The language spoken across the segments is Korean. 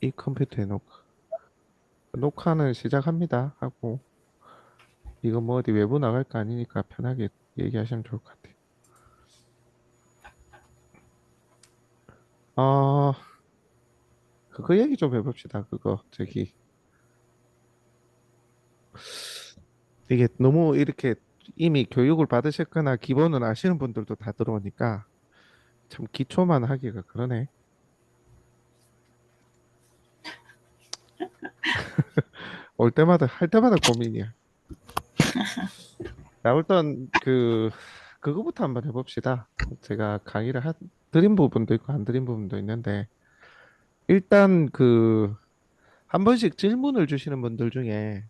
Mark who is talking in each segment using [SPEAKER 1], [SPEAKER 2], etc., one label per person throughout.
[SPEAKER 1] 이 컴퓨터에 녹화는 시작합니다 하고 이거 뭐 어디 외부 나갈 거 아니니까 편하게 얘기하시면 좋을 것 같아요. 어, 그거 얘기 좀 해봅시다. 그거 저기 이게 너무 이렇게 이미 교육을 받으셨거나 기본은 아시는 분들도 다 들어오니까 참 기초만 하기가 그러네. 올 때마다 할 때마다 고민이야. 자, 일단 그거부터 한번 해봅시다. 제가 드린 부분도 있고 안 드린 부분도 있는데 일단 한 번씩 질문을 주시는 분들 중에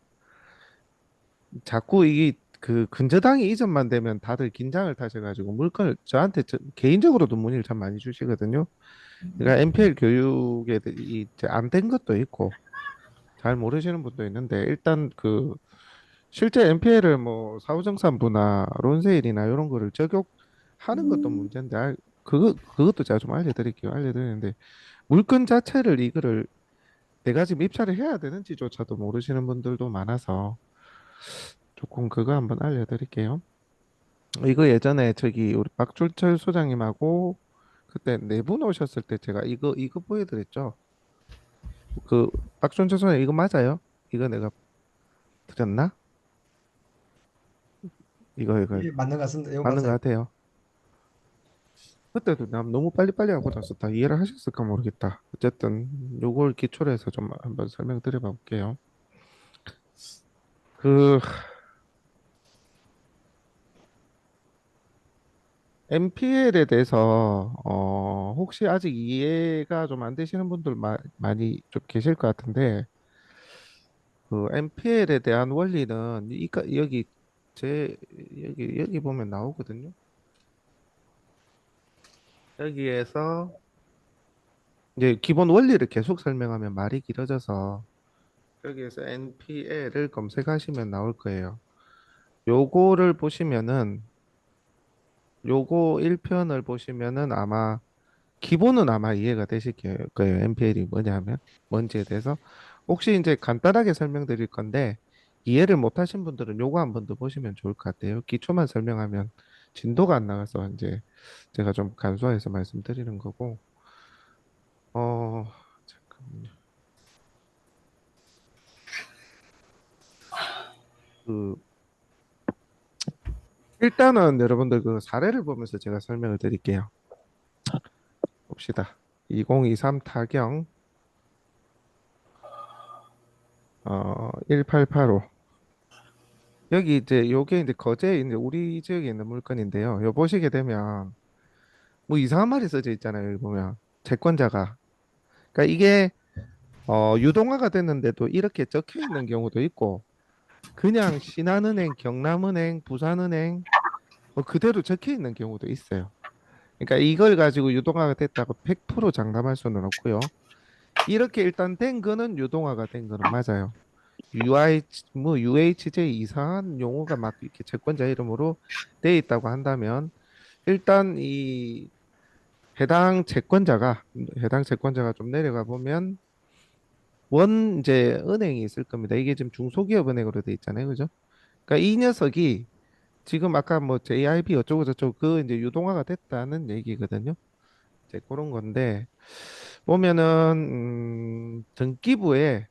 [SPEAKER 1] 자꾸 이게 근저당이 이전만 되면 다들 긴장을 타셔가지고 물건을 저한테 개인적으로도 문의를 참 많이 주시거든요. 그러니까 NPL 교육에 안 된 것도 있고 잘 모르시는 분도 있는데 일단 실제 NPL을 뭐 사후정산부나 론세일이나 이런 거를 적용하는 것도 문제인데 그것도 제가 좀 알려드릴게요. 알려드리는데 물건 자체를 이거를 내가 지금 입찰을 해야 되는지조차도 모르시는 분들도 많아서 조금 그거 한번 알려드릴게요. 이거 예전에 저기 우리 박준철 소장님하고 그때 네 분 오셨을 때 제가 이거 보여드렸죠. 그 박준철 소장님 이거 맞아요? 이거 내가 드렸나? 이거
[SPEAKER 2] 예, 맞는 것 같습니다. 이거
[SPEAKER 1] 맞는 것
[SPEAKER 2] 맞아요.
[SPEAKER 1] 같아요. 그때도 난 너무 빨리빨리 하고 나서 다 이해를 하셨을까 모르겠다. 어쨌든 요걸 기초로 해서 좀 한번 설명드려 볼게요. 그 MPL에 대해서 혹시 아직 이해가 좀 안 되시는 분들 많이 좀 계실 것 같은데 그 MPL에 대한 원리는 제 여기 보면 나오거든요. 여기에서 이제 기본 원리를 계속 설명하면 말이 길어져서 여기에서 NPL을 검색하시면 나올 거예요. 요거를 보시면은 요거 1편을 보시면은 아마 기본은 아마 이해가 되실 거예요. NPL이 뭐냐 하면 뭔지에 대해서 혹시 이제 간단하게 설명드릴 건데 이해를 못 하신 분들은 요거 한 번 더 보시면 좋을 것 같아요. 기초만 설명하면 진도가 안 나가서 이제 제가 좀 간소화해서 말씀드리는 거고 잠깐만요. 그 일단은 여러분들 그 사례를 보면서 제가 설명을 드릴게요. 봅시다. 2023 타경 1885 여기 이제 요게 이제 거제에 있는 우리 지역에 있는 물건인데요. 요 보시게 되면 뭐 이상한 말이 써져 있잖아요. 여기 보면 채권자가 그러니까 이게 유동화가 됐는데도 이렇게 적혀 있는 경우도 있고 그냥 신한은행, 경남은행, 부산은행 뭐 그대로 적혀 있는 경우도 있어요. 그러니까 이걸 가지고 유동화가 됐다고 100% 장담할 수는 없고요. 이렇게 일단 된 거는 유동화가 된 거는 맞아요. UHJ 이상한 용어가 막 이렇게 채권자 이름으로 돼 있다고 한다면 일단 이 해당 채권자가 좀 내려가 보면 이제 은행이 있을 겁니다. 이게 지금 중소기업 은행으로 돼 있잖아요. 그죠? 그러니까 이 녀석이 지금 아까 뭐 JIB 어쩌고 저쩌고 이제 유동화가 됐다는 얘기거든요. 이제 그런 건데 보면은 등기부에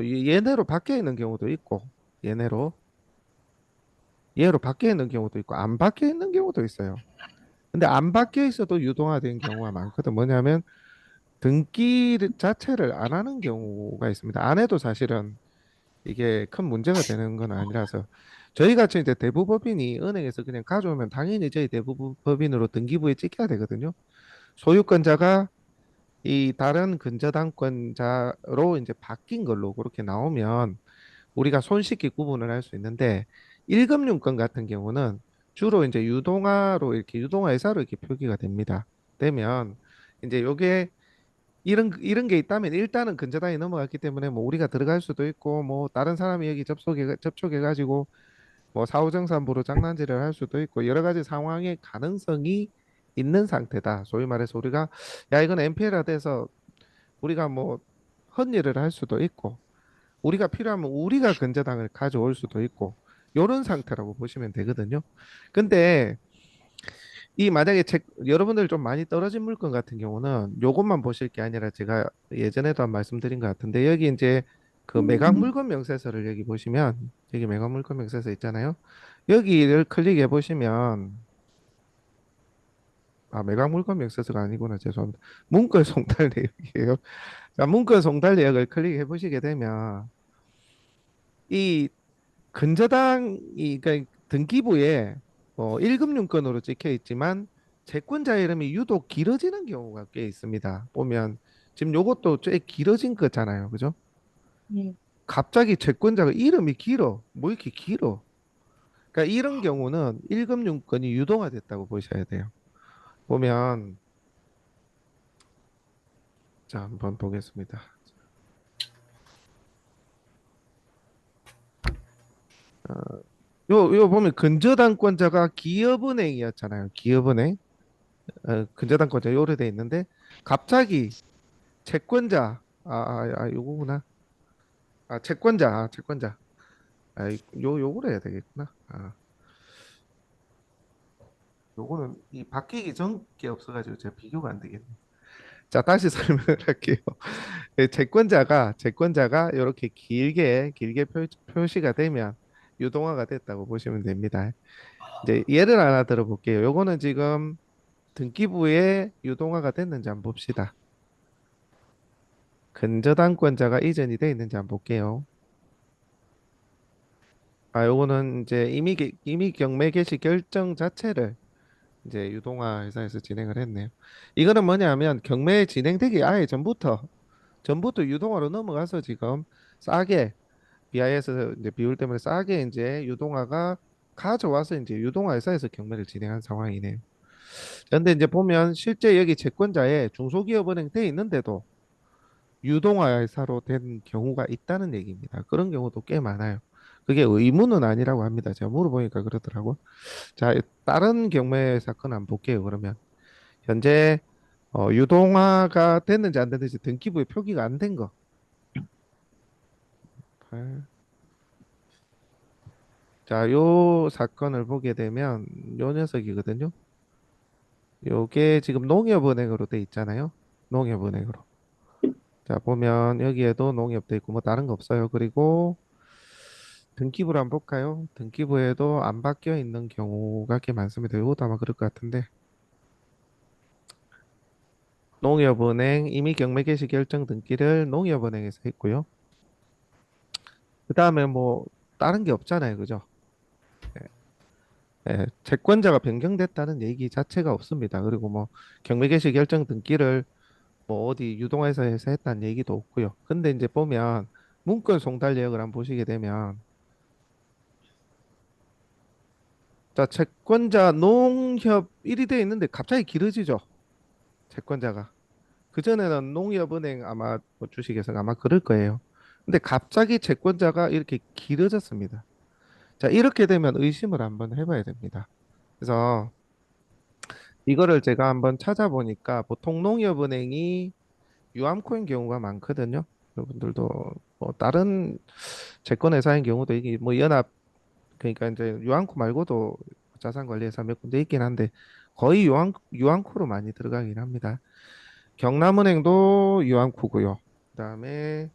[SPEAKER 1] 얘네로 바뀌어 있는 경우도 있고 얘네로 얘로 바뀌어 있는 경우도 있고 안 바뀌어 있는 경우도 있어요. 근데 안 바뀌어 있어도 유동화된 경우가 많거든. 뭐냐면 등기 자체를 안 하는 경우가 있습니다. 안 해도 사실은 이게 큰 문제가 되는 건 아니라서 저희 같이 이제 대부법인이 은행에서 그냥 가져오면 당연히 저희 대부법인으로 등기부에 찍혀야 되거든요. 소유권자가 이 다른 근저당권자로 이제 바뀐 걸로 그렇게 나오면 우리가 손쉽게 구분을 할 수 있는데 일금융권 같은 경우는 주로 이제 유동화로 이렇게 유동화회사로 이렇게 표기가 됩니다. 되면 이제 요게 이런 게 있다면 일단은 근저당이 넘어갔기 때문에 뭐 우리가 들어갈 수도 있고 뭐 다른 사람이 여기 접촉해 가지고 뭐 사후정산부로 장난질을 할 수도 있고 여러 가지 상황의 가능성이 있는 상태다. 소위 말해서 우리가 야 이건 NPL화 돼서 우리가 뭐 헛일을 할 수도 있고 우리가 필요하면 우리가 근저당을 가져올 수도 있고 요런 상태라고 보시면 되거든요. 근데 이 만약에 여러분들 좀 많이 떨어진 물건 같은 경우는 요것만 보실 게 아니라 제가 예전에도 한 말씀드린 것 같은데 여기 이제 그 매각 물건 명세서를 여기 보시면 여기 매각 물건 명세서 있잖아요. 여기를 클릭해 보시면 아 매각 물건 명세서가 아니구나 죄송합니다. 문건 송달 내역이에요. 자 문건 송달 내역을 클릭해 보시게 되면 이 근저당이 그러니까 등기부에 1금융권으로 찍혀 있지만 채권자 이름이 유독 길어지는 경우가 꽤 있습니다. 보면 지금 요것도 꽤 길어진 거잖아요. 그죠?
[SPEAKER 3] 네.
[SPEAKER 1] 갑자기 채권자가 이름이 길어. 뭐 이렇게 길어. 그러니까 이런 경우는 1금융권이 유동화됐다고 보셔야 돼요. 보면 자, 한번 보겠습니다. 요 보면 근저당권자가 기업은행이었잖아요. 기업은행. 근저당권자 요래 돼 있는데 갑자기 채권자 요거구나. 채권자. 요거로 해야 되겠구나. 요거는 이 바뀌기 전 게 없어가지고 제가 비교가 안 되겠네. 자, 다시 설명을 할게요. 채권자가 이렇게 길게 표시가 되면 유동화가 됐다고 보시면 됩니다. 이제 예를 하나 들어볼게요. 요거는 지금 등기부에 유동화가 됐는지 한번 봅시다. 근저당권자가 이전이 돼 있는지 한번 볼게요. 요거는 이제 이미 경매 개시 결정 자체를 이제 유동화 회사에서 진행을 했네요. 이거는 뭐냐면 경매 진행되기 아예 전부터 유동화로 넘어가서 지금 싸게 BIS 이제 비율 때문에 싸게 이제 유동화가 가져와서 이제 유동화 회사에서 경매를 진행한 상황이네요. 그런데 이제 보면 실제 여기 채권자에 중소기업은행 돼 있는데도 유동화 회사로 된 경우가 있다는 얘기입니다. 그런 경우도 꽤 많아요. 그게 의무는 아니라고 합니다. 제가 물어보니까 그러더라고. 자, 다른 경매 사건 한번 볼게요. 그러면 현재 유동화가 됐는지 안 됐는지 등기부에 표기가 안 된 거. 자, 요 사건을 보게 되면 요 녀석이거든요. 요게 지금 농협은행으로 돼 있잖아요. 농협은행으로. 자, 보면 여기에도 농협 돼 있고 뭐 다른 거 없어요. 그리고 등기부를 한번 볼까요? 등기부에도 안 바뀌어 있는 경우가 꽤 많습니다. 이것도 아마 그럴 것 같은데. 농협은행 이미 경매 개시 결정 등기를 농협은행에서 했고요. 그 다음에 뭐 다른 게 없잖아요. 그죠? 채권자가 변경됐다는 얘기 자체가 없습니다. 그리고 뭐 경매 개시 결정 등기를 뭐 어디 유동회사에서 했다는 얘기도 없고요. 근데 이제 보면 문건 송달 내역을 한번 보시게 되면 자 채권자 농협 1이 돼 있는데 갑자기 길어지죠. 채권자가. 그전에는 농협은행 아마 뭐 주식회사가 아마 그럴 거예요. 근데 갑자기 채권자가 이렇게 길어졌습니다. 자, 이렇게 되면 의심을 한번 해봐야 됩니다. 그래서 이거를 제가 한번 찾아보니까 보통 농협은행이 유암코인 경우가 많거든요. 여러분들도 뭐 다른 채권회사인 경우도 이게 뭐 연합 그러니까 이제 유앙코 말고도 자산관리회사 몇 군데 있긴 한데 거의 유앙코로 많이 들어가긴 합니다. 경남은행도 유앙코고요. 그다음에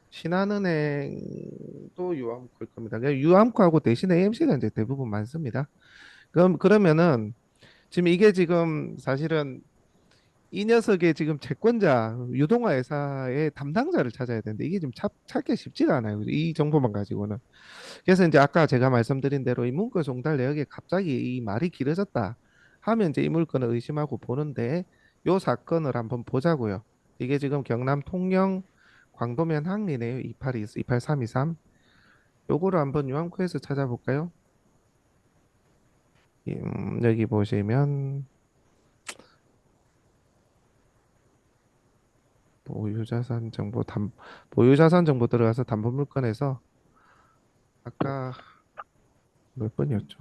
[SPEAKER 1] 신한은행도 유암코일 겁니다. 그냥 유암코하고 대신에 AMC가 이제 대부분 많습니다. 그러면은 지금 이게 지금 사실은 이 녀석의 지금 채권자 유동화 회사의 담당자를 찾아야 되는데 이게 좀 찾기 쉽지가 않아요. 이 정보만 가지고는. 그래서 이제 아까 제가 말씀드린 대로 이 문건 송달 내역에 갑자기 이 말이 길어졌다 하면 이제 이 물건을 의심하고 보는데 요 사건을 한번 보자고요. 이게 지금 경남 통영 광도면 항리네요. 282, 28323. 요거를 한번 유황코에서 찾아볼까요? 여기 보시면 보유자산 정보 보유자산 정보 들어가서 담보 물건에서 아까 몇 번이었죠?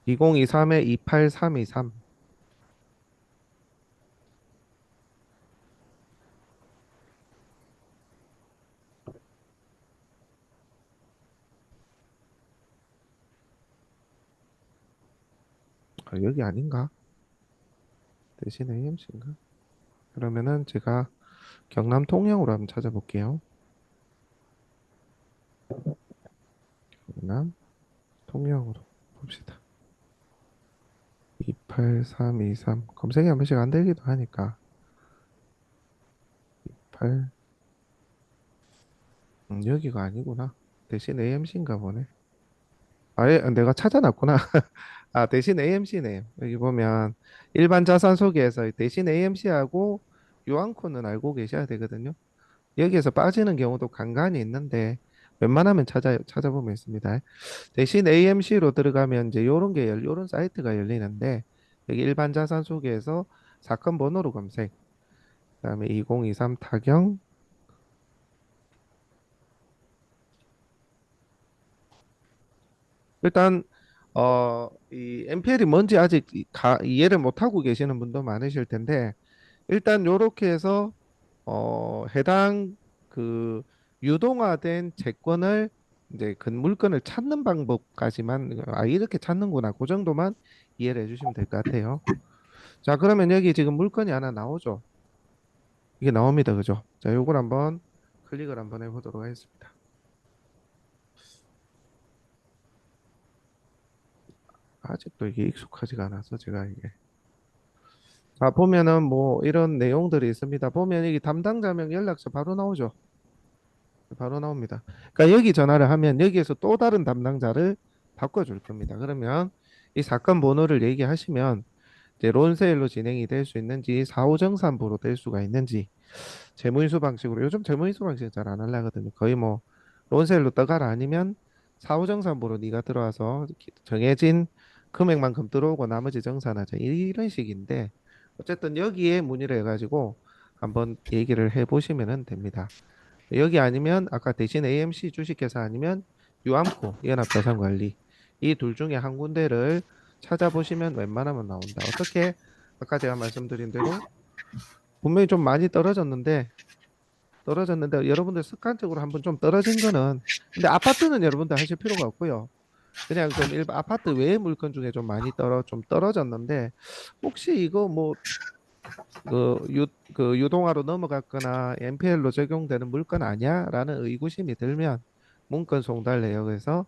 [SPEAKER 1] 2023에 28323. 아, 여기 아닌가? 대신 AMC인가? 그러면은 제가 경남 통영으로 한번 찾아볼게요. 경남 통영으로 봅시다. 28323 검색이 한 번씩 안 되기도 하니까 8 여기가 아니구나. 대신 AMC인가 보네. 아예 내가 찾아놨구나. 아, 대신 AMC네. 여기 보면 일반 자산 소개에서 대신 AMC하고 유한코는 알고 계셔야 되거든요. 여기에서 빠지는 경우도 간간히 있는데 웬만하면 찾아보면 있습니다. 대신 AMC로 들어가면 이제 요런 사이트가 열리는데 여기 일반 자산 소개에서 사건 번호로 검색. 그다음에 2023 타경. 일단 이 MPL이 뭔지 아직 이해를 못 하고 계시는 분도 많으실 텐데 일단 요렇게 해서 해당 그 유동화된 채권을 이제 그 물건을 찾는 방법까지만 이렇게 찾는구나. 그 정도만 이해를 해주시면 될 것 같아요. 자, 그러면 여기 지금 물건이 하나 나오죠. 이게 나옵니다. 그죠? 자, 요걸 한번 클릭을 한번 해보도록 하겠습니다. 아직도 이게 익숙하지가 않아서 제가 이게 자, 보면은 뭐 이런 내용들이 있습니다. 보면 여기 담당자명 연락처 바로 나오죠. 바로 나옵니다. 그러니까 여기 전화를 하면 여기에서 또 다른 담당자를 바꿔줄 겁니다. 그러면 이 사건 번호를 얘기하시면 이제 론세일로 진행이 될 수 있는지 사후정산부로 될 수가 있는지 재무인수 방식으로 요즘 재무인수 방식 잘 안 하려거든요. 거의 뭐 론세일로 떠가라 아니면 사후정산부로 네가 들어와서 정해진 금액만큼 들어오고 나머지 정산하자 이런 식인데 어쨌든 여기에 문의를 해가지고 한번 얘기를 해보시면 됩니다. 여기 아니면 아까 대신 AMC 주식회사 아니면 유암코 연합자산관리 이 둘 중에 한 군데를 찾아보시면 웬만하면 나온다. 어떻게 아까 제가 말씀드린 대로 분명히 좀 많이 떨어졌는데 여러분들 습관적으로 한번 좀 떨어진 거는 근데 아파트는 여러분들 하실 필요가 없고요. 그냥 좀 일반 아파트 외의 물건 중에 좀 많이 좀 떨어졌는데 혹시 이거 뭐 그 유동화로 넘어갔거나 NPL로 적용되는 물건 아니야? 라는 의구심이 들면 문건 송달 내역에서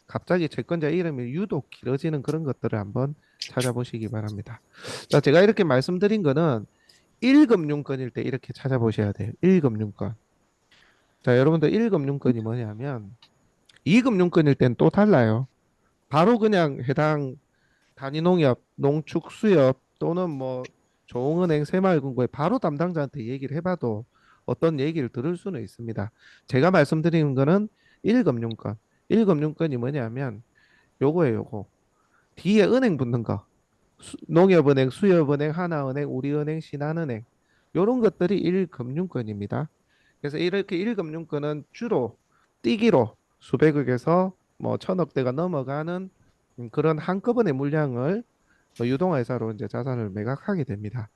[SPEAKER 1] 갑자기 채권자 이름이 유독 길어지는 그런 것들을 한번 찾아보시기 바랍니다. 자, 제가 이렇게 말씀드린 거는 1금융권일 때 이렇게 찾아보셔야 돼요. 1금융권. 자, 여러분들 1금융권이 뭐냐면 2금융권일 땐 또 달라요. 바로 그냥 해당 단위농협, 농축수협 또는 뭐 조흥은행, 새마을금고에 바로 담당자한테 얘기를 해봐도 어떤 얘기를 들을 수는 있습니다. 제가 말씀드리는 거는 1금융권. 1금융권이 뭐냐면 요거예요, 요거. 뒤에 은행 붙는 거. 농협은행, 수협은행, 하나은행, 우리은행, 신한은행. 요런 것들이 1금융권입니다. 그래서 이렇게 1금융권은 주로 뛰기로 수백억에서 뭐 천억대가 넘어가는 그런 한꺼번에 물량을 유동화회사로 이제 자산을 매각하게 됩니다.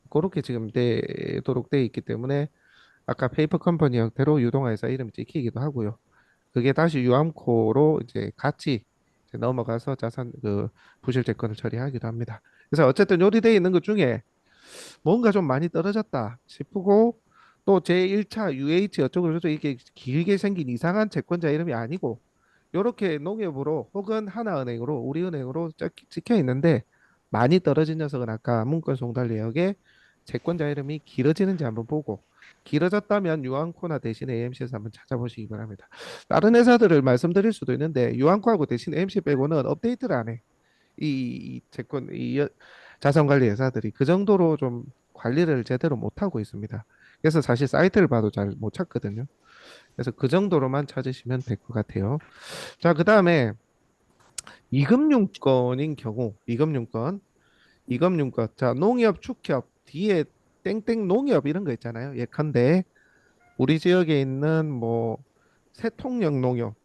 [SPEAKER 1] 그렇게 지금 되도록 돼 있기 때문에 아까 페이퍼 컴퍼니 형태로 유동화회사 이름이 찍히기도 하고요. 그게 다시 유암코로 이제 같이 이제 넘어가서 자산 그 부실채권을 처리하기도 합니다. 그래서 어쨌든 요리되어 있는 것 중에 뭔가 좀 많이 떨어졌다 싶고 또 제1차 UH 어쩌고 저쩌고 이게 길게 생긴 이상한 채권자 이름이 아니고 요렇게 농협으로 혹은 하나은행으로 우리은행으로 찍혀 있는데 많이 떨어진 녀석은 아까 문건 송달 내역에 채권자 이름이 길어지는지 한번 보고 길어졌다면 유한코나 대신 AMC에서 한번 찾아보시기 바랍니다. 다른 회사들을 말씀드릴 수도 있는데 유한코하고 대신 AMC 빼고는 업데이트를 안 해. 이 채권 자산관리 회사들이 그 정도로 좀 관리를 제대로 못하고 있습니다. 그래서 사실 사이트를 봐도 잘 못 찾거든요. 그래서 그 정도로만 찾으시면 될 것 같아요. 자, 그 다음에 이금융권인 경우, 이금융권. 자, 농협, 축협, 뒤에 땡땡 농협 이런 거 있잖아요. 예컨대 우리 지역에 있는 뭐 세통역 농협,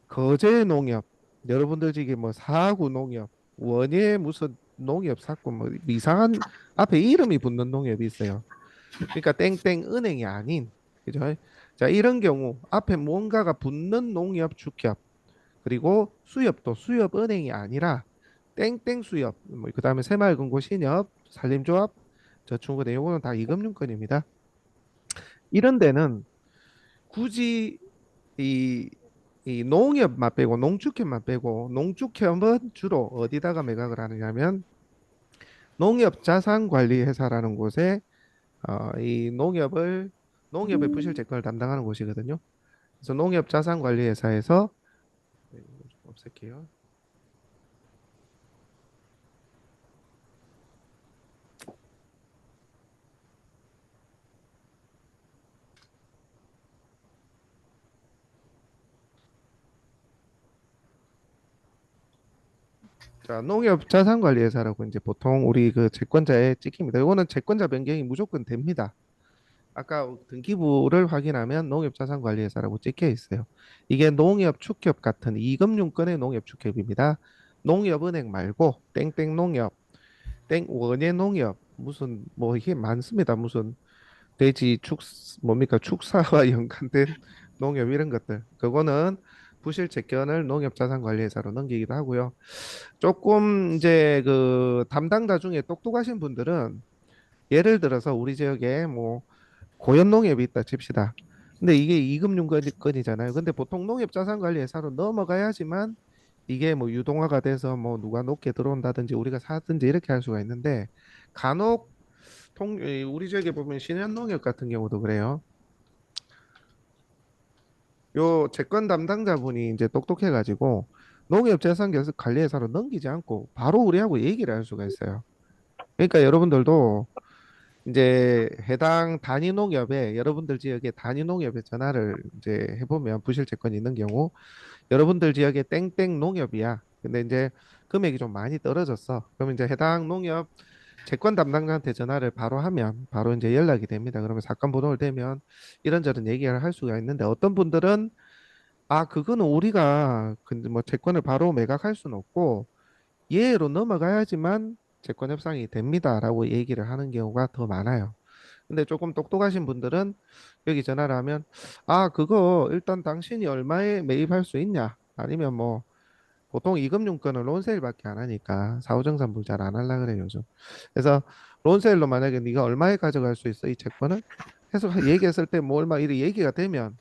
[SPEAKER 1] 거제 농협, 여러분들 지금 뭐 사구 농협, 원예 무슨 농협 사건 뭐 이상한 앞에 이름이 붙는 농협이 있어요. 그러니까 땡땡 은행이 아닌 그죠? 자, 이런 경우 앞에 뭔가가 붙는 농협 축협 그리고 수협도 수협 은행이 아니라 땡땡 수협 뭐 그다음에 새마을금고 신협 산림조합 저축은행 요거는 다 이금융권입니다. 이런 데는 굳이 이, 이 농협만 빼고 농축협만 빼고 농축협은 주로 어디다가 매각을 하느냐면 농협자산관리회사라는 곳에 이 농협의 부실채권을 담당하는 곳이거든요. 그래서 농협자산관리회사에서 네, 이거 좀 없앨게요. 자, 농협자산관리회사라고 이제 보통 우리 그 채권자에 찍힙니다. 이거는 채권자 변경이 무조건 됩니다. 아까 등기부를 확인하면 농협자산관리회사라고 찍혀 있어요. 이게 농협축협 같은 이금융권의 농협축협입니다. 농협은행 말고 땡땡농협, 땡원예농협 무슨 뭐 이게 많습니다. 무슨 돼지 축 뭡니까 축사와 연관된 농협 이런 것들. 그거는 부실 채권을 농협자산관리회사로 넘기기도 하고요. 조금 이제 그 담당자 중에 똑똑하신 분들은 예를 들어서 우리 지역에 뭐 고연농협이 있다 칩시다. 근데 이게 이금융권이잖아요. 근데 보통 농협자산관리회사로 넘어가야지만 이게 뭐 유동화가 돼서 뭐 누가 높게 들어온다든지 우리가 사든지 이렇게 할 수가 있는데 간혹 우리 지역에 보면 신현농협 같은 경우도 그래요. 요 채권 담당자분이 이제 똑똑해가지고 농협재산관리회사로 넘기지 않고 바로 우리하고 얘기를 할 수가 있어요. 그러니까 여러분들도 이제 해당 단위 농협에 여러분들 지역에 단위 농협에 전화를 이제 해보면 부실 채권이 있는 경우 여러분들 지역에 땡땡 농협이야. 근데 이제 금액이 좀 많이 떨어졌어. 그러면 이제 해당 농협 채권 담당자한테 전화를 바로 하면 바로 이제 연락이 됩니다. 그러면 사건 번호를 대면 이런저런 얘기를 할 수가 있는데 어떤 분들은 아 그거는 우리가 근데 뭐 채권을 바로 매각할 수는 없고 예로 넘어가야지만 채권 협상이 됩니다라고 얘기를 하는 경우가 더 많아요. 근데 조금 똑똑하신 분들은 여기 전화를 하면 아 그거 일단 당신이 얼마에 매입할 수 있냐 아니면 뭐 보통 이금융권은 론세일밖에 안 하니까 사후정산부를 잘 안 하려 그래요 요즘. 그래서 론세일로 만약에 네가 얼마에 가져갈 수 있어 이 채권을 해서 얘기했을 때 뭐 얼마 이렇게 얘기가 되면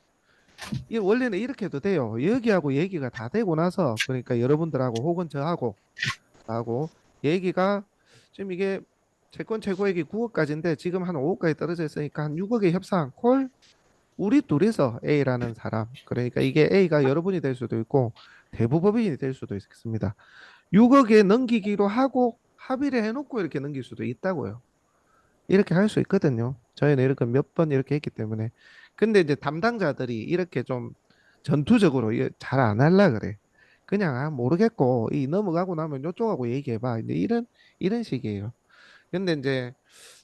[SPEAKER 1] 이 원래는 이렇게 해도 돼요. 여기하고 얘기가 다 되고 나서 그러니까 여러분들하고 혹은 저하고 하고 얘기가 지금 이게 채권 최고액이 9억까지인데 지금 한 5억까지 떨어져 있으니까 한 6억의 협상 콜 우리 둘이서 A라는 사람 그러니까 이게 A가 여러분이 될 수도 있고 대부법인이 될 수도 있습니다. 6억에 넘기기로 하고 합의를 해놓고 이렇게 넘길 수도 있다고요. 이렇게 할 수 있거든요. 저희는 이렇게 몇 번 이렇게 했기 때문에. 근데 이제 담당자들이 이렇게 좀 전투적으로 잘 안 할라 그래. 그냥 아, 모르겠고 이 넘어가고 나면 요쪽하고 얘기해봐. 이제 이런 식이에요. 근데 이제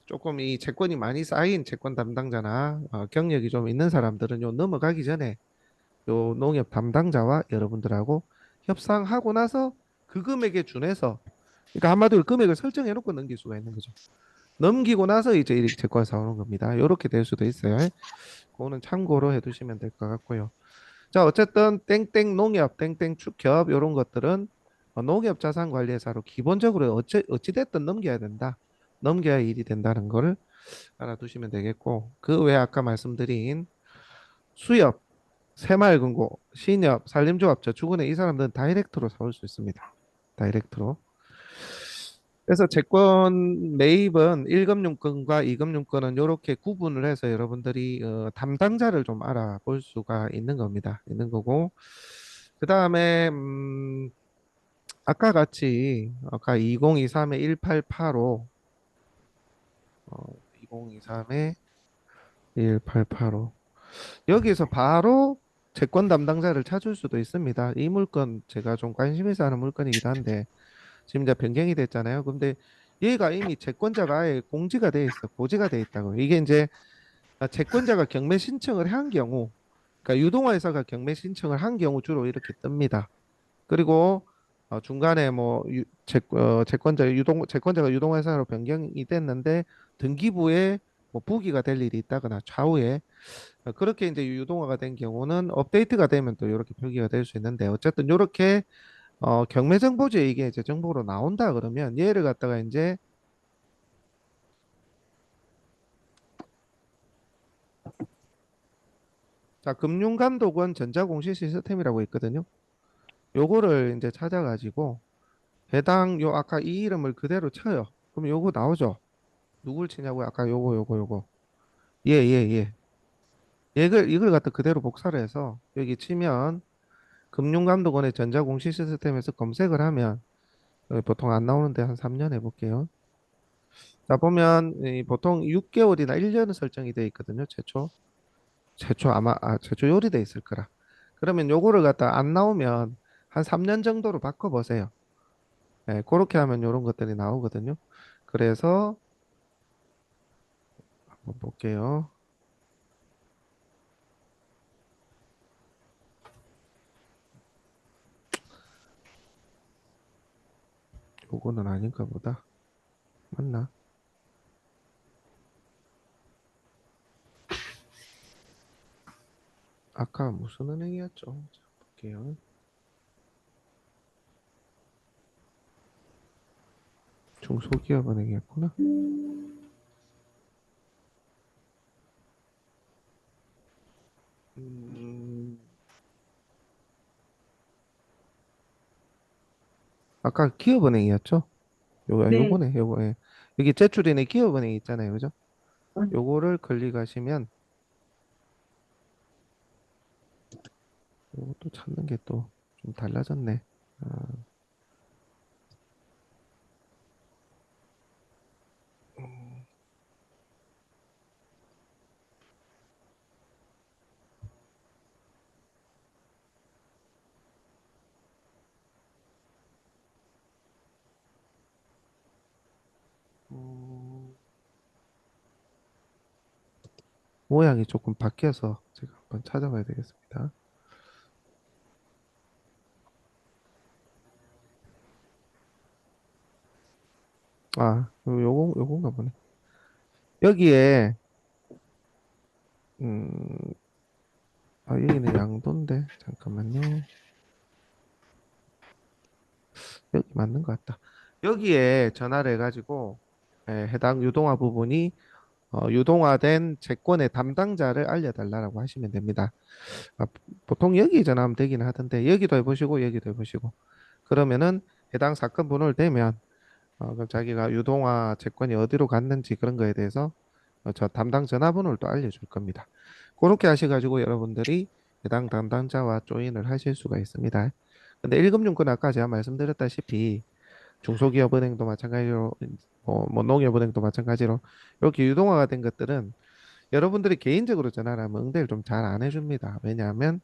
[SPEAKER 1] 조금 이 채권이 많이 쌓인 채권 담당자나 경력이 좀 있는 사람들은 요 넘어가기 전에 요 농협 담당자와 여러분들하고 협상하고 나서 그 금액에 준해서 그러니까 한마디로 금액을 설정해 놓고 넘길 수가 있는 거죠. 넘기고 나서 이제 이 채권 사오는 겁니다. 이렇게 될 수도 있어요. 그거는 참고로 해두시면 될 것 같고요. 자, 어쨌든 땡땡 농협, 땡땡 축협 이런 것들은 농협 자산관리회사로 기본적으로 어찌됐든 넘겨야 된다. 넘겨야 일이 된다는 거를 알아두시면 되겠고 그 외에 아까 말씀드린 수협, 새마을금고, 신협, 산림조합, 저축은행 이 사람들은 다이렉트로 사올 수 있습니다. 다이렉트로. 그래서 채권 매입은 1금융권과 2금융권은 이렇게 구분을 해서 여러분들이 담당자를 좀 알아볼 수가 있는 겁니다. 있는 거고. 그 다음에 아까 같이 아까 2023에 1885 2023에 1885 여기서 바로 채권 담당자를 찾을 수도 있습니다. 이 물건 제가 좀 관심 있어 하는 물건이기도 한데 지금 이제 변경이 됐잖아요. 근데 얘가 이미 채권자가 아예 공지가 돼 있어. 고지가 돼 있다고. 이게 이제 채권자가 경매 신청을 한 경우, 그러니까 유동화회사가 경매 신청을 한 경우 주로 이렇게 뜹니다. 그리고 중간에 뭐 채권자가 유동화사로 변경이 됐는데 등기부에 뭐 부기가 될 일이 있다거나 좌우에 그렇게 이제 유동화가 된 경우는 업데이트가 되면 또 이렇게 표기가 될 수 있는데 어쨌든 이렇게 경매정보지에 이게 이제 정보로 나온다 그러면 얘를 갖다가 이제 자 금융감독원 전자공시 시스템이라고 있거든요. 요거를 이제 찾아가지고 해당 요 아까 이 이름을 그대로 쳐요. 그럼 요거 나오죠. 누굴 치냐고요? 아까 요거. 예, 예, 예. 이걸 갖다 그대로 복사를 해서 여기 치면 금융감독원의 전자공시 시스템에서 검색을 하면 여기 보통 안 나오는데 한 3년 해볼게요. 자, 보면 보통 6개월이나 1년은 설정이 돼 있거든요. 최초 요리돼 있을 거라. 그러면 요거를 갖다 안 나오면 한 3년 정도로 바꿔보세요. 예, 그렇게 하면 요런 것들이 나오거든요. 그래서 한번 볼게요. 요거는 아닌가 보다. 맞나? 아까 무슨 은행이었죠? 자, 볼게요. 중소기업은행이었구나. 음, 아까 기업은행이었죠?
[SPEAKER 3] 네.
[SPEAKER 1] 요거네, 요거, 예. 여기 제출인의 기업은행 있잖아요, 그죠? 요거를 클릭하시면, 요것도 찾는 게 또 좀 달라졌네. 아, 음, 모양이 조금 바뀌어서 제가 한번 찾아봐야 되겠습니다. 요건가 보네. 여기에, 음, 여기는 양도인데, 잠깐만요. 여기 맞는 것 같다. 여기에 전화를 해가지고, 해당 유동화 부분이 유동화된 채권의 담당자를 알려달라고 하시면 됩니다. 아, 보통 여기 전화하면 되기는 하던데 여기도 해보시고 여기도 해보시고 그러면은 해당 사건 번호를 대면 그럼 자기가 유동화 채권이 어디로 갔는지 그런 거에 대해서 저 담당 전화번호를 또 알려줄 겁니다. 그렇게 하셔가지고 여러분들이 해당 담당자와 조인을 하실 수가 있습니다. 근데 1금융권 아까 제가 말씀드렸다시피 중소기업은행도 마찬가지로 뭐 농협은행도 마찬가지로 이렇게 유동화가 된 것들은 여러분들이 개인적으로 전화를 하면 응대를 좀 잘 안 해줍니다. 왜냐하면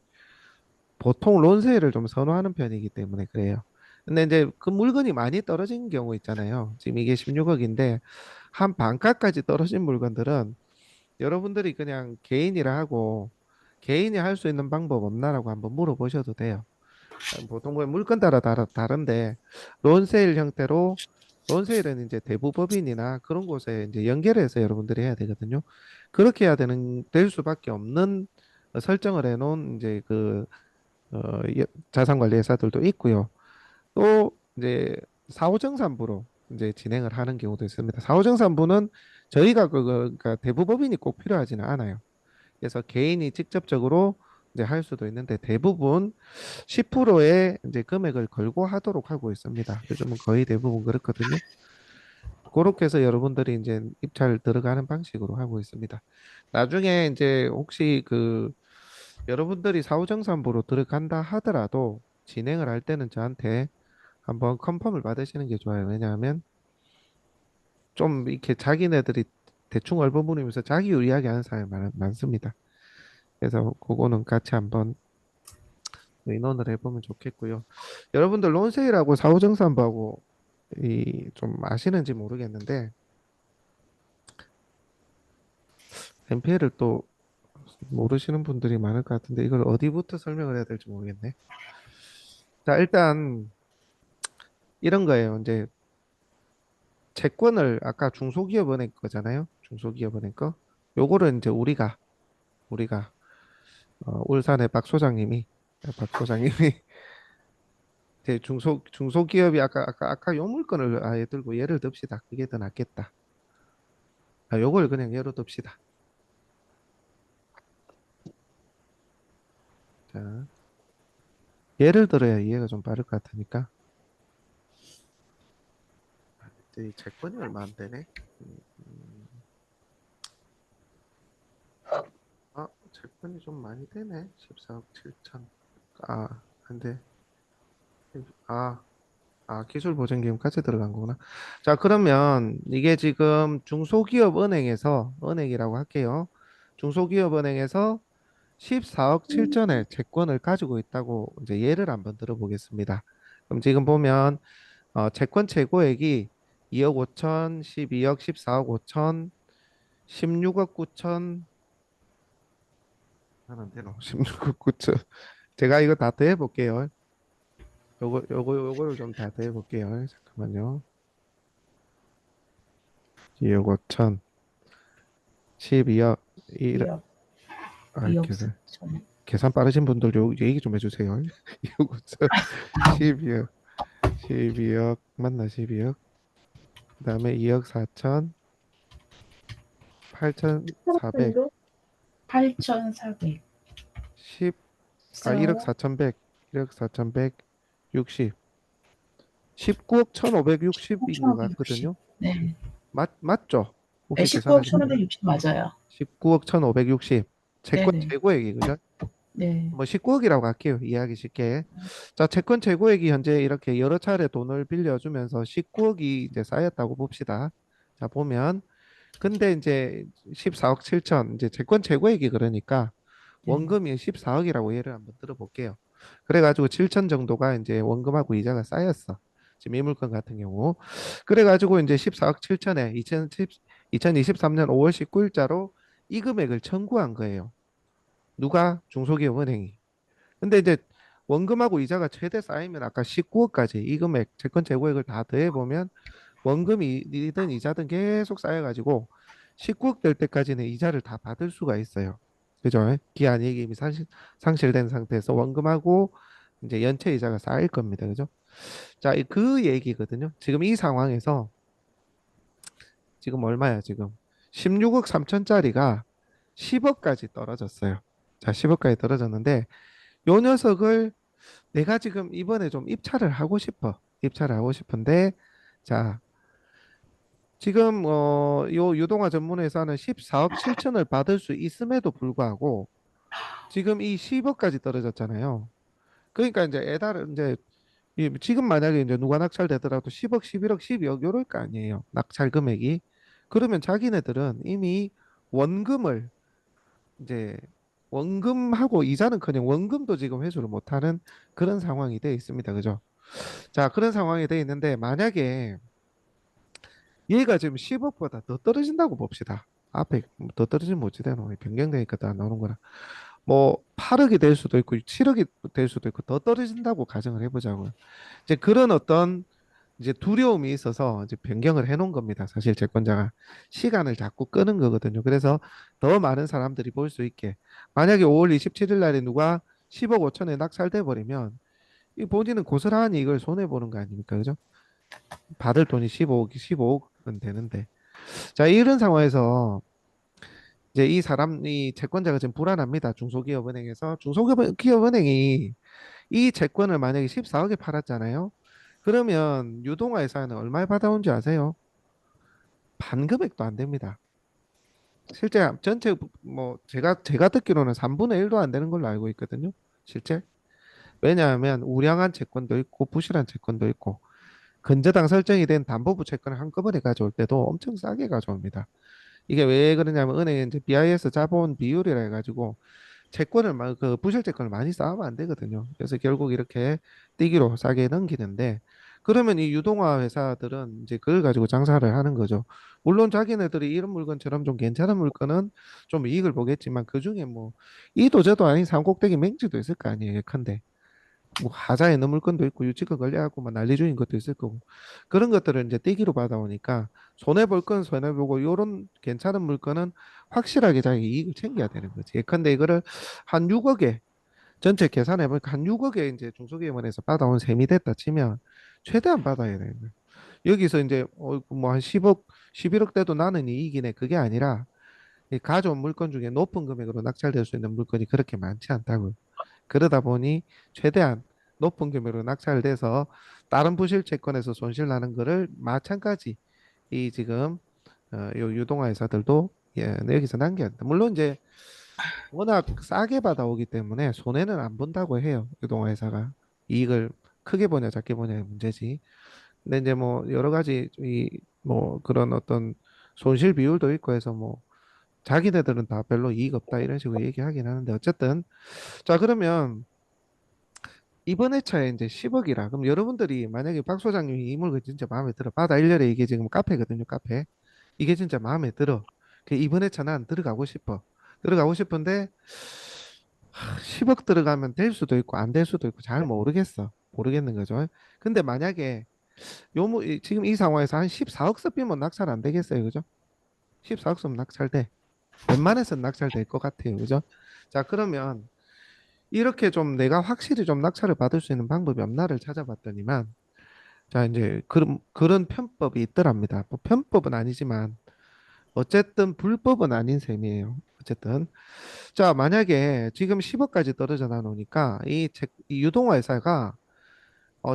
[SPEAKER 1] 보통 론세일을 좀 선호하는 편이기 때문에 그래요. 근데 이제 그 물건이 많이 떨어진 경우 있잖아요. 지금 이게 16억인데 한 반값까지 떨어진 물건들은 여러분들이 그냥 개인이라 하고 개인이 할 수 있는 방법 없나라고 한번 물어보셔도 돼요. 보통 그 물건 따라 다른데 론세일 형태로 론세일은 이제 대부법인이나 그런 곳에 이제 연결해서 여러분들이 해야 되거든요. 그렇게 될 수밖에 없는 설정을 해놓은 이제 자산관리회사들도 있고요. 또 이제 사후정산부로 이제 진행을 하는 경우도 있습니다. 사후정산부는 저희가 그러니까 대부법인이 꼭 필요하지는 않아요. 그래서 개인이 직접적으로 이제 할 수도 있는데 대부분 10%의 이제 금액을 걸고 하도록 하고 있습니다. 요즘은 거의 대부분 그렇거든요. 그렇게 해서 여러분들이 이제 입찰 들어가는 방식으로 하고 있습니다. 나중에 이제 혹시 여러분들이 사후정산부로 들어간다 하더라도 진행을 할 때는 저한테 한번 컨펌을 받으시는 게 좋아요. 왜냐하면 좀 이렇게 자기네들이 대충 얼버무리면서 자기 유리하게 하는 사람이 많습니다. 그래서 그거는 같이 한번 의논을 해보면 좋겠고요. 여러분들 론세일하고 사후정산부하고 이 좀 아시는지 모르겠는데 MPL을 또 모르시는 분들이 많을 것 같은데 이걸 어디부터 설명을 해야 될지 모르겠네. 자, 일단 이런 거예요. 이제 채권을 아까 중소기업은행 거잖아요. 중소기업은행 거. 요거를 이제 우리가 울산의 박 소장님이 이제 중소기업이 아까 요 물건을 아예 들고 예를 듭시다. 그게 더 낫겠다. 요걸 그냥 예로 듭시다. 자, 예를 들어야 이해가 좀 빠를 것 같으니까. 이 채권이 얼마 안 되네. 음, 음. 채권이 좀 많이 되네. 14억 7천. 안 돼. 아, 기술보증기금까지 들어간 거구나. 자, 그러면 이게 지금 은행이라고 할게요. 중소기업은행에서 14억 7천의 채권을 가지고 있다고 이제 예를 한번 들어보겠습니다. 그럼 지금 보면 채권 최고액이 2억 5천, 12억, 14억 5천, 16억 9천, 하는 대로 16억 9천. 제가 이거 다 더해볼게요. 요거를 좀 다 더해볼게요. 잠깐만요. 2억 5천, 12억, 1,
[SPEAKER 3] 2억,
[SPEAKER 1] 아,
[SPEAKER 3] 2억 4천.
[SPEAKER 1] 계산 빠르신 분들 얘기 좀 해주세요. 2억 5천, 12억, 12억, 맞나 12억? 그 다음에 2억 4천, 8,400,
[SPEAKER 3] 정도? 8,400.
[SPEAKER 1] 10, 1억
[SPEAKER 3] 4억
[SPEAKER 1] 4,100, 1억 4,100, 60, 19억 1,560인 것
[SPEAKER 3] 9,560.
[SPEAKER 1] 같거든요.
[SPEAKER 3] 네.
[SPEAKER 1] 맞죠?
[SPEAKER 3] 네,
[SPEAKER 1] 혹시
[SPEAKER 3] 19억
[SPEAKER 1] 계산하신
[SPEAKER 3] 1,560 맞아요.
[SPEAKER 1] 19억 1,560. 채권
[SPEAKER 3] 네네.
[SPEAKER 1] 최고액이 그죠?
[SPEAKER 3] 네.
[SPEAKER 1] 뭐 19억이라고 할게요. 이해하기 쉽게. 자, 채권 최고액이 현재 이렇게 여러 차례 돈을 빌려주면서 19억이 이제 쌓였다고 봅시다. 자, 보면 근데 이제 14억 7천 이제 채권 최고액이 그러니까
[SPEAKER 3] 네.
[SPEAKER 1] 원금이 14억이라고 예를 한번 들어볼게요. 그래가지고 7천 정도가 이제 원금하고 이자가 쌓였어. 지금 이 물건 같은 경우. 그래가지고 이제 14억 7천에 2023년 5월 19일자로 이 금액을 청구한 거예요. 누가? 중소기업은행이. 근데 이제 원금하고 이자가 최대 쌓이면 아까 19억까지 이 금액 채권 재고액을 다 더해보면 원금이든 이자든 계속 쌓여가지고 19억 될 때까지는 이자를 다 받을 수가 있어요. 그죠? 기한이 이미 상실된 상태에서 원금하고 이제 연체 이자가 쌓일 겁니다. 그죠? 자, 그 얘기거든요. 지금 이 상황에서 지금 얼마야, 지금? 16억 3천짜리가 10억까지 떨어졌어요. 자, 10억까지 떨어졌는데 요 녀석을 내가 지금 이번에 좀 입찰을 하고 싶어. 입찰을 하고 싶은데 자, 지금 요 유동화 전문회사는 14억 7천을 받을 수 있음에도 불구하고 지금 이 10억까지 떨어졌잖아요. 그러니까 이제 애달은 이제 지금 만약에 이제 누가 낙찰되더라도 10억, 11억, 12억 요럴 거 아니에요. 낙찰 금액이. 그러면 자기네들은 이미 원금을 이제 원금하고 이자는커녕 원금도 지금 회수를 못하는 그런 상황이 돼 있습니다. 그죠? 자, 그런 상황이 돼 있는데 만약에 얘가 지금 10억보다 더 떨어진다고 봅시다. 앞에 더 떨어지면 어찌 되노? 변경되니까 다 나오는 거라. 뭐 8억이 될 수도 있고 7억이 될 수도 있고 더 떨어진다고 가정을 해보자고요. 이제 그런 어떤 이제 두려움이 있어서 이제 변경을 해놓은 겁니다. 사실 채권자가 시간을 자꾸 끄는 거거든요. 그래서 더 많은 사람들이 볼 수 있게 만약에 5월 27일 날에 누가 10억 5천에 낙찰돼 버리면 이 본인은 고스란히 이걸 손해 보는 거 아닙니까? 그죠? 받을 돈이 15억은 되는데. 자, 이런 상황에서 이제 이 채권자가 지금 불안합니다. 중소기업은행이 이 채권을 만약에 14억에 팔았잖아요. 그러면 유동화에서는 얼마에 받아온 줄 아세요? 반금액도 안 됩니다. 실제 전체 뭐 제가 듣기로는 3분의 1도 안 되는 걸로 알고 있거든요. 실제. 왜냐하면 우량한 채권도 있고 부실한 채권도 있고 근저당 설정이 된 담보부 채권을 한꺼번에 가져올 때도 엄청 싸게 가져옵니다. 이게 왜 그러냐면 은행에 이제 BIS 자본 비율이라 해가지고 그 부실 채권을 많이 쌓으면 안 되거든요. 그래서 결국 이렇게 띠기로 싸게 넘기는데 그러면 이 유동화 회사들은 이제 그걸 가지고 장사를 하는 거죠. 물론 자기네들이 이런 물건처럼 좀 괜찮은 물건은 좀 이익을 보겠지만 그중에 뭐 이도 저도 아닌 산꼭대기 맹지도 있을 거 아니에요. 예컨대 뭐 하자에 넘을 건도 있고 유치권 걸려갖고 막 난리 중인 것도 있을 거고 그런 것들을 이제 떼기로 받아오니까 손해 볼 건 손해 보고 요런 괜찮은 물건은 확실하게 자기 이익을 챙겨야 되는 거지. 예컨대 이거를 한 6억에 전체 계산해 보니까 한 6억에 이제 중소기업원에서 받아온 셈이 됐다 치면 최대한 받아야 되는 거예요. 여기서 이제 뭐 한 10억, 11억 대도 나는 이익이네. 그게 아니라 이 가져온 물건 중에 높은 금액으로 낙찰될 수 있는 물건이 그렇게 많지 않다고요. 그러다 보니 최대한 높은 금액으로 낙찰돼서 다른 부실 채권에서 손실 나는 거를 마찬가지 이 지금 요 유동화 회사들도 여기서 남겨야 된다. 물론 이제 워낙 싸게 받아오기 때문에 손해는 안 본다고 해요. 유동화 회사가 이익을 크게 보냐 작게 보냐의 문제지. 근데 이제 뭐 여러 가지 이 뭐 그런 어떤 손실 비율도 있고 해서 뭐 자기네들은 다 별로 이익 없다 이런 식으로 얘기하긴 하는데 어쨌든 자 그러면 이번 회차에 이제 10억이라 그럼 여러분들이 만약에 박 소장님이 이 물건 진짜 마음에 들어 바다 일렬에 이게 지금 카페거든요 카페 이게 진짜 마음에 들어 그 이번 회차 난 들어가고 싶어 들어가고 싶은데 10억 들어가면 될 수도 있고 안 될 수도 있고 잘 모르겠어 모르겠는 거죠 근데 만약에 지금 이 상황에서 한 14억 쓰면 낙찰 안 되겠어요 그죠 14억 쓰면 낙찰돼 웬만해서는 낙찰될 것 같아요 그죠 자 그러면 이렇게 좀 내가 확실히 좀 낙찰을 받을 수 있는 방법이 없나를 찾아봤더니만 자 이제 그런 편법이 있더랍니다. 뭐 편법은 아니지만 어쨌든 불법은 아닌 셈이에요. 어쨌든 자 만약에 지금 10억까지 떨어져 나오니까 이 유동화 회사가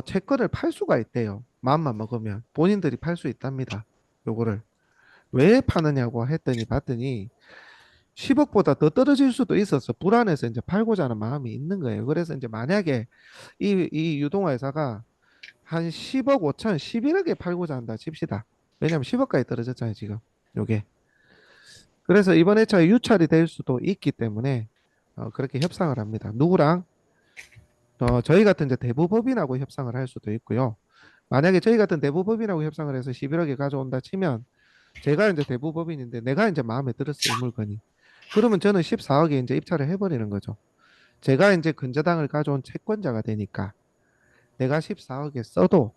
[SPEAKER 1] 채권을 팔 수가 있대요. 마음만 먹으면 본인들이 팔 수 있답니다. 요거를 왜 파느냐고 했더니 봤더니 10억보다 더 떨어질 수도 있어서 불안해서 이제 팔고자 하는 마음이 있는 거예요. 그래서 이제 만약에 이 유동화 회사가 한 10억 5천, 11억에 팔고자 한다 칩시다. 왜냐하면 10억까지 떨어졌잖아요, 지금. 요게. 그래서 이번 회차에 유찰이 될 수도 있기 때문에 그렇게 협상을 합니다. 누구랑? 저희 같은 이제 대부법인하고 협상을 할 수도 있고요. 만약에 저희 같은 대부법인하고 협상을 해서 11억에 가져온다 치면 제가 이제 대부법인인데 내가 이제 마음에 들었어요, 이 물건이. 그러면 저는 14억에 이제 입찰을 해버리는 거죠. 제가 이제 근저당을 가져온 채권자가 되니까 내가 14억에 써도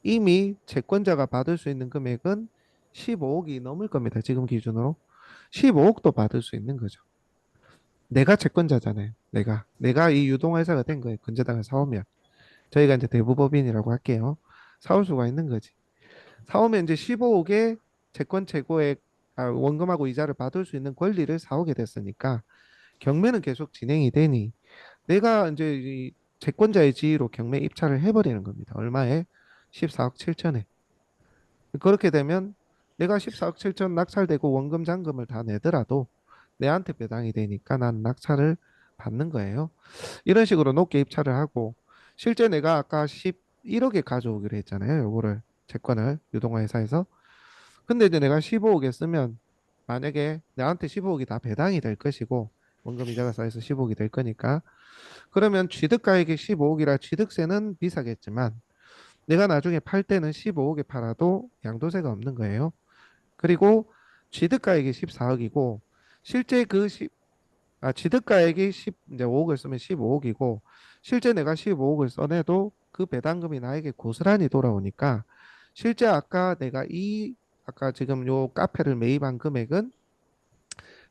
[SPEAKER 1] 이미 채권자가 받을 수 있는 금액은 15억이 넘을 겁니다. 지금 기준으로. 15억도 받을 수 있는 거죠. 내가 채권자잖아요. 내가 이 유동회사가 된 거예요. 근저당을 사오면. 저희가 이제 대부법인이라고 할게요. 사올 수가 있는 거지. 사오면 이제 15억의 채권 최고액 원금하고 이자를 받을 수 있는 권리를 사오게 됐으니까 경매는 계속 진행이 되니 내가 이제 이 채권자의 지위로 경매 입찰을 해버리는 겁니다. 얼마에? 14억 7천에. 그렇게 되면 내가 14억 7천 낙찰되고 원금 잔금을 다 내더라도 내한테 배당이 되니까 난 낙찰을 받는 거예요. 이런 식으로 높게 입찰을 하고 실제 내가 아까 11억에 가져오기로 했잖아요. 요거를 채권을 유동화 회사에서. 근데 이제 내가 15억에 쓰면 만약에 나한테 15억이 다 배당이 될 것이고 원금 이자가 쌓여서 15억이 될 거니까 그러면 취득가액이 15억이라 취득세는 비싸겠지만 내가 나중에 팔 때는 15억에 팔아도 양도세가 없는 거예요. 그리고 취득가액이 14억이고 실제 취득가액이 10 이제 5억을 쓰면 15억이고 실제 내가 15억을 써내도 그 배당금이 나에게 고스란히 돌아오니까 실제 아까 지금 요 카페를 매입한 금액은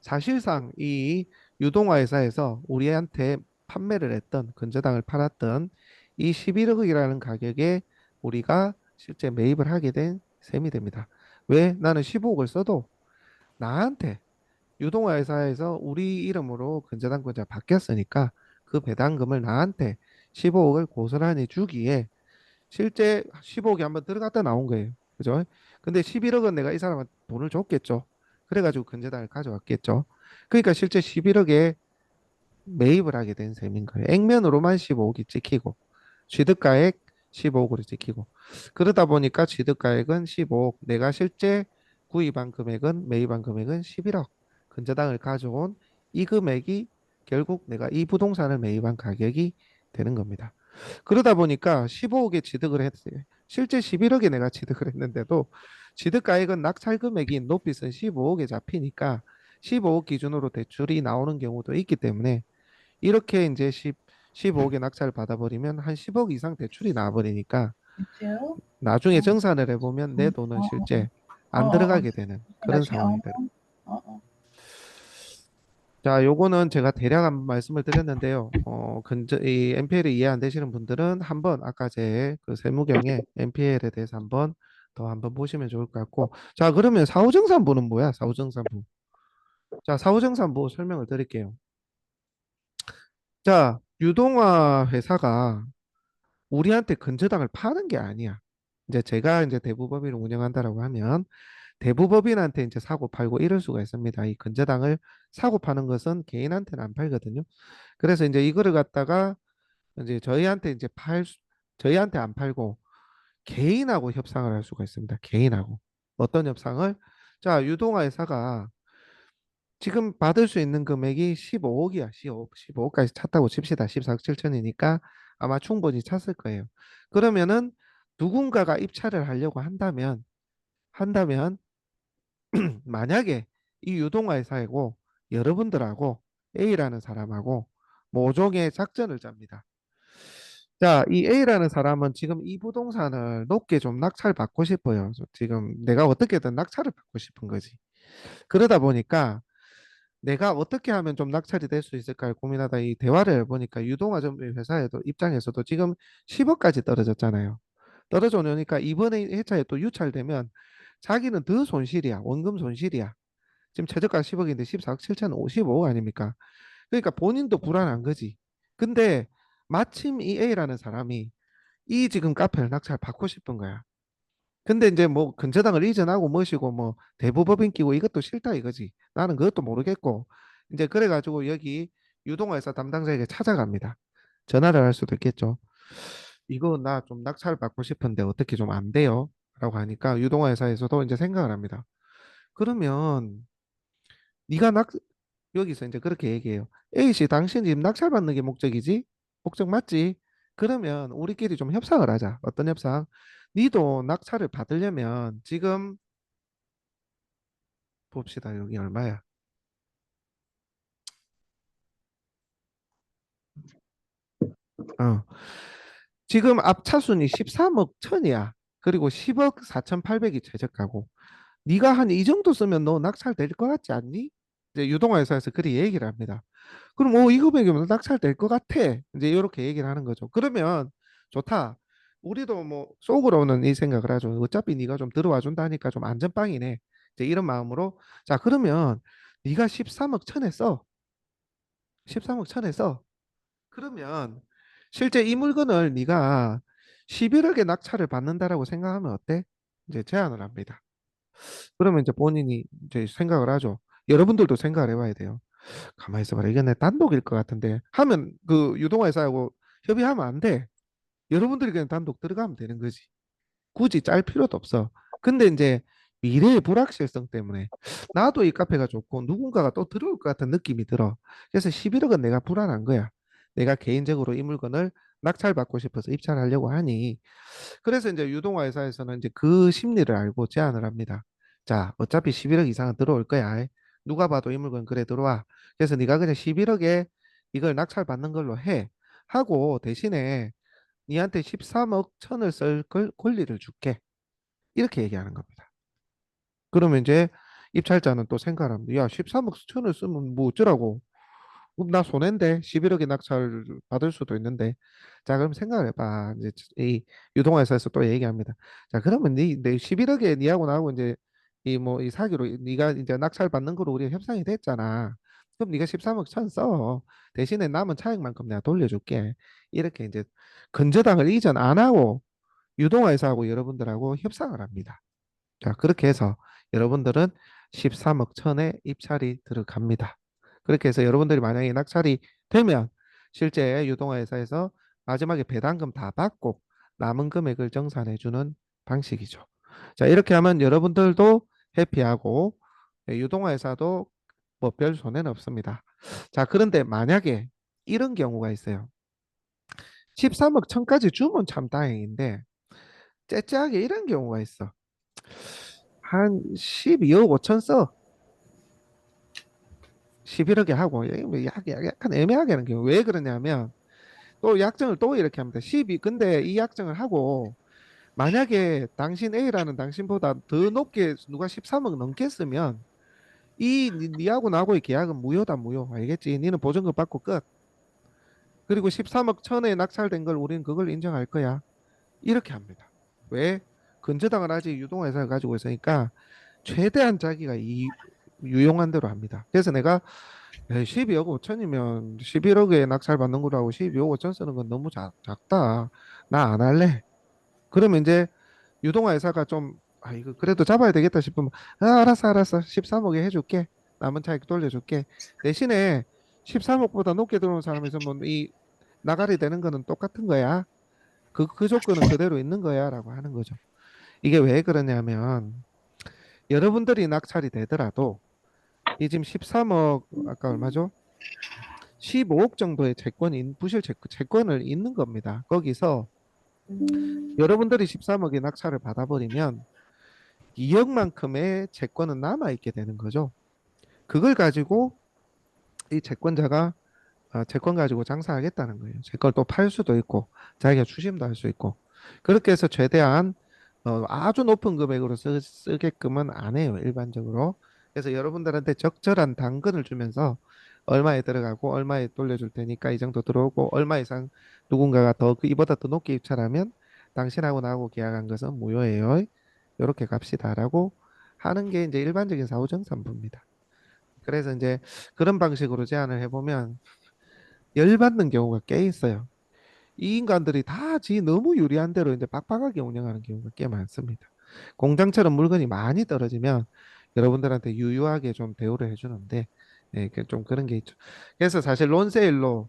[SPEAKER 1] 사실상 이 유동화 회사에서 우리한테 판매를 했던 근저당을 팔았던 이 11억이라는 가격에 우리가 실제 매입을 하게 된 셈이 됩니다. 왜? 나는 15억을 써도 나한테 유동화 회사에서 우리 이름으로 근저당권자 바뀌었으니까 그 배당금을 나한테 15억을 고스란히 주기에 실제 15억이 한번 들어갔다 나온 거예요. 그죠? 근데 11억은 내가 이 사람한테 돈을 줬겠죠. 그래가지고 근저당을 가져왔겠죠. 그러니까 실제 11억에 매입을 하게 된 셈인 거예요. 액면으로만 15억이 찍히고 취득가액 15억으로 찍히고 그러다 보니까 취득가액은 15억 내가 실제 구입한 금액은 매입한 금액은 11억 근저당을 가져온 이 금액이 결국 내가 이 부동산을 매입한 가격이 되는 겁니다. 그러다 보니까 15억에 취득을 했어요. 실제 11억에 내가 취득을 했는데도 취득가액은 낙찰 금액인 높이 쓴 15억에 잡히니까 15억 기준으로 대출이 나오는 경우도 있기 때문에 이렇게 이제 15억에 낙찰을 받아버리면 한 10억 이상 대출이 나와버리니까
[SPEAKER 3] 그렇죠?
[SPEAKER 1] 나중에
[SPEAKER 3] 어,
[SPEAKER 1] 정산을 해보면 내 돈은
[SPEAKER 3] 어,
[SPEAKER 1] 실제
[SPEAKER 3] 어,
[SPEAKER 1] 안
[SPEAKER 3] 어, 어.
[SPEAKER 1] 들어가게 되는 그런
[SPEAKER 3] 나중에,
[SPEAKER 1] 상황이 돼요.
[SPEAKER 3] 어.
[SPEAKER 1] 자, 요거는 제가 대략 한 말씀을 드렸는데요. 이 NPL이 이해 안 되시는 분들은 한번 아까 제 그 세무경의 NPL에 대해서 한번 보시면 좋을 것 같고. 자, 그러면 사후정산부는 뭐야? 사후정산부. 자, 사후정산부 설명을 드릴게요. 자, 유동화 회사가 우리한테 근저당을 파는 게 아니야. 이제 제가 이제 대부법인을 운영한다라고 하면 대부법인한테 이제 사고 팔고 이럴 수가 있습니다. 이 근저당을 사고 파는 것은 개인한테는 안 팔거든요. 그래서 이제 이거를 갖다가 이제 저희한테 안 팔고 개인하고 협상을 할 수가 있습니다. 개인하고. 어떤 협상을? 자, 유동화 회사가 지금 받을 수 있는 금액이 15억이야. 15억까지 찼다고 칩시다. 14억 7천이니까 아마 충분히 찼을 거예요. 그러면은 누군가가 입찰을 하려고 한다면 만약에 이 유동화 회사이고 여러분들하고 A라는 사람하고 모종의 작전을 짭니다. 자, 이 A라는 사람은 지금 이 부동산을 높게 좀 낙찰 받고 싶어요. 지금 내가 어떻게든 낙찰을 받고 싶은 거지. 그러다 보니까 내가 어떻게 하면 좀 낙찰이 될 수 있을까 고민하다 이 대화를 해보니까 유동화 전 회사에도 입장에서도 지금 10억까지 떨어졌잖아요. 떨어져 놓으니까 이번에 회차에 또 유찰되면 자기는 더 손실이야. 원금 손실이야. 지금 최저가 10억인데 14억 7천 55억 아닙니까? 그러니까 본인도 불안한 거지. 근데 마침 이 A라는 사람이 이 지금 카페를 낙찰 받고 싶은 거야. 근데 이제 뭐 근저당을 이전하고 뭐시고 뭐 대부법인 끼고 이것도 싫다 이거지. 나는 그것도 모르겠고 이제 그래가지고 여기 유동화회사 담당자에게 찾아갑니다. 전화를 할 수도 있겠죠. 이거 나 좀 낙찰 받고 싶은데 어떻게 좀 안 돼요? 라고 하니까 유동화회사에서도 이제 생각을 합니다. 그러면 네가 여기서 이제 그렇게 얘기해요. A씨, 당신 지금 낙찰 받는 게 목적이지? 목적 맞지? 그러면 우리끼리 좀 협상을 하자. 어떤 협상? 니도 낙찰을 받으려면 지금 봅시다. 여기 얼마야? 어. 지금 앞차순위 13억 천이야. 그리고 10억 4,800이 최저가고. 네가 한 이 정도 쓰면 너 낙찰 될 것 같지 않니? 이제 유동화 회사에서 그렇게 얘기를 합니다. 그럼 이 금액이면 낙찰 될 것 같아. 이제 이렇게 얘기를 하는 거죠. 그러면 좋다. 우리도 뭐 속으로는 이 생각을 하죠. 어차피 네가 좀 들어와 준다니까 좀 안전빵이네. 이제 이런 마음으로 자 그러면 네가 13억 천에 써. 13억 천에 써. 그러면 실제 이 물건을 네가 11억에 낙찰을 받는다라고 생각하면 어때? 이제 제안을 합니다. 그러면 이제 본인이 이제 생각을 하죠. 여러분들도 생각을 해봐야 돼요. 가만히 있어봐라. 이게 내 단독일 것 같은데 하면 그 유동화회사하고 협의하면 안 돼. 여러분들이 그냥 단독 들어가면 되는 거지. 굳이 짤 필요도 없어. 근데 이제 미래의 불확실성 때문에 나도 이 카페가 좋고 누군가가 또 들어올 것 같은 느낌이 들어. 그래서 11억은 내가 불안한 거야. 내가 개인적으로 이 물건을 낙찰받고 싶어서 입찰하려고 하니 그래서 이제 유동화 회사에서는 이제 그 심리를 알고 제안을 합니다. 자, 어차피 11억 이상은 들어올 거야. 누가 봐도 이 물건 그래 들어와. 그래서 네가 그냥 11억에 이걸 낙찰 받는 걸로 해. 하고 대신에 니한테 13억 천을 쓸 권리를 줄게. 이렇게 얘기하는 겁니다. 그러면 이제 입찰자는 또 생각을 합니다. 야, 13억 천을 쓰면 뭐 어쩌라고. 그럼 나 손해인데 11억에 낙찰 받을 수도 있는데 자 그럼 생각을 해봐 이제 이 유동화회사에서 또 얘기합니다. 자 그러면 내 11억에 니하고 나하고 이제 이 뭐 이 사기로 네가 이제 낙찰 받는 거로 우리가 협상이 됐잖아. 그럼 네가 13억 천 써. 대신에 남은 차액만큼 내가 돌려줄게. 이렇게 이제 근저당을 이전 안 하고 유동화회사하고 여러분들하고 협상을 합니다. 자, 그렇게 해서 여러분들은 13억 천에 입찰이 들어갑니다. 그렇게 해서 여러분들이 만약에 낙찰이 되면 실제 유동화 회사에서 마지막에 배당금 다 받고 남은 금액을 정산해주는 방식이죠. 자, 이렇게 하면 여러분들도 해피하고 유동화 회사도 뭐 별 손해는 없습니다. 자, 그런데 만약에 이런 경우가 있어요. 13억 천까지 주면 참 다행인데 째째하게 이런 경우가 있어. 한 12억 5천 써. 11억에 하고 약간 애매하게 하는 경우 왜 그러냐면 또 약정을 또 이렇게 합니다. 12. 근데 이 약정을 하고 만약에 당신 A라는 당신보다 더 높게 누가 13억 넘겠으면 니하고 나하고의 계약은 무효다 무효. 알겠지? 니는 보증금 받고 끝. 그리고 13억 천에 낙찰된 걸 우리는 그걸 인정할 거야. 이렇게 합니다. 왜? 근저당을 아직 유동회사를 가지고 있으니까 최대한 자기가 유용한 대로 합니다. 그래서 내가 12억 5천이면 11억에 낙찰 받는 거라고 12억 5천 쓰는 건 너무 작다. 나 안 할래. 그러면 이제 유동회사가 좀, 이거 그래도 잡아야 되겠다 싶으면, 알았어. 13억에 해줄게. 남은 차익 돌려줄게. 대신에 13억보다 높게 들어온 사람이 있으면 이 나가리 되는 거는 똑같은 거야. 그 조건은 그대로 있는 거야. 라고 하는 거죠. 이게 왜 그러냐면, 여러분들이 낙찰이 되더라도, 이 지금 13억, 아까 얼마죠? 15억 정도의 부실 채권을 있는 겁니다. 거기서 여러분들이 13억의 낙찰을 받아버리면 2억만큼의 채권은 남아있게 되는 거죠. 그걸 가지고 이 채권자가 채권 가지고 장사하겠다는 거예요. 채권을 또 팔 수도 있고 자기가 추심도 할 수 있고 그렇게 해서 최대한 아주 높은 금액으로 쓰게끔은 안 해요. 일반적으로. 그래서 여러분들한테 적절한 당근을 주면서 얼마에 들어가고 얼마에 돌려줄 테니까 이 정도 들어오고 얼마 이상 누군가가 이보다 더 높게 입찰하면 당신하고 나하고 계약한 것은 무효예요. 이렇게 갑시다라고 하는 게 이제 일반적인 사후정산부입니다. 그래서 이제 그런 방식으로 제안을 해보면 열받는 경우가 꽤 있어요. 이 인간들이 다 지 너무 유리한 대로 이제 빡빡하게 운영하는 경우가 꽤 많습니다. 공장처럼 물건이 많이 떨어지면 여러분들한테 유유하게 좀 대우를 해주는데, 좀 그런 게 있죠. 그래서 사실 론세일로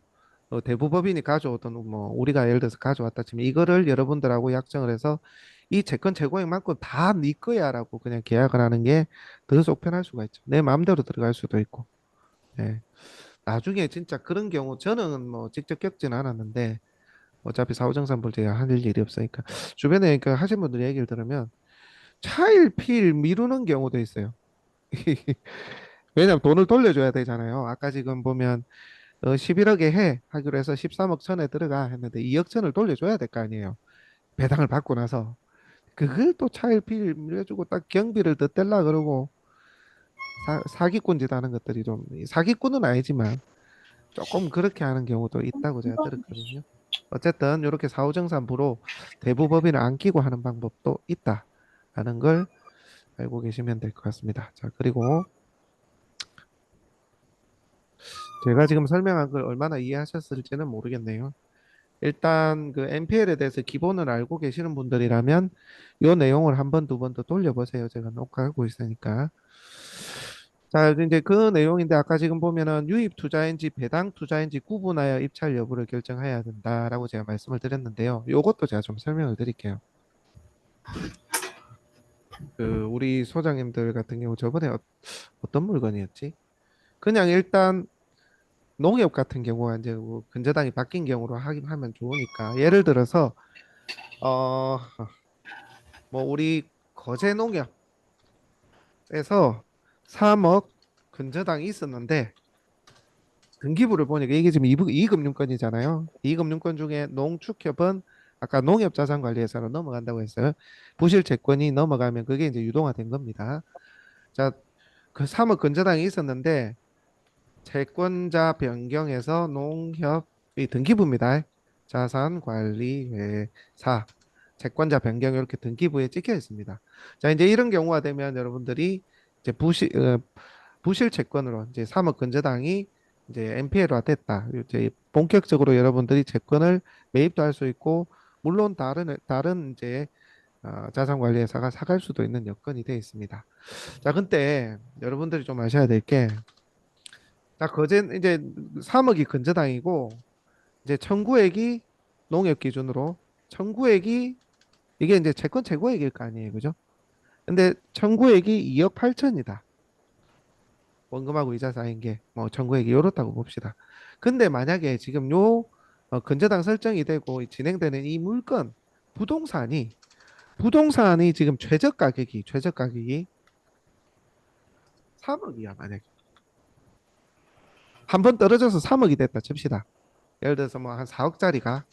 [SPEAKER 1] 대부법인이 가져오던 뭐 우리가 예를 들어서 가져왔다 치면 이거를 여러분들하고 약정을 해서 이 채권 최고액만큼 다 네 거야라고 그냥 계약을 하는 게 더 속편할 수가 있죠. 내 마음대로 들어갈 수도 있고. 예. 나중에 진짜 그런 경우 저는 뭐 직접 겪지는 않았는데 어차피 사후정산 제가 할 일이 없으니까 주변에 그 하신 분들 얘기를 들으면 차일피일 미루는 경우도 있어요. 왜냐면 돈을 돌려줘야 되잖아요. 아까 지금 보면 11억에 하기로 해서 13억 천에 들어가 했는데 2억 천을 돌려줘야 될 거 아니에요. 배당을 받고 나서 그걸 또 차일피일 밀려주고 딱 경비를 더 떼려 그러고 사기꾼 짓 하는 것들이 좀 사기꾼은 아니지만 조금 그렇게 하는 경우도 있다고 제가 들었거든요. 어쨌든 이렇게 사후정산부로 대부법인을 안 끼고 하는 방법도 있다라는 걸 알고 계시면 될 것 같습니다. 자, 그리고 제가 지금 설명한 걸 얼마나 이해하셨을지는 모르겠네요. 일단 그 NPL에 대해서 기본을 알고 계시는 분들이라면 이 내용을 한 번, 두 번 더 돌려보세요. 제가 녹화하고 있으니까. 자, 이제 그 내용인데 아까 지금 보면은 유입 투자인지 배당 투자인지 구분하여 입찰 여부를 결정해야 된다라고 제가 말씀을 드렸는데요. 요것도 제가 좀 설명을 드릴게요. 그 우리 소장님들 같은 경우 저번에 어떤 물건이었지? 그냥 일단 농협 같은 경우가 이제 뭐 근저당이 바뀐 경우로 하면 좋으니까 예를 들어서 어 뭐 우리 거제 농협에서 3억 근저당이 있었는데 등기부를 보니까 이게 지금 이금융권이잖아요. 이금융권 중에 농축협은 아까 농협자산관리회사로 넘어간다고 했어요. 부실채권이 넘어가면 그게 이제 유동화된 겁니다. 자, 그 3억 근저당이 있었는데 채권자 변경해서 농협이 등기부입니다. 자산관리회사 채권자 변경 이렇게 등기부에 찍혀 있습니다. 자, 이제 이런 경우가 되면 여러분들이 이제 부실 채권으로 이제 3억 근저당이 이제 NPL화 됐다. 이제 본격적으로 여러분들이 채권을 매입도 할 수 있고 물론 다른 이제 자산관리회사가 사갈 수도 있는 여건이 되어 있습니다. 자, 근데 여러분들이 좀 아셔야 될 게, 자, 이제 3억이 근저당이고 이제 청구액이 농협 기준으로 청구액이 이게 이제 채권 최고액일 거 아니에요, 그죠? 근데 청구액이 2억 8천이다. 원금하고 이자 쌓인 게 뭐 청구액이 요렇다고 봅시다. 근데 만약에 지금 근저당 설정이 되고 진행되는 이 물건 부동산이 지금 최저 가격이 3억이야 만약에 한 번 떨어져서 3억이 됐다 칩시다. 예를 들어서 뭐 한 4억짜리가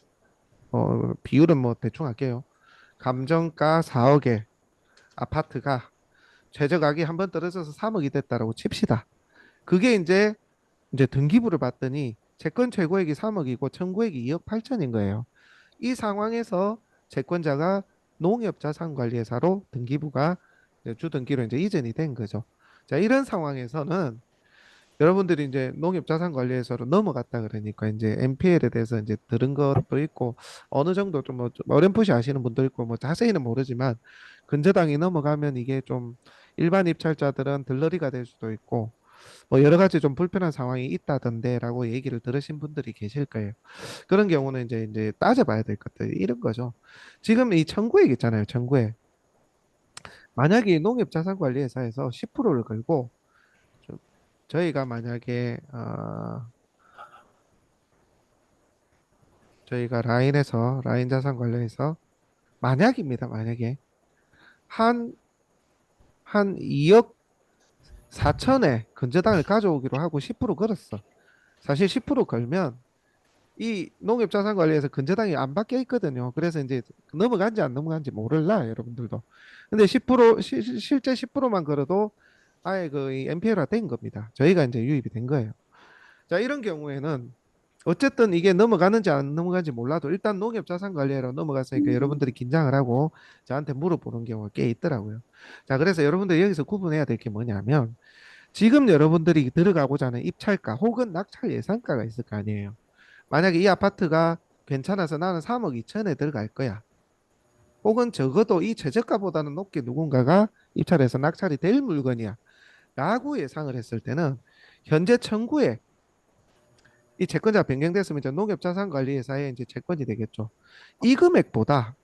[SPEAKER 1] 비율은 뭐 대충 할게요. 감정가 4억에 아파트가 최저가격이 한번 떨어져서 3억이 됐다라고 칩시다. 그게 이제 등기부를 봤더니 채권 최고액이 3억이고 청구액이 2억 8천인 거예요. 이 상황에서 채권자가 농협자산관리회사로 등기부가 주등기로 이제 이전이 된 거죠. 자, 이런 상황에서는 여러분들이 이제 농협자산관리회사로 넘어갔다 그러니까 이제 NPL에 대해서 이제 들은 것도 있고 어느 정도 좀뭐 어렴풋이 아시는 분도 있고 뭐 자세히는 모르지만 근저당이 넘어가면 이게 좀 일반 입찰자들은 들러리가 될 수도 있고 뭐 여러 가지 좀 불편한 상황이 있다던데라고 얘기를 들으신 분들이 계실 거예요. 그런 경우는 이제 따져봐야 될 것들 이런 거죠. 지금 이 청구액 있잖아요. 청구액. 만약에 이 농협자산관리회사에서 10%를 걸고 저- 저희가 만약에 저희가 라인자산관리해서 만약입니다. 만약에 한 한 2억 4천에 근저당을 가져오기로 하고 10% 걸었어. 사실 10% 걸면 이 농협자산관리에서 근저당이 안 바뀌어 있거든요. 그래서 이제 넘어간지 안 넘어간지 모를라 여러분들도. 근데 10% 실제 10%만 걸어도 아예 그 NPL화 된 겁니다. 저희가 이제 유입이 된 거예요. 자, 이런 경우에는 어쨌든 이게 넘어가는지 안 넘어가는지 몰라도 일단 농협자산관리회로 넘어갔으니까 여러분들이 긴장을 하고 저한테 물어보는 경우가 꽤 있더라고요. 자, 그래서 여러분들 여기서 구분해야 될 게 뭐냐면 지금 여러분들이 들어가고자 하는 입찰가 혹은 낙찰 예상가가 있을 거 아니에요. 만약에 이 아파트가 괜찮아서 나는 3억 2천에 들어갈 거야. 혹은 적어도 이 최저가보다는 높게 누군가가 입찰해서 낙찰이 될 물건이야. 라고 예상을 했을 때는 현재 청구에 이 채권자가 변경됐으면 이제 농협자산관리회사의 이제 채권이 되겠죠. 이 금액보다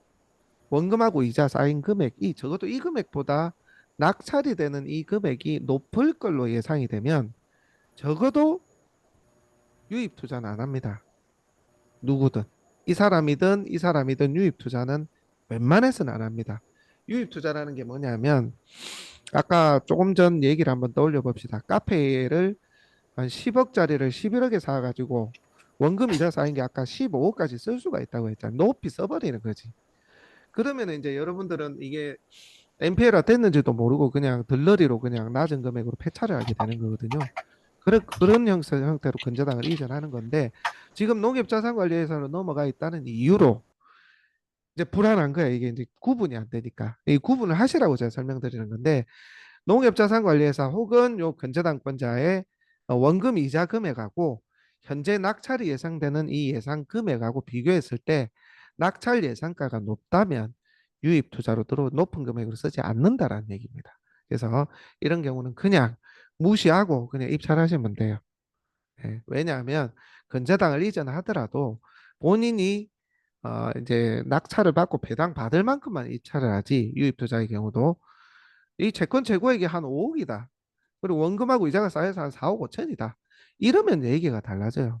[SPEAKER 1] 원금하고 이자 쌓인 금액이 적어도 이 금액보다 낙찰이 되는 이 금액이 높을 걸로 예상이 되면 적어도 유입 투자는 안 합니다. 누구든. 이 사람이든 유입 투자는 웬만해서는 안 합니다. 유입 투자라는 게 뭐냐면 아까 조금 전 얘기를 한번 떠올려 봅시다. 카페를 한 10억짜리를 11억에 사가지고 원금 이자 쌓인 게 아까 15억까지 쓸 수가 있다고 했잖아요. 높이 써버리는 거지. 그러면 이제 여러분들은 이게 NPL화 됐는지도 모르고 그냥 들러리로 그냥 낮은 금액으로 폐차를 하게 되는 거거든요. 그런 형태로 근저당을 이전하는 건데 지금 농협자산관리회사로 넘어가 있다는 이유로 이제 불안한 거야. 이게 이제 구분이 안 되니까. 이 구분을 하시라고 제가 설명드리는 건데 농협자산관리회사 혹은 요 근저당권자의 원금 이자 금액하고 현재 낙찰이 예상되는 이 예상 금액하고 비교했을 때 낙찰 예상가가 높다면 유입 투자로 들어 높은 금액으로 쓰지 않는다라는 얘기입니다. 그래서 이런 경우는 그냥 무시하고 그냥 입찰하시면 돼요. 예, 왜냐하면 근저당을 이전하더라도 본인이 이제 낙찰을 받고 배당 받을 만큼만 입찰을 하지 유입 투자의 경우도 이 채권 재고액이 한 5억이다. 그리고 원금하고 이자가 쌓여서 한 4억 5천이다. 이러면 얘기가 달라져요.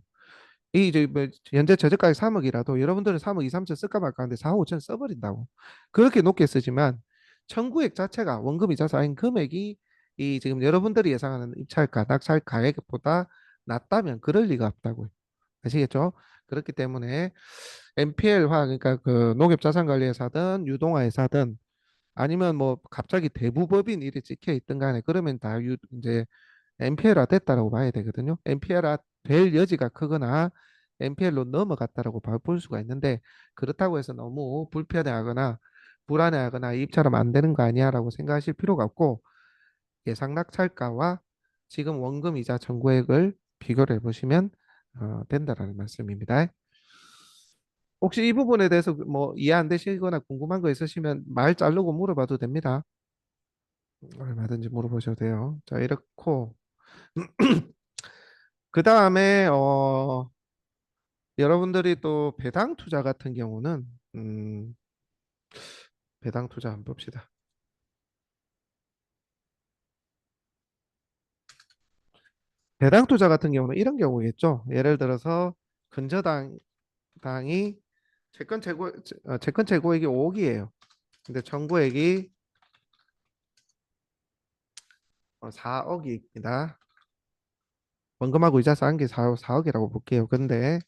[SPEAKER 1] 이 이제 뭐 현재 최저가액 3억이라도 여러분들은 3억 2, 3천 쓸까 말까 하는데 4억 5천 써버린다고. 그렇게 높게 쓰지만 청구액 자체가 원금 이자 쌓인 금액이 이 지금 여러분들이 예상하는 입찰가, 낙찰 가액보다 낮다면 그럴 리가 없다고요. 아시겠죠? 그렇기 때문에 NPL화 그러니까 그 농협자산관리회사든 유동화회사든 아니면 뭐 갑자기 대부법인 일이 찍혀 있든 간에 그러면 다 이제 NPL화 됐다라고 봐야 되거든요. NPL화 될 여지가 크거나 NPL로 넘어갔다라고 볼 수가 있는데 그렇다고 해서 너무 불편해하거나 불안해하거나 입찰하면 안 되는 거 아니야라고 생각하실 필요가 없고 예상 낙찰가와 지금 원금 이자 청구액을 비교를 해보시면 된다라는 말씀입니다. 혹시 이 부분에 대해서 뭐 이해 안 되시거나 궁금한 거 있으시면 말 자르고 물어봐도 됩니다. 얼마든지 물어보셔도 돼요. 자, 이렇고 그 다음에 여러분들이 또 배당 투자 같은 경우는 배당 투자 한번 봅시다. 배당 투자 같은 경우는 이런 경우겠죠. 예를 들어서 근저당이 채권 재고액이 5억이에요. 근데 청구액이 4억입니다. 원금하고 이자 쌓은 게 4억이라고 볼게요. 근데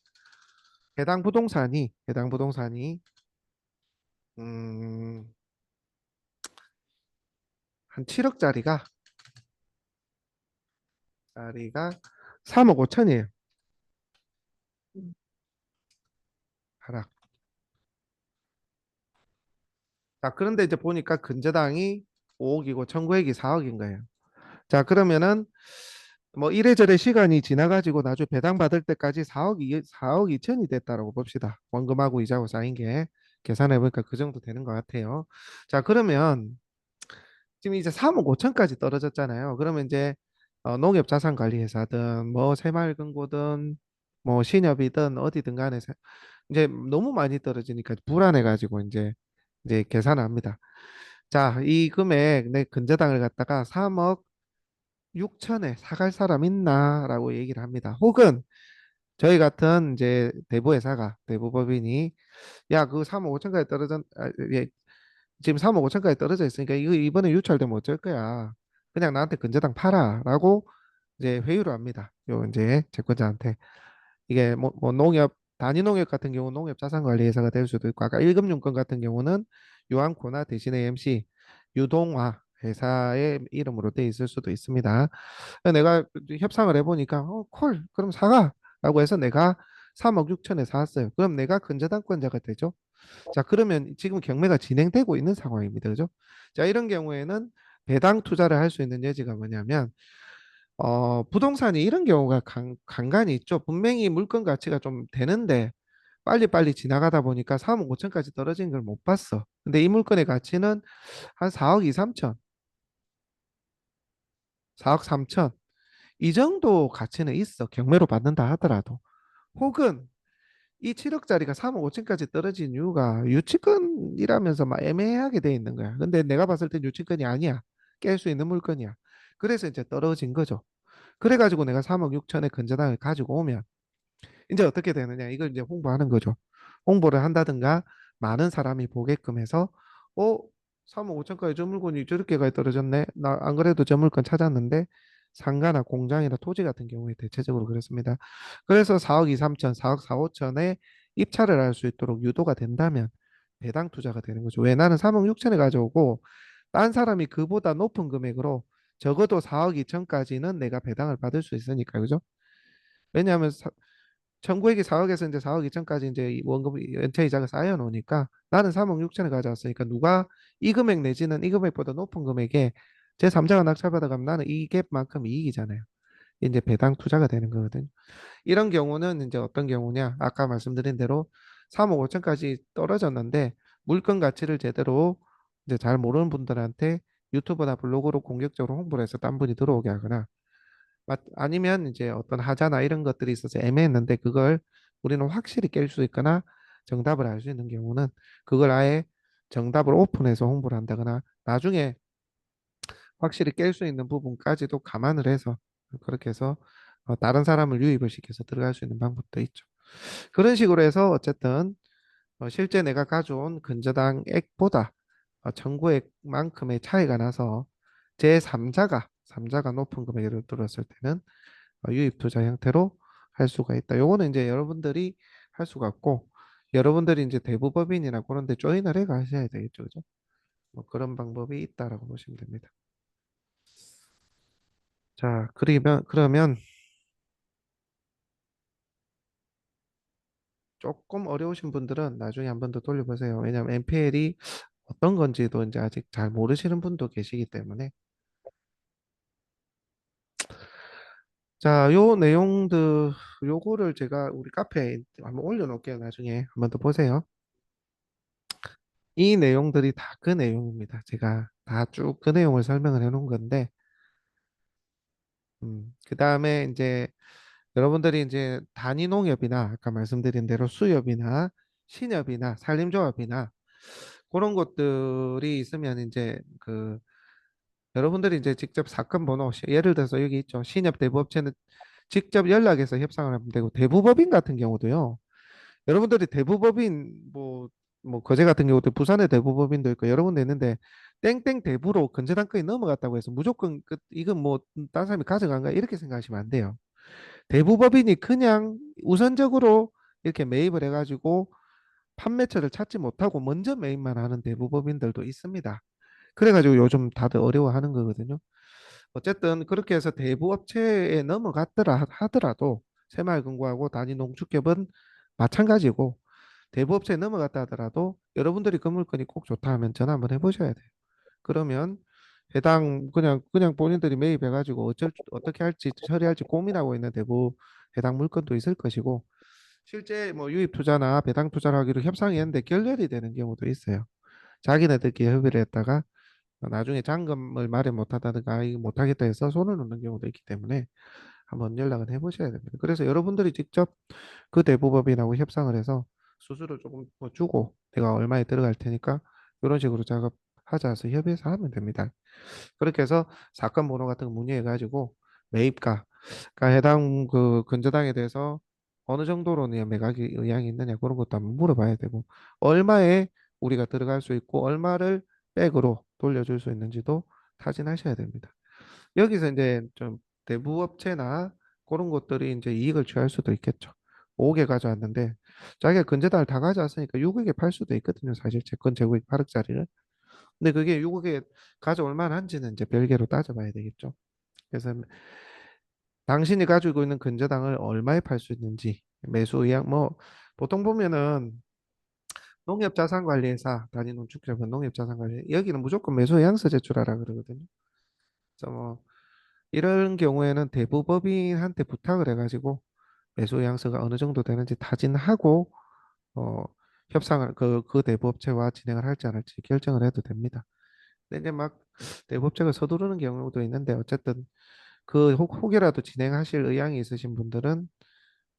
[SPEAKER 1] 해당 부동산이 음, 한 7억짜리가 3억 5천이에요. 하락. 자, 그런데 이제 보니까 근저당이 5억이고 청구액이 4억인 거예요. 자, 그러면은 뭐 이래저래 시간이 지나가지고 나중에 배당 받을 때까지 4억 2천이 됐다라고 봅시다. 원금하고 이자고 쌓인 게 계산해 보니까 그 정도 되는 것 같아요. 자, 그러면 지금 이제 3억 5천까지 떨어졌잖아요. 그러면 이제 농협자산관리회사든 뭐 새마을금고든 뭐 신협이든 어디든 간에 이제 너무 많이 떨어지니까 불안해가지고 이제 계산을 합니다. 자, 이 금액 내 근저당을 갖다가 3억 6천에 사갈 사람 있나라고 얘기를 합니다. 혹은 저희 같은 이제 대부법인이 야, 그 3억 5천까지 예, 지금 3억 5천까지 떨어져 있으니까 이거 이번에 유찰되면 어쩔 거야. 그냥 나한테 근저당 팔아라고 이제 회유를 합니다. 요 이제 채권자한테. 이게 뭐 농협 단위농협 같은 경우 농협자산관리회사가 될 수도 있고 아까 일금융권 같은 경우는 유한코나 대신에 MC 유동화 회사의 이름으로 돼 있을 수도 있습니다. 내가 협상을 해보니까 콜 그럼 사가라고 해서 내가 3억 6천에 사왔어요. 그럼 내가 근저당권자가 되죠. 자, 그러면 지금 경매가 진행되고 있는 상황입니다. 그죠? 자, 이런 경우에는 배당 투자를 할 수 있는 여지가 뭐냐면 부동산이 이런 경우가 간간이 있죠. 분명히 물건 가치가 좀 되는데 빨리빨리 지나가다 보니까 3억 5천까지 떨어진 걸 못 봤어. 근데 이 물건의 가치는 한 4억 2, 3천, 4억 3천 이 정도 가치는 있어. 경매로 받는다 하더라도. 혹은 이 7억짜리가 3억 5천까지 떨어진 이유가 유치권이라면서 막 애매하게 돼 있는 거야. 근데 내가 봤을 땐 유치권이 아니야. 깰 수 있는 물건이야. 그래서 이제 떨어진 거죠. 그래가지고 내가 3억 6천의 근저당을 가지고 오면 이제 어떻게 되느냐? 이걸 이제 홍보하는 거죠. 홍보를 한다든가 많은 사람이 보게끔 해서 어 3억 5천까지 저 물건이 저렇게가 떨어졌네. 나 안 그래도 저 물건 찾았는데 상가나 공장이나 토지 같은 경우에 대체적으로 그렇습니다. 그래서 4억 2, 3천, 4억 4, 5천에 입찰을 할 수 있도록 유도가 된다면 배당 투자가 되는 거죠. 왜 나는 3억 6천에 가져오고 딴 사람이 그보다 높은 금액으로 적어도 4억 2천까지는 내가 배당을 받을 수 있으니까 그죠? 왜냐하면 청구액이 4억에서 이제 4억 2천까지 이제 이 원금 연체 이자가 쌓여 놓으니까 나는 3억 6천을 가져왔으니까 누가 이 금액 내지는 이 금액보다 높은 금액에 제 3자가 낙찰받아 가면 나는 이 갭만큼 이익이잖아요. 이제 배당 투자가 되는 거거든요. 이런 경우는 이제 어떤 경우냐? 아까 말씀드린 대로 3억 5천까지 떨어졌는데 물건 가치를 제대로 이제 잘 모르는 분들한테 유튜브나 블로그로 공격적으로 홍보를 해서 딴 분이 들어오게 하거나 아니면 이제 어떤 하자나 이런 것들이 있어서 애매했는데 그걸 우리는 확실히 깰 수 있거나 정답을 알 수 있는 경우는 그걸 아예 정답을 오픈해서 홍보를 한다거나 나중에 확실히 깰 수 있는 부분까지도 감안을 해서 그렇게 해서 다른 사람을 유입을 시켜서 들어갈 수 있는 방법도 있죠. 그런 식으로 해서 어쨌든 실제 내가 가져온 근저당액보다 청구액만큼의 차이가 나서 제3자가 높은 금액을 들었을 때는 유입 투자 형태로 할 수가 있다. 요거는 이제 여러분들이 할 수가 없고 여러분들이 이제 대부법인이나 그런 데 조인을 해 가셔야 되겠죠. 그죠? 뭐 그런 방법이 있다라고 보시면 됩니다. 자, 그러면 조금 어려우신 분들은 나중에 한 번 더 돌려보세요. 왜냐하면 NPL이 어떤 건지도 이제 아직 잘 모르시는 분도 계시기 때문에. 자, 요 내용들, 요거를 제가 우리 카페에 한번 올려놓을게요. 나중에 한번 더 보세요. 이 내용들이 다 그 내용입니다. 제가 다 쭉 그 내용을 설명을 해놓은 건데, 그 다음에 이제 여러분들이 이제 단위농협이나 아까 말씀드린 대로 수협이나 신협이나 산림조합이나 그런 것들이 있으면 이제 여러분들이 이제 직접 사건 번호, 예를 들어서 여기 있죠. 신협 대부업체는 직접 연락해서 협상을 하면 되고, 대부법인 같은 경우도요. 여러분들이 대부법인, 거제 같은 경우도 부산의 대부법인도 있고, 여러 군데 있는데, 땡땡 대부로 근저당권이 넘어갔다고 해서 무조건 이건 뭐, 다른 사람이 가져간 가 이렇게 생각하시면 안 돼요. 대부법인이 그냥 우선적으로 이렇게 매입을 해가지고 판매처를 찾지 못하고 먼저 매입만 하는 대부법인들도 있습니다. 그래가지고 요즘 다들 어려워하는 거거든요. 어쨌든 그렇게 해서 대부업체에 넘어갔더라 하더라도 새마을금고하고 단위농축협은 마찬가지고 대부업체에 넘어갔다 하더라도 여러분들이 그 물건이 꼭 좋다 하면 전화 한번 해보셔야 돼요. 그러면 해당 그냥 본인들이 매입해가지고 어떻게 할지 처리할지 고민하고 있는 대부 해당 물건도 있을 것이고 실제 뭐 유입 투자나 배당 투자를 하기로 협상했는데 결렬이 되는 경우도 있어요. 자기네들끼리 협의를 했다가 나중에 잔금을 마련 못하다든가 이거 못하겠다 해서 손을 놓는 경우도 있기 때문에 한번 연락을 해보셔야 됩니다. 그래서 여러분들이 직접 그 대부법인하고 협상을 해서 수수료 조금 뭐 주고 내가 얼마에 들어갈 테니까 이런 식으로 작업하자 해서 협의해서 하면 됩니다. 그렇게 해서 사건 번호 같은 거 문의해 가지고 매입가 그러니까 해당 그 근저당에 대해서 어느 정도로는 매각이 의향이 있느냐 그런 것도 한번 물어봐야 되고 얼마에 우리가 들어갈 수 있고 얼마를 백으로 돌려줄 수 있는지도 타진하셔야 됩니다. 여기서 이제 좀 대부업체나 그런 것들이 이제 이익을 취할 수도 있겠죠. 5개 가져왔는데 자기가 근저당을 다 가져왔으니까 6억에 팔 수도 있거든요. 사실 채권 제고액 8억짜리를. 근데 그게 6억에 가져올 만한지는 이제 별개로 따져봐야 되겠죠. 그래서 당신이 가지고 있는 근저당을 얼마에 팔 수 있는지 매수 의향 뭐 보통 보면은 농협자산관리회사 다니는 축제분 농협자산관리 여기는 무조건 매수 의향서 제출하라 그러거든요. 그래서 뭐 이런 경우에는 대부법인한테 부탁을 해가지고 매수 의향서가 어느 정도 되는지 타진하고 어 협상을 그 대부업체와 진행을 할지 안 할지 결정을 해도 됩니다. 근데 이제 막 대부업체가 서두르는 경우도 있는데 어쨌든 그 혹이라도 진행하실 의향이 있으신 분들은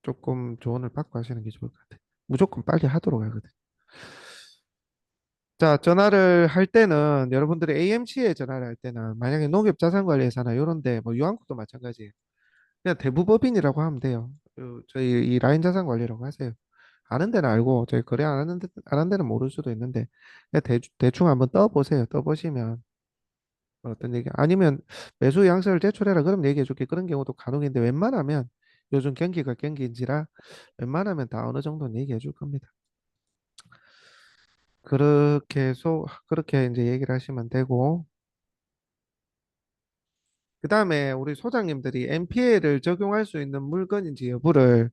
[SPEAKER 1] 조금 조언을 받고 하시는 게 좋을 것 같아요. 무조건 빨리 하도록 하거든요. 자, 전화를 할 때는 여러분들이 AMC에 전화를 할 때는 만약에 농협자산관리회사나 이런데 뭐 유한국도 마찬가지예요. 그냥 대부법인이라고 하면 돼요. 저희 이 라인자산관리라고 하세요. 아는 데는 알고 저희 거래 안 하는 데는 모를 수도 있는데 그냥 대충 한번 떠보세요. 떠보시면 어떤 얘기 아니면 매수 양서를 제출해라 그럼 얘기해 줄게 그런 경우도 간혹인데 웬만하면 요즘 경기가 경기인지라 웬만하면 다 어느 정도는 얘기해 줄 겁니다. 그렇게 이제 얘기를 하시면 되고 그다음에 우리 소장님들이 NPL을 적용할 수 있는 물건인지 여부를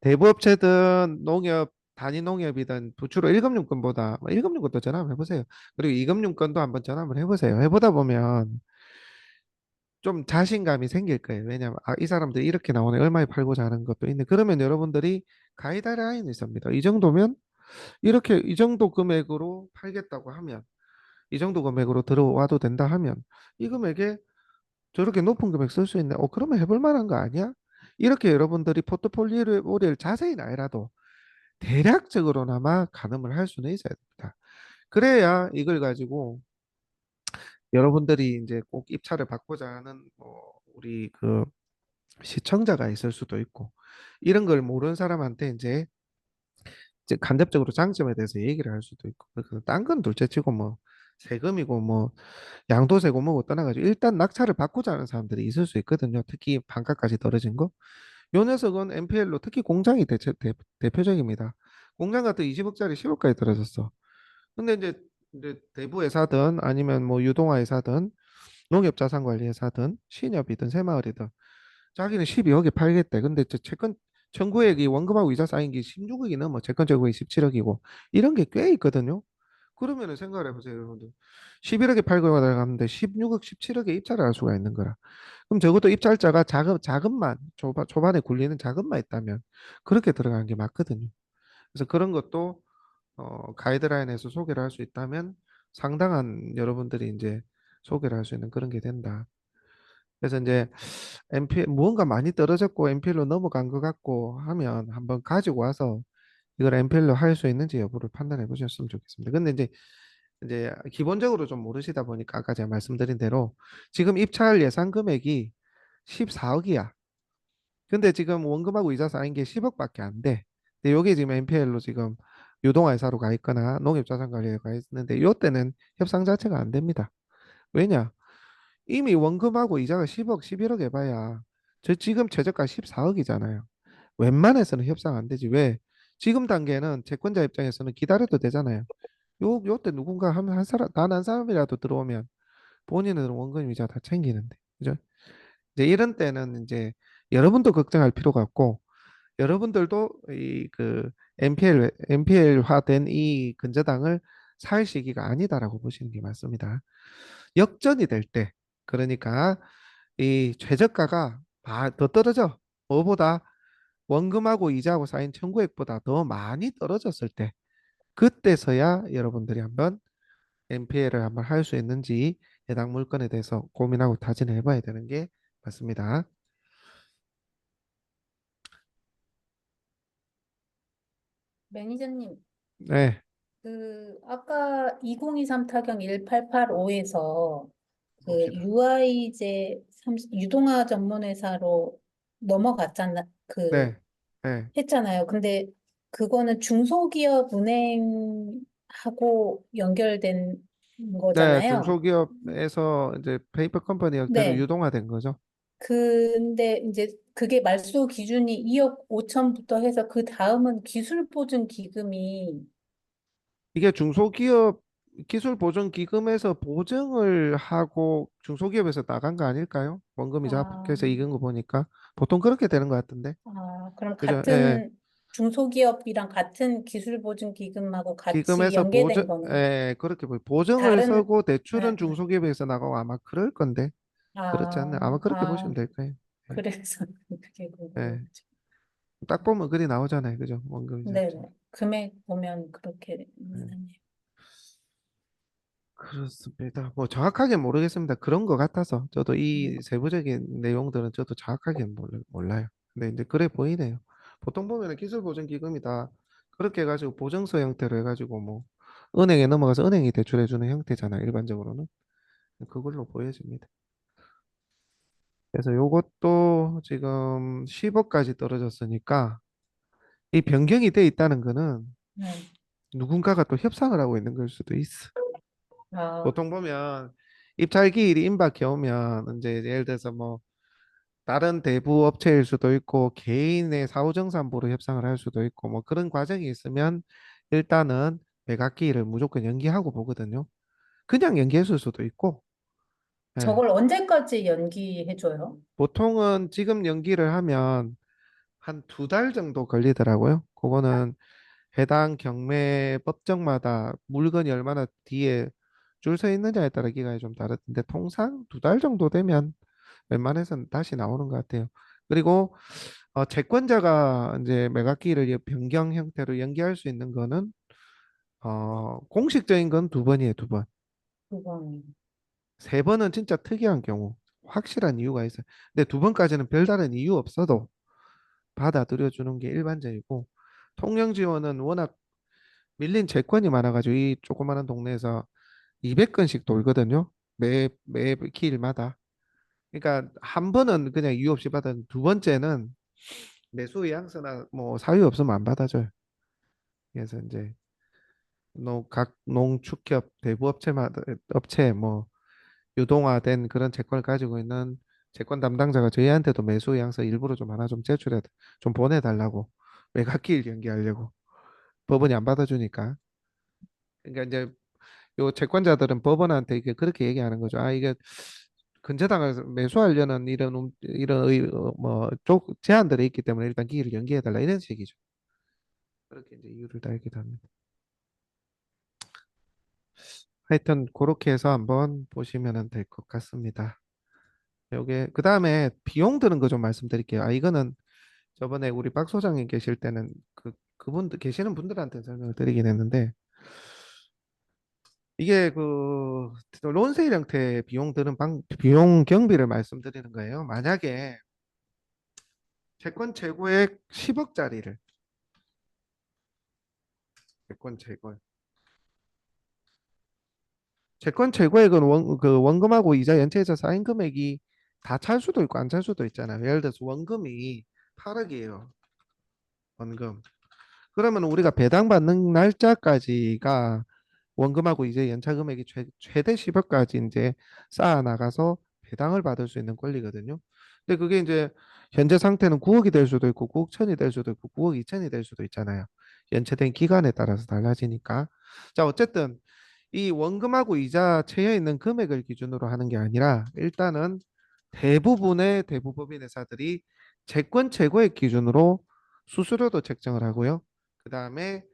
[SPEAKER 1] 대부업체든 농협 단위 농협이든 부추로 1금융권보다 1금융권도 전화 한번 해보세요. 그리고 2금융권도 한번 전화 한번 해보세요. 해보다 보면 좀 자신감이 생길 거예요. 왜냐하면 아, 이 사람들이 이렇게 나오네 얼마에 팔고자 하는 것도 있네. 그러면 여러분들이 가이드라인이 있습니다. 이 정도면 이렇게 이 정도 금액으로 팔겠다고 하면 이 정도 금액으로 들어와도 된다 하면 이 금액에 저렇게 높은 금액 쓸 수 있네. 그러면 해볼 만한 거 아니야? 이렇게 여러분들이 포트폴리오를 자세히는 아니라도 대략적으로나마 가늠을 할 수는 있어야 됩니다. 그래야 이걸 가지고 여러분들이 이제 꼭 입찰을 받고자 하는 뭐 우리 그 시청자가 있을 수도 있고 이런 걸 모르는 사람한테 이제 간접적으로 장점에 대해서 얘기를 할 수도 있고 딴 건 둘째치고 뭐 세금이고 뭐 양도세고 뭐고 떠나가지고 일단 낙찰을 받고자 하는 사람들이 있을 수 있거든요. 특히 반가까지 떨어진 거. 요 녀석은 NPL로 특히 공장이 대표적입니다. 공장 같은 20억짜리 10억까지 떨어졌어. 근데 이제 대부 회사든 아니면 뭐 유동화 회사든 농협자산관리회사든 신협이든 새마을이든 자기는 12억에 팔겠대. 근데 저 채권 청구액이 원금하고 이자 쌓인 게 16억이 넘어. 채권 청구액이 17억이고 이런 게 꽤 있거든요. 그러면은 생각을 해보세요, 여러분들. 11억에 팔고 나가는데 16억, 17억에 입찰을 할 수가 있는 거라. 그럼 적어도 입찰자가 자금만 초반에 굴리는 자금만 있다면 그렇게 들어가는 게 맞거든요. 그래서 그런 것도 가이드라인에서 소개를 할 수 있다면 상당한 여러분들이 이제 소개를 할 수 있는 그런 게 된다. 그래서 이제 MPL 무언가 많이 떨어졌고 MPL로 넘어간 것 같고 하면 한번 가지고 와서 이걸 MPL로 할 수 있는지 여부를 판단해 보셨으면 좋겠습니다. 근데 이제 기본적으로 좀 모르시다 보니까 아까 제가 말씀드린 대로 지금 입찰 예상 금액이 14억이야. 근데 지금 원금하고 이자 쌓인 게 10억밖에 안 돼. 근데 요게 지금 NPL로 지금 유동화회사로 가 있거나 농협자산관리에 가 있는데 요때는 협상 자체가 안 됩니다. 왜냐? 이미 원금하고 이자가 10억, 11억 해봐야 저 지금 최저가 14억이잖아요. 웬만해서는 협상 안 되지. 왜? 지금 단계는 채권자 입장에서는 기다려도 되잖아요. 요때 누군가 한 사람, 단 한 사람이라도 들어오면 본인은 원금 이자 다 챙기는데. 그죠? 이제 이런 때는 이제 여러분도 걱정할 필요가 없고, 여러분들도 이 그 NPL화된 이 근저당을 살 시기가 아니다라고 보시는 게 맞습니다. 역전이 될 때, 그러니까 이 최저가가 더 떨어져. 뭐보다 원금하고 이자하고 쌓인 청구액보다 더 많이 떨어졌을 때, 그때서야 여러분들이 한번 NPL을 한번 할 수 있는지 해당 물건에 대해서 고민하고 타진해 봐야 되는 게 맞습니다.
[SPEAKER 4] 매니저님,
[SPEAKER 1] 네,
[SPEAKER 4] 아까 2023 타경 1885에서
[SPEAKER 1] 봅시다.
[SPEAKER 4] UI제 유동화 전문회사로 넘어갔잖아,
[SPEAKER 1] 네, 네.
[SPEAKER 4] 했잖아요. 근데 그거는 중소기업 은행하고 연결된
[SPEAKER 1] 네,
[SPEAKER 4] 거잖아요.
[SPEAKER 1] 중소기업에서 이제 페이퍼 컴퍼니 형태로
[SPEAKER 4] 네.
[SPEAKER 1] 유동화된 거죠.
[SPEAKER 4] 근데 이제 그게 말소 기준이 2억 5천부터 해서 그 다음은 기술보증기금이
[SPEAKER 1] 이게 중소기업 기술보전기금에서 보증을 하고 중소기업에서 나간 거 아닐까요? 원금이자
[SPEAKER 4] 아,
[SPEAKER 1] 합학해서 이긴 거 보니까 보통 그렇게 되는 것 같은데.
[SPEAKER 4] 그럼
[SPEAKER 1] 그죠? 예, 예.
[SPEAKER 4] 같은 중소기업이랑 같은 기술보증기금하고 같이
[SPEAKER 1] 기금에서
[SPEAKER 4] 연계된 거네.
[SPEAKER 1] 그렇게 보증을
[SPEAKER 4] 다른,
[SPEAKER 1] 서고 대출은
[SPEAKER 4] 아,
[SPEAKER 1] 중소기업에서 나가고 아마 그럴 건데. 그렇지 않나요? 아마 그렇게 보시면 될 거예요. 예,
[SPEAKER 4] 그래서 그게
[SPEAKER 1] 예.
[SPEAKER 4] 궁금해가지고.
[SPEAKER 1] 딱 보면 글이 나오잖아요. 그죠? 원금이자 합
[SPEAKER 4] 네네. 금액 보면 그렇게
[SPEAKER 1] 예.
[SPEAKER 4] 하네요.
[SPEAKER 1] 그렇습니다. 뭐 정확하게 모르겠습니다. 그런 것 같아서 저도 이 세부적인 내용들은 저도 정확하게 몰라요. 근데 이제 그래 보이네요. 보통 보면은 기술보증기금이다. 그렇게 해가지고 보증서 형태로 해가지고 뭐 은행에 넘어가서 은행이 대출해주는 형태잖아요. 일반적으로는 그걸로 보여집니다. 그래서 요것도 지금 10억까지 떨어졌으니까 이 변경이 돼 있다는 거는
[SPEAKER 4] 네.
[SPEAKER 1] 누군가가 또 협상을 하고 있는 걸 수도 있어.
[SPEAKER 4] 아,
[SPEAKER 1] 보통 보면 입찰기일이 임박해 오면 이제 예를 들어서 뭐 다른 대부 업체일 수도 있고 개인의 사후정산부로 협상을 할 수도 있고 뭐 그런 과정이 있으면 일단은 매각기일을 무조건 연기하고 보거든요. 그냥 연기했을 수도 있고 예.
[SPEAKER 4] 저걸 언제까지 연기해줘요?
[SPEAKER 1] 보통은 지금 연기를 하면 한 2달 정도 걸리더라고요. 그거는 해당 경매 법정마다 물건이 얼마나 뒤에 줄 서 있느냐에 따라 기간이 좀 다르던데 통상 2달 정도 되면 웬만해서는 다시 나오는 것 같아요. 그리고 채권자가 이제 매각기일을 변경 형태로 연기할 수 있는 거는 공식적인 건 2번이에요, 2번.
[SPEAKER 4] 그건,
[SPEAKER 1] 3번은 진짜 특이한 경우, 확실한 이유가 있어요. 근데 2번까지는 별다른 이유 없어도 받아들여 주는 게 일반적이고 통영 지원은 워낙 밀린 채권이 많아가지고 이 조그마한 동네에서 200건씩 돌거든요. 매 키일마다. 그러니까 한 번은 그냥 이유 없이 받은 두 번째는 매수 의향서나 뭐 사유 없으면 안 받아줘요. 그래서 이제 각 농축협 대부업체마다 업체 뭐 유동화된 그런 채권을 가지고 있는 채권 담당자가 저희한테도 매수 의향서 일부러 좀 하나 좀 제출해 좀 보내달라고 매각기일 연기하려고 법원이 안 받아주니까. 그러니까 이제 요 채권자들은 법원한테 이게 그렇게 얘기하는 거죠. 아 이게 근저당을 매수하려는 뭐쪽 제한들이 있기 때문에 일단 기일을 연기해 달라 이런 식이죠. 그렇게 이제 이유를 달기도 합니다. 하여튼 그렇게 해서 한번 보시면 될 것 같습니다. 요게 그 다음에 비용 드는 거 좀 말씀드릴게요. 아 이거는 저번에 우리 박 소장님 계실 때는 그분들 계시는 분들한테 설명을 드리긴 했는데 이게 그 론세일 형태 비용 드는 비용 경비를 말씀드리는 거예요. 만약에 채권 최고액 10억짜리를 채권 최고 채권 최고액은 원금하고 이자 연체해서 쌓인 금액이 다 찰 수도 있고 안 찰 수도 있잖아요. 예를 들어서 원금이 8억이에요. 원금. 그러면 우리가 배당받는 날짜까지가 원금하고 이제 연차 금액이 최대 10억까지 이제 쌓아 나가서 배당을 받을 수 있는 권리거든요. 근데 그게 이제 현재 상태는 9억이 될 수도 있고 9억 천이 될 수도 있고 9억 2천이 될 수도 있잖아요. 연체된 기간에 따라서 달라지니까. 자, 어쨌든 이 원금하고 이자 채여 있는 금액을 기준으로 하는 게 아니라 일단은 대부분의 대부법인 회사들이 채권 최고액 기준으로 수수료도 책정을 하고요. 그 다음에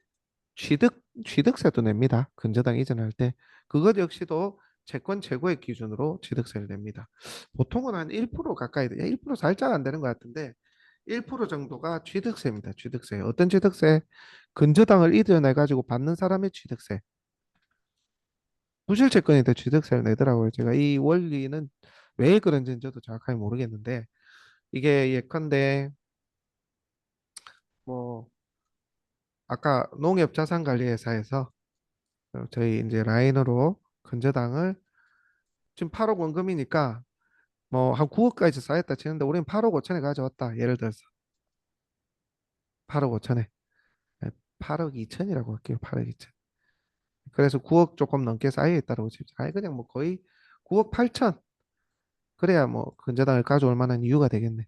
[SPEAKER 1] 취득세도 냅니다. 근저당 이전할 때. 그것 역시도 채권 최고액 기준으로 취득세를 냅니다. 보통은 한 1% 가까이, 1% 살짝 안 되는 것 같은데 1% 정도가 취득세입니다. 취득세. 어떤 취득세? 근저당을 이전해 가지고 받는 사람의 취득세. 부실채권인데 취득세를 내더라고요. 제가 이 원리는 왜 그런지는 저도 정확하게 모르겠는데 이게 예컨대 뭐 아까 농협자산관리회사에서 저희 이제 라인으로 근저당을 지금 8억 원금이니까 뭐 한 9억까지 쌓였다 치는데 우리는 8억 5천에 가져왔다. 예를 들어서 8억 5천에 8억 2천이라고 할게요. 8억 2천. 그래서 9억 조금 넘게 쌓여 있다고 칩시다. 아니 그냥 뭐 거의 9억 8천. 그래야 뭐 근저당을 가져올 만한 이유가 되겠네.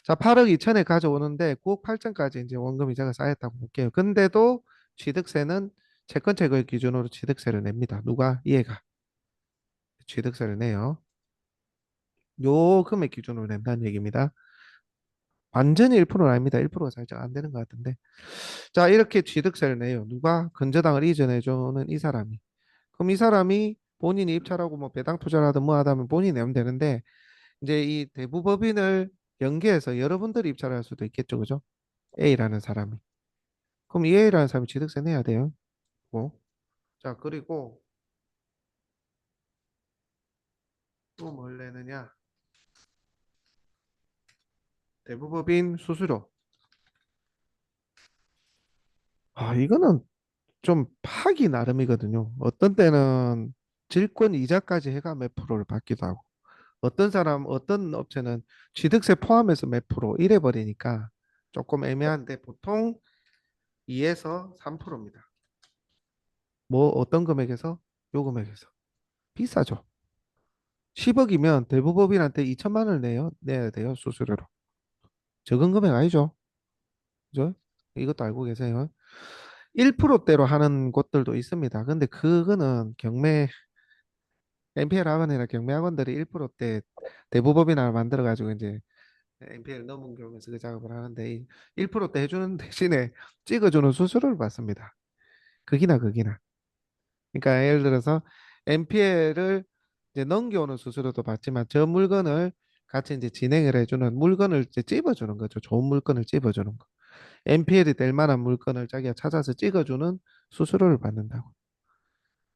[SPEAKER 1] 자, 8억 2천에 가져오는데 9억 8천까지 이제 원금 이자가 쌓였다고 볼게요. 근데도 취득세는 채권 채권 기준으로 취득세를 냅니다. 누가? 얘가 취득세를 내요. 요 금액 기준으로 낸다는 얘기입니다. 완전히 1%는 아닙니다. 1%가 살짝 안 되는 것 같은데. 자, 이렇게 취득세를 내요. 누가? 근저당을 이전해주는 이 사람이. 그럼 이 사람이 본인이 입찰하고 뭐 배당 투자를 하든 뭐 하다면 본인이 내면 되는데 이제 이 대부법인을 연계해서 여러분들이 입찰을 할 수도 있겠죠. 그죠? A라는 사람이. 그럼 이 A라는 사람이 취득세 내야 돼요. 뭐. 자, 그리고 또 뭘 내느냐? 대부법인 수수료. 아, 이거는 좀 파기 나름이거든요. 어떤 때는 질권 이자까지 해가 몇 프로를 받기도 하고, 어떤 사람, 어떤 업체는 취득세 포함해서 몇 프로 이래 버리니까 조금 애매한데 보통 2에서 3%입니다. 뭐 어떤 금액에서? 요 금액에서. 비싸죠. 10억이면 대부법인한테 2천만 원을 내야 돼요, 수수료로. 적은 금액 아니죠. 그죠? 이것도 알고 계세요. 1%대로 하는 곳들도 있습니다. 근데 그거는 경매 NPL 학원이나 경매 학원들이 1%대 대부법이나 만들어 가지고 이제 NPL 넘은 경우에서 그 작업을 하는데 이 1%대 해주는 대신에 찍어주는 수수료를 받습니다. 극이나 극이나. 그러니까 예를 들어서 NPL을 이제 넘겨오는 수수료도 받지만 저 물건을 같이 이제 진행을 해주는 물건을 이제 찝어주는 거죠. 좋은 물건을 찝어주는 거. NPL이 될 만한 물건을 자기가 찾아서 찍어주는 수수료를 받는다고.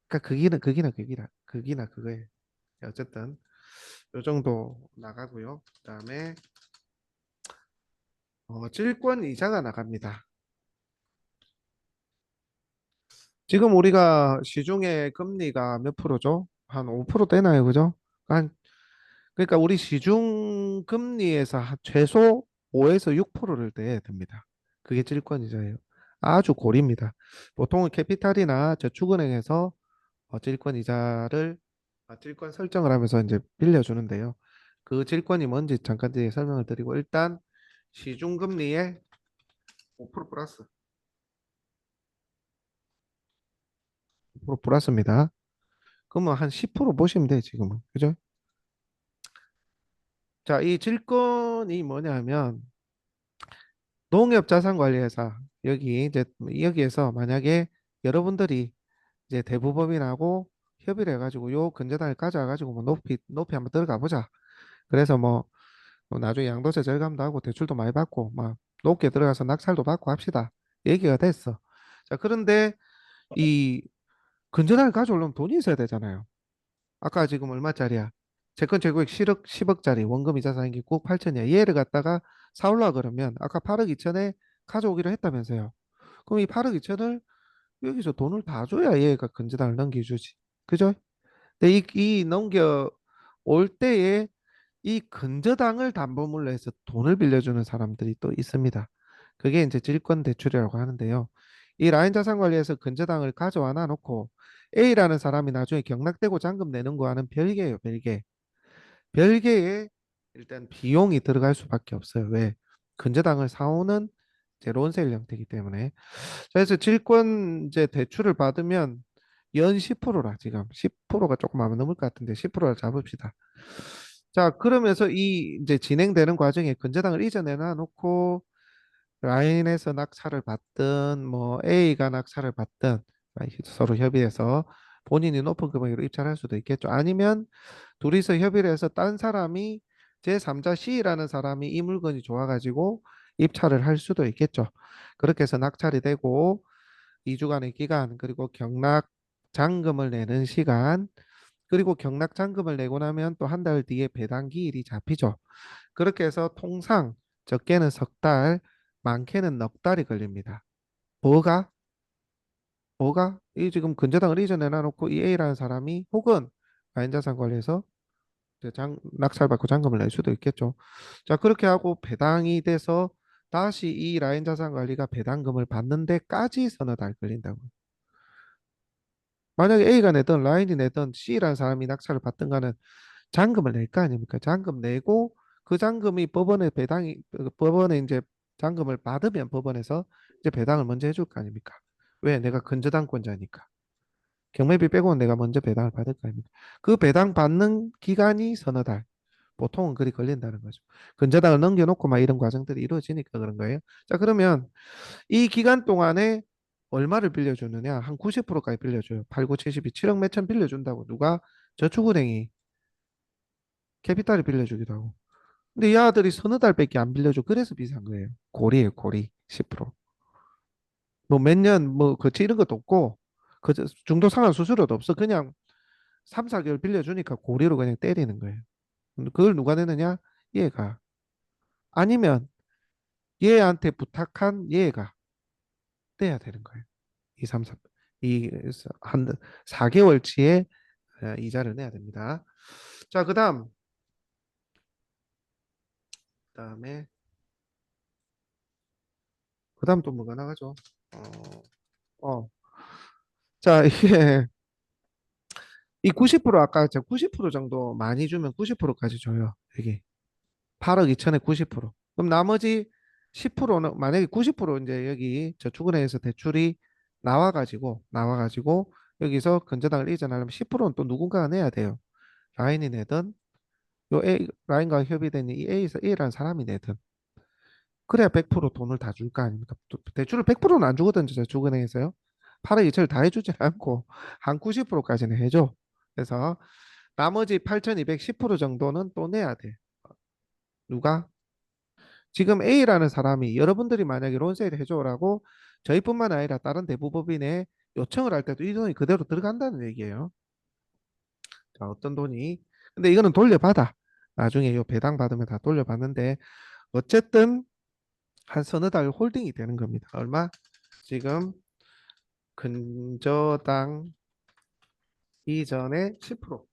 [SPEAKER 1] 그러니까 극이나 그거예요. 어쨌든 요 정도 나가고요. 그다음에 질권 이자가 나갑니다. 지금 우리가 시중에 금리가 몇 프로죠? 한 5% 되나요? 그죠? 한 그러니까 우리 시중 금리에서 최소 5에서 6%를 내야 됩니다. 그게 질권 이자예요. 아주 고리입니다. 보통은 캐피탈이나 저축은행에서 질권 이자를 질권 설정을 하면서 이제 빌려주는데요. 그 질권이 뭔지 잠깐 뒤에 설명을 드리고 일단 시중금리의 5% 플러스 5% 플러스입니다. 그러면 한 10% 보시면 돼요, 지금은. 그죠? 자, 이 질권이 뭐냐면 농협자산관리회사 여기에서 만약에 여러분들이 이제 대부법인하고 협의를 해가지고 요 근저당을 가져와가지고 뭐 높이 한번 들어가 보자. 그래서 뭐 나중에 양도세 절감도 하고 대출도 많이 받고 막 높게 들어가서 낙찰도 받고 합시다. 얘기가 됐어. 자, 그런데 이 근저당을 가져오려면 돈이 있어야 되잖아요. 아까 지금 얼마짜리야? 채권 최고액 10억짜리 원금 이자 상환기 꼭 8천이야. 얘를 갖다가 사올라 그러면 아까 8억 2천에 가져오기로 했다면서요. 그럼 이 8억 2천을 여기서 돈을 다 줘야 얘가 근저당을 넘겨주지. 그죠? 근데 이 넘겨 올 때에 이 근저당을 담보물로 해서 돈을 빌려주는 사람들이 또 있습니다. 그게 이제 질권 대출이라고 하는데요. 이 라인 자산관리에서 근저당을 가져와 놔놓고 A라는 사람이 나중에 경락되고 잔금 내는 거와는 별개예요, 별개. 별개의 일단 비용이 들어갈 수밖에 없어요. 왜? 근저당을 사오는 이제 론세일 형태이기 때문에. 그래서 질권 이제 대출을 받으면 연 10%라 지금 10%가 조금 아마 넘을 것 같은데 10%를 잡읍시다. 자, 그러면서 이 이제 진행되는 과정에 근저당을 이전해놔 놓고 라인에서 낙찰을 받든 뭐 A가 낙찰을 받든 서로 협의해서 본인이 높은 금액으로 입찰할 수도 있겠죠. 아니면 둘이서 협의를 해서 딴 사람이 제3자 C라는 사람이 이 물건이 좋아가지고 입찰을 할 수도 있겠죠. 그렇게 해서 낙찰이 되고 2주간의 기간 그리고 경락 잔금을 내는 시간 그리고 경락 잔금을 내고 나면 또 한 달 뒤에 배당 기일이 잡히죠. 그렇게 해서 통상 적게는 석 달, 많게는 넉 달이 걸립니다. 뭐가? 뭐가? 이 지금 근저당을 이전해 놔놓고 이 A라는 사람이 혹은 라인자산관리에서 이제 낙찰받고 잔금을 낼 수도 있겠죠. 자, 그렇게 하고 배당이 돼서 다시 이 라인자산관리가 배당금을 받는 데까지 서너 달 걸린다고. 만약에 A가 내든 라인이 내든 C라는 사람이 낙찰을 받든 간은 잔금을 낼 거 아닙니까? 잔금 내고 그 잔금이 법원에 배당이 법원에 이제 잔금을 받으면 법원에서 이제 배당을 먼저 해줄 거 아닙니까? 왜? 내가 근저당권자니까. 경매비 빼고는 내가 먼저 배당을 받을 거 아닙니까? 그 배당 받는 기간이 서너 달. 보통은 그리 걸린다는 거죠. 근저당을 넘겨놓고 막 이런 과정들이 이루어지니까 그런 거예요. 자, 그러면 이 기간 동안에 얼마를 빌려주느냐? 한 90%까지 빌려줘요. 8, 9, 72, 7억 몇천 빌려준다고. 누가? 저축은행이 캐피탈을 빌려주기도 하고. 근데 이 아들이 서너 달밖에 안 빌려줘. 그래서 비싼 거예요. 고리예요, 고리. 10%. 뭐 몇 년, 뭐, 그치, 이런 것도 없고, 그 중도 상환 수수료도 없어. 그냥 3, 4개월 빌려주니까 고리로 그냥 때리는 거예요. 근데 그걸 누가 내느냐? 얘가. 아니면 얘한테 부탁한 얘가 떼야 되는 거예요. 2, 3, 4, 한 4개월치의 이자를 내야 됩니다. 자, 그다음에 그다음 또 뭐가 나가죠? 어. 자, 이게 이 90% 아까 저 90% 정도 많이 주면 90%까지 줘요. 이게 8억 2천에 90%. 그럼 나머지 10%는 만약에 90% 이제 여기 저축은행에서 대출이 나와가지고 여기서 근저당을 이전하려면 10%는 또 누군가가 내야 돼요. 라인이 내든 요 A 라인과 협의된 이 A라는 사람이 내든 그래야 100% 돈을 다 줄 거 아닙니까? 또 대출을 100%는 안 주거든요. 저축은행에서요. 8억 2천을 다 해주지 않고 한 90%까지는 해줘. 그래서 나머지 8,210% 정도는 또 내야 돼. 누가? 지금 A라는 사람이 여러분들이 만약에 론세일 해줘라고 저희뿐만 아니라 다른 대부법인에 요청을 할 때도 이 돈이 그대로 들어간다는 얘기예요. 자, 어떤 돈이? 근데 이거는 돌려받아. 나중에 요 배당 받으면 다 돌려받는데 어쨌든 한 서너 달 홀딩이 되는 겁니다. 얼마? 지금 근저당 이전에 10%,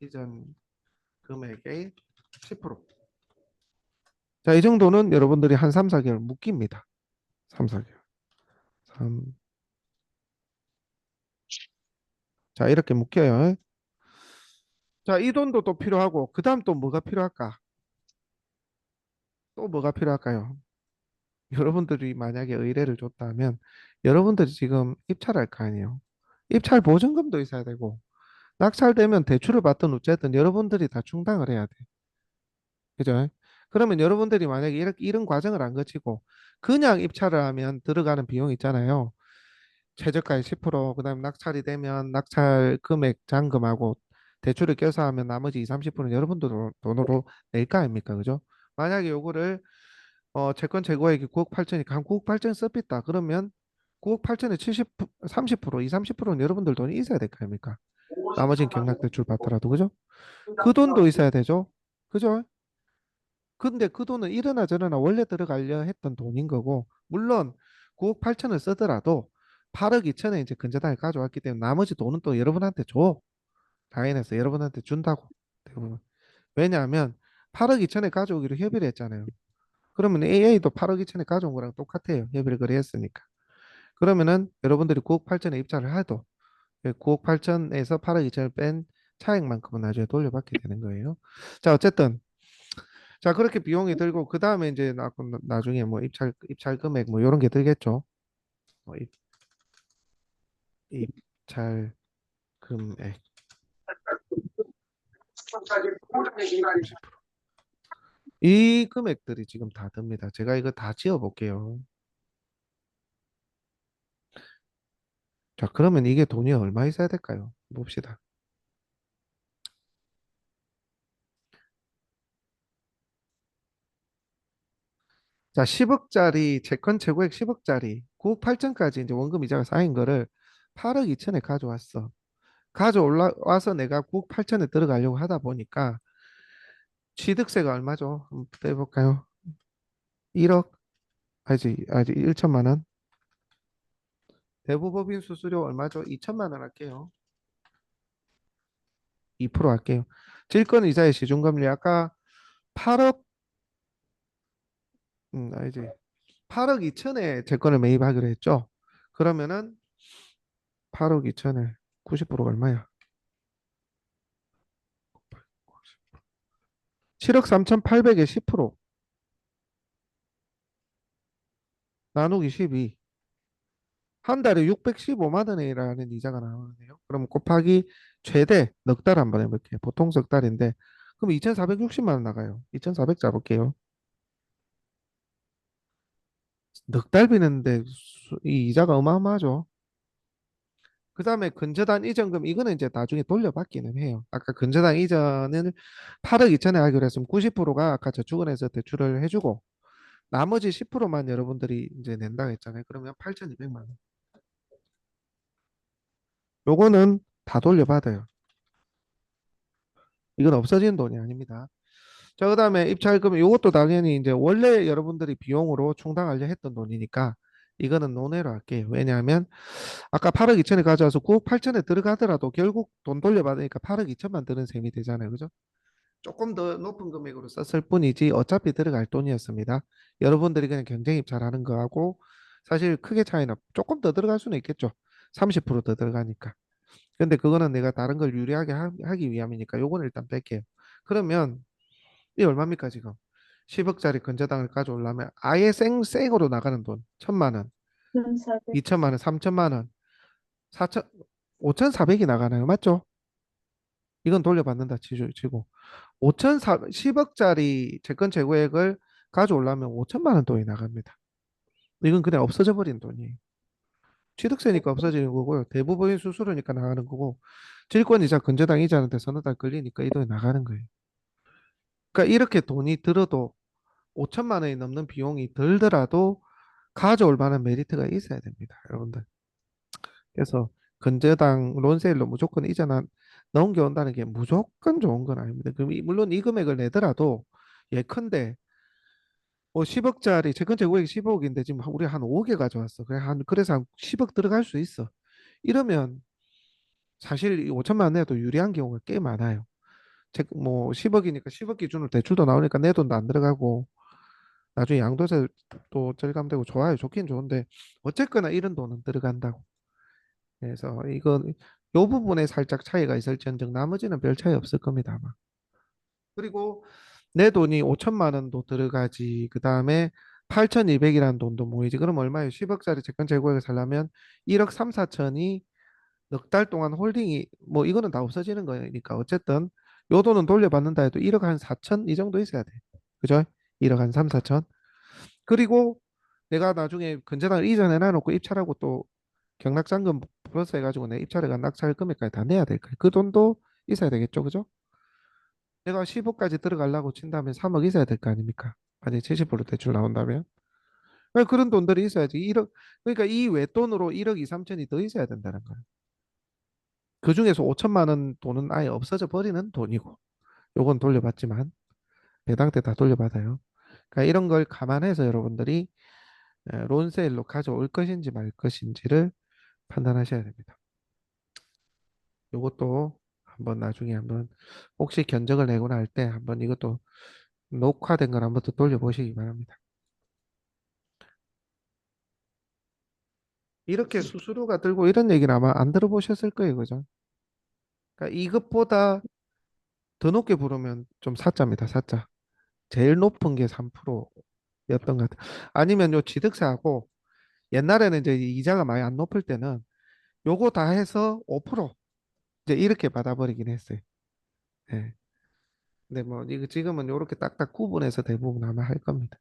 [SPEAKER 1] 이전 금액의 10%. 자, 이 정도는 여러분들이 한 3, 4개월 묶입니다. 3, 4개월. 3. 자, 이렇게 묶여요. 자, 이 돈도 또 필요하고, 그 다음 또 뭐가 필요할까? 또 뭐가 필요할까요? 여러분들이 만약에 의뢰를 줬다면, 여러분들이 지금 입찰할 거 아니에요. 입찰 보증금도 있어야 되고, 낙찰되면 대출을 받든 어쨌든 여러분들이 다 충당을 해야 돼. 그죠? 그러면 여러분들이 만약에 이런 과정을 안 거치고, 그냥 입찰을 하면 들어가는 비용 있잖아요. 최저가의 10%, 그다음 낙찰이 되면 낙찰 금액 잔금하고 대출을 껴서 하면 나머지 2, 30%는 여러분들 돈으로 낼 거 아닙니까? 그죠? 만약에 요거를 채권 재고액이 9억 8천이니까 한 9억 8천 써있다. 그러면 9억 8천에 70, 30%, 2, 30%는 여러분들 돈이 있어야 될 거 아닙니까? 나머지는 경락 대출 받더라도 그죠? 그 돈도 있어야 되죠. 그죠? 근데 그 돈은 이러나 저러나 원래 들어가려 했던 돈인 거고, 물론 9억 8천을 쓰더라도 8억 2천에 이제 근저당을 가져왔기 때문에 나머지 돈은 또 여러분한테 줘. 라인에서 여러분한테 준다고. 대부분. 왜냐하면 8억 2천에 가져오기로 협의를 했잖아요. 그러면 AA도 8억 2천에 가져온 거랑 똑같아요. 협의를 그래 했으니까. 그러면은 여러분들이 9억 8천에 입찰을 해도 9억 8천에서 8억 2천을 뺀 차액만큼은 나중에 돌려받게 되는 거예요. 자, 어쨌든 자, 그렇게 비용이 들고 그 다음에 이제 나중에 뭐 입찰 금액 뭐 이런 게 들겠죠. 뭐 입찰 금액 30%. 이 금액들이 지금 다 듭니다. 제가 이거 다 지어 볼게요. 자, 그러면 이게 돈이 얼마 있어야 될까요? 봅시다. 자, 10억짜리 채권 최고액 10억짜리 9억 8천까지 이제 원금 이자가 쌓인 거를 8억 2천에 가져왔어. 가져올라와서 내가 9억 8천에 들어가려고 하다 보니까 취득세가 얼마죠? 한번 빼볼까요? 1억, 아직 1천만 원. 대부법인 수수료 얼마죠? 2천만 원 할게요. 2% 할게요. 질권 이자의 시중금리 아까 8억, 아니지. 8억 2천에 채권을 매입하기로 했죠. 그러면은 8억 2천에 90%가 얼마야? 7억 3,800에 10% 나누기 12. 한 달에 615만 원이라는 이자가 나오네요. 그럼 곱하기 최대 넉 달 한번 해볼게요. 보통 석 달인데 그럼 2,460만 원 나가요. 2,400 잡을게요. 넉 달 비는데 이 이자가 어마어마하죠. 그 다음에 근저당 이전금 이거는 이제 나중에 돌려받기는 해요. 아까 근저당 이전을 8억 2천에 하기로 했으면 90%가 아까 저축은행에서 대출을 해주고 나머지 10%만 여러분들이 이제 낸다고 했잖아요. 그러면 8,200만 원. 요거는 다 돌려받아요. 이건 없어지는 돈이 아닙니다. 자, 그다음에 입찰금 이것도 당연히 이제 원래 여러분들이 비용으로 충당하려 했던 돈이니까 이거는 논외로 할게요. 왜냐하면 아까 8억 2천에 가져와서 9억 8천에 들어가더라도 결국 돈 돌려받으니까 8억 2천만 드는 셈이 되잖아요. 그죠? 조금 더 높은 금액으로 썼을 뿐이지 어차피 들어갈 돈이었습니다. 여러분들이 그냥 경쟁 입찰하는 거하고 사실 크게 차이는 조금 더 들어갈 수는 있겠죠. 30%더 들어가니까. 근데 그거는 내가 다른 걸 유리하게 하기 위함이니까 요거는 일단 뺄게요. 그러면 이 얼마입니까 지금? 10억짜리 근저당을 가져오려면 아예 생으로 나가는 돈 1천만 원,
[SPEAKER 3] 1,400.
[SPEAKER 1] 2천만 원, 3천만 원, 4천, 5,400이 나가나요? 맞죠? 이건 돌려받는다 치고 10억짜리 채권 재고액을 가져오려면 5천만 원 돈이 나갑니다. 이건 그냥 없어져 버린 돈이에요. 취득세니까 없어지는 거고요. 대부분의 수수료니까 나가는 거고 질권이자 근저당 이자는데 서너 달 걸리니까 이 돈이 나가는 거예요. 그러니까 이렇게 돈이 들어도 5천만 원이 넘는 비용이 들더라도 가져올 만한 메리트가 있어야 됩니다, 여러분들. 그래서 근저당 론세일로 무조건 이자나 넘겨온다는 게 무조건 좋은 건 아닙니다. 그럼 물론 이 금액을 내더라도 예컨대 뭐 10억짜리 채권 재고액이 10억인데 지금 우리 한 5억에 가져왔어. 그래서 한 10억 들어갈 수 있어. 이러면 사실 이 5천만 원 내도 유리한 경우가 꽤 많아요. 뭐 10억이니까 10억 기준으로 대출도 나오니까 내 돈도 안 들어가고 나중에 양도세도 절감되고 좋아요. 좋긴 좋은데 어쨌거나 이런 돈은 들어간다고. 그래서 이건 요 부분에 살짝 차이가 있을지언정 나머지는 별 차이 없을 겁니다, 아마. 그리고 내 돈이 5천만 원도 들어가지. 그다음에 8,200이라는 돈도 모이지. 그럼 얼마예요? 10억짜리 채권 재고액을 살려면 1억 3, 4천이 넉 달 동안 홀딩이 뭐 이거는 다 없어지는 거니까 어쨌든 요 돈은 돌려받는다 해도 1억 한 4천 이 정도 있어야 돼. 그죠? 1억 한 3, 4천. 그리고 내가 나중에 근저당을 이전해 놔놓고 입찰하고 또 경락잔금 플러스 해가지고 내 입찰해가 낙찰 금액까지 다 내야 될 거야. 그 돈도 있어야 되겠죠, 그죠? 내가 10억까지 들어가려고 친다면 3억 있어야 될 거 아닙니까? 만약에 70% 대출 나온다면. 왜 그런 돈들이 있어야지. 1억, 그러니까 이 외돈으로 1억 2, 3천이 더 있어야 된다는 거야. 그 중에서 5천만 원 돈은 아예 없어져 버리는 돈이고, 요건 돌려받지만, 배당 때 다 돌려받아요. 그러니까 이런 걸 감안해서 여러분들이 론세일로 가져올 것인지 말 것인지를 판단하셔야 됩니다. 요것도 한번 나중에 한번 혹시 견적을 내거나 할 때 한번 이것도 녹화된 걸 한번 더 돌려보시기 바랍니다. 이렇게 수수료가 들고 이런 얘기는 아마 안 들어보셨을 거예요, 그죠? 그러니까 이것보다 더 높게 부르면 좀 사자입니다. 사자. 제일 높은 게 3%였던 것 같아요. 아니면 요 취득세하고 옛날에는 이제 이자가 많이 안 높을 때는 요거 다 해서 5% 이제 이렇게 받아버리긴 했어요. 예. 근데 뭐 이거 지금은 요렇게 딱딱 구분해서 대부분 아마 할 겁니다.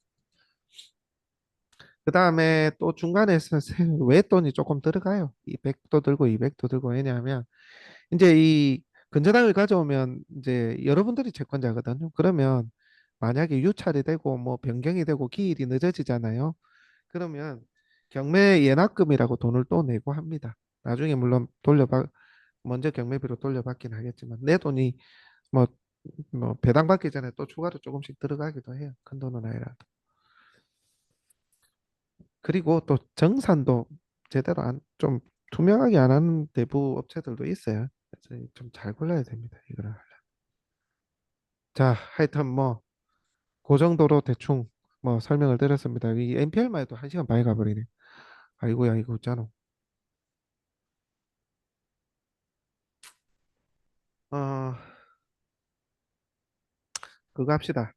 [SPEAKER 1] 그 다음에 또 중간에서 외돈이 조금 들어가요. 200도 들고 200도 들고 왜냐하면 이제 이 근저당을 가져오면 이제 여러분들이 채권자거든요. 그러면 만약에 유찰이 되고 뭐 변경이 되고 기일이 늦어지잖아요. 그러면 경매 예납금이라고 돈을 또 내고 합니다. 나중에 물론 돌려받 먼저 경매비로 돌려받긴 하겠지만 내 돈이 뭐, 뭐 배당받기 전에 또 추가로 조금씩 들어가기도 해요. 큰 돈은 아니라도. 그리고 또 정산도 제대로 좀 투명하게 안 하는 대부 업체들도 있어요. 그래서 좀 잘 골라야 됩니다. 이거를. 자, 하여튼 뭐 그 정도로 대충 뭐 설명을 드렸습니다. 이 NPL만 해도 1시간 반이 가버리네. 아이고야 이거 있잖아. 어, 그거 합시다.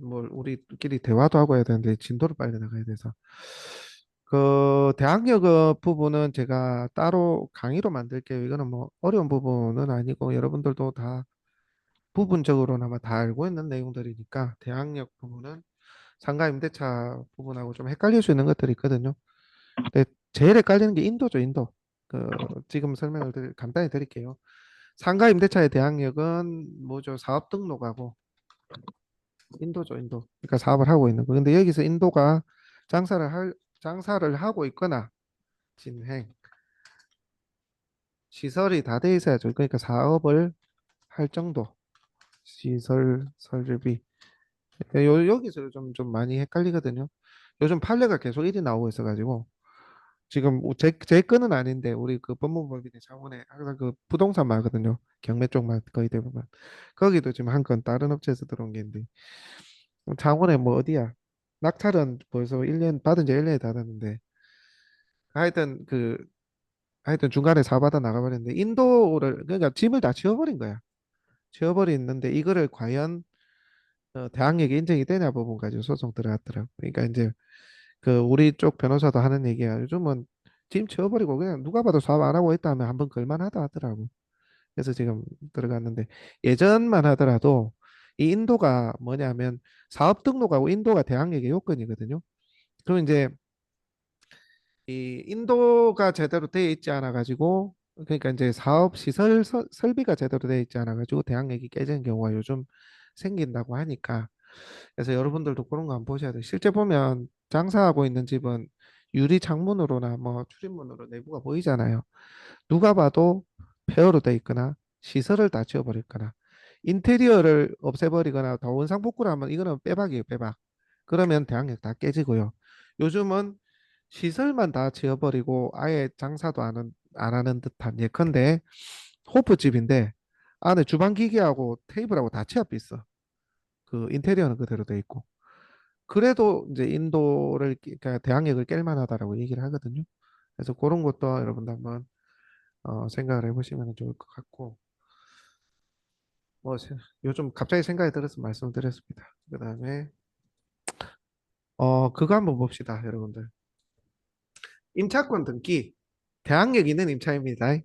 [SPEAKER 1] 뭐 우리끼리 대화도 하고 해야 되는데 진도를 빨리 나가야 돼서 그 대학력 부분은 제가 따로 강의로 만들게요. 이거는 뭐 어려운 부분은 아니고 여러분들도 다 부분적으로나마 다 알고 있는 내용들이니까 대학력 부분은 상가 임대차 부분하고 좀 헷갈릴 수 있는 것들이 있거든요. 근데 제일 헷갈리는 게 인도죠, 인도. 지금 설명을 간단히 드릴게요. 상가 임대차의 대항력은 뭐죠? 사업 등록하고 인도죠, 인도. 그러니까 사업을 하고 있는 거. 근데 여기서 인도가 장사를 하고 있거나 진행 시설이 다 돼 있어야죠. 그러니까 사업을 할 정도 시설 설비. 여기서 좀 많이 헷갈리거든요. 요즘 판례가 계속 일이 나오고 있어가지고 지금 제 건은 아닌데 우리 그 법무법인의 자문에 항상 그 부동산 말거든요. 경매 쪽만 거의 대부분. 거기도 지금 한 건 다른 업체에서 들어온 게 있는데 자문에 뭐 어디야? 낙찰은 벌써 1년 받은 지 1년이 다 됐는데 하여튼 하여튼 중간에 사받아 나가버렸는데 인도를 그러니까 짐을 다 지워버린 거야. 지워버리는데 이거를 과연 대항력이 인정이 되냐 부분 가지고 소송 들어갔더라고. 그러니까 이제 그 우리 쪽 변호사도 하는 얘기야. 요즘은 짐 치워버리고 그냥 누가 봐도 사업 안 하고 있다 하면 한번 걸만하다 하더라고. 그래서 지금 들어갔는데 예전만 하더라도 이 인도가 뭐냐면 사업 등록하고 인도가 대항력의 요건이거든요. 그럼 이제 이 인도가 제대로 되어 있지 않아 가지고 그러니까 이제 사업 시설 설비가 제대로 되어 있지 않아 가지고 대항력이 깨지는 경우가 요즘 생긴다고 하니까 그래서 여러분들도 그런 거 한번 보셔야 돼요. 실제 보면 장사하고 있는 집은 유리 창문으로나 뭐 출입문으로 내부가 보이잖아요. 누가 봐도 폐허로 돼 있거나 시설을 다 지워버렸거나 인테리어를 없애버리거나 더 원상복구를 하면 이거는 빼박이에요, 빼박. 그러면 대항력 다 깨지고요. 요즘은 시설만 다 지워버리고 아예 장사도 안 하는 듯한 예컨대 호프집인데 안에 주방 기계하고 테이블하고 다 치아 있어. 그 인테리어는 그대로 돼 있고. 그래도 이제 그러니까 대항력을 깰 만하다라고 얘기를 하거든요. 그래서 그런 것도 여러분들 한번 생각을 해보시면 좋을 것 같고 뭐 요즘 갑자기 생각이 들어서 말씀드렸습니다. 그다음에 그거 한번 봅시다, 여러분들. 임차권 등기 대항력 있는 임차입니다.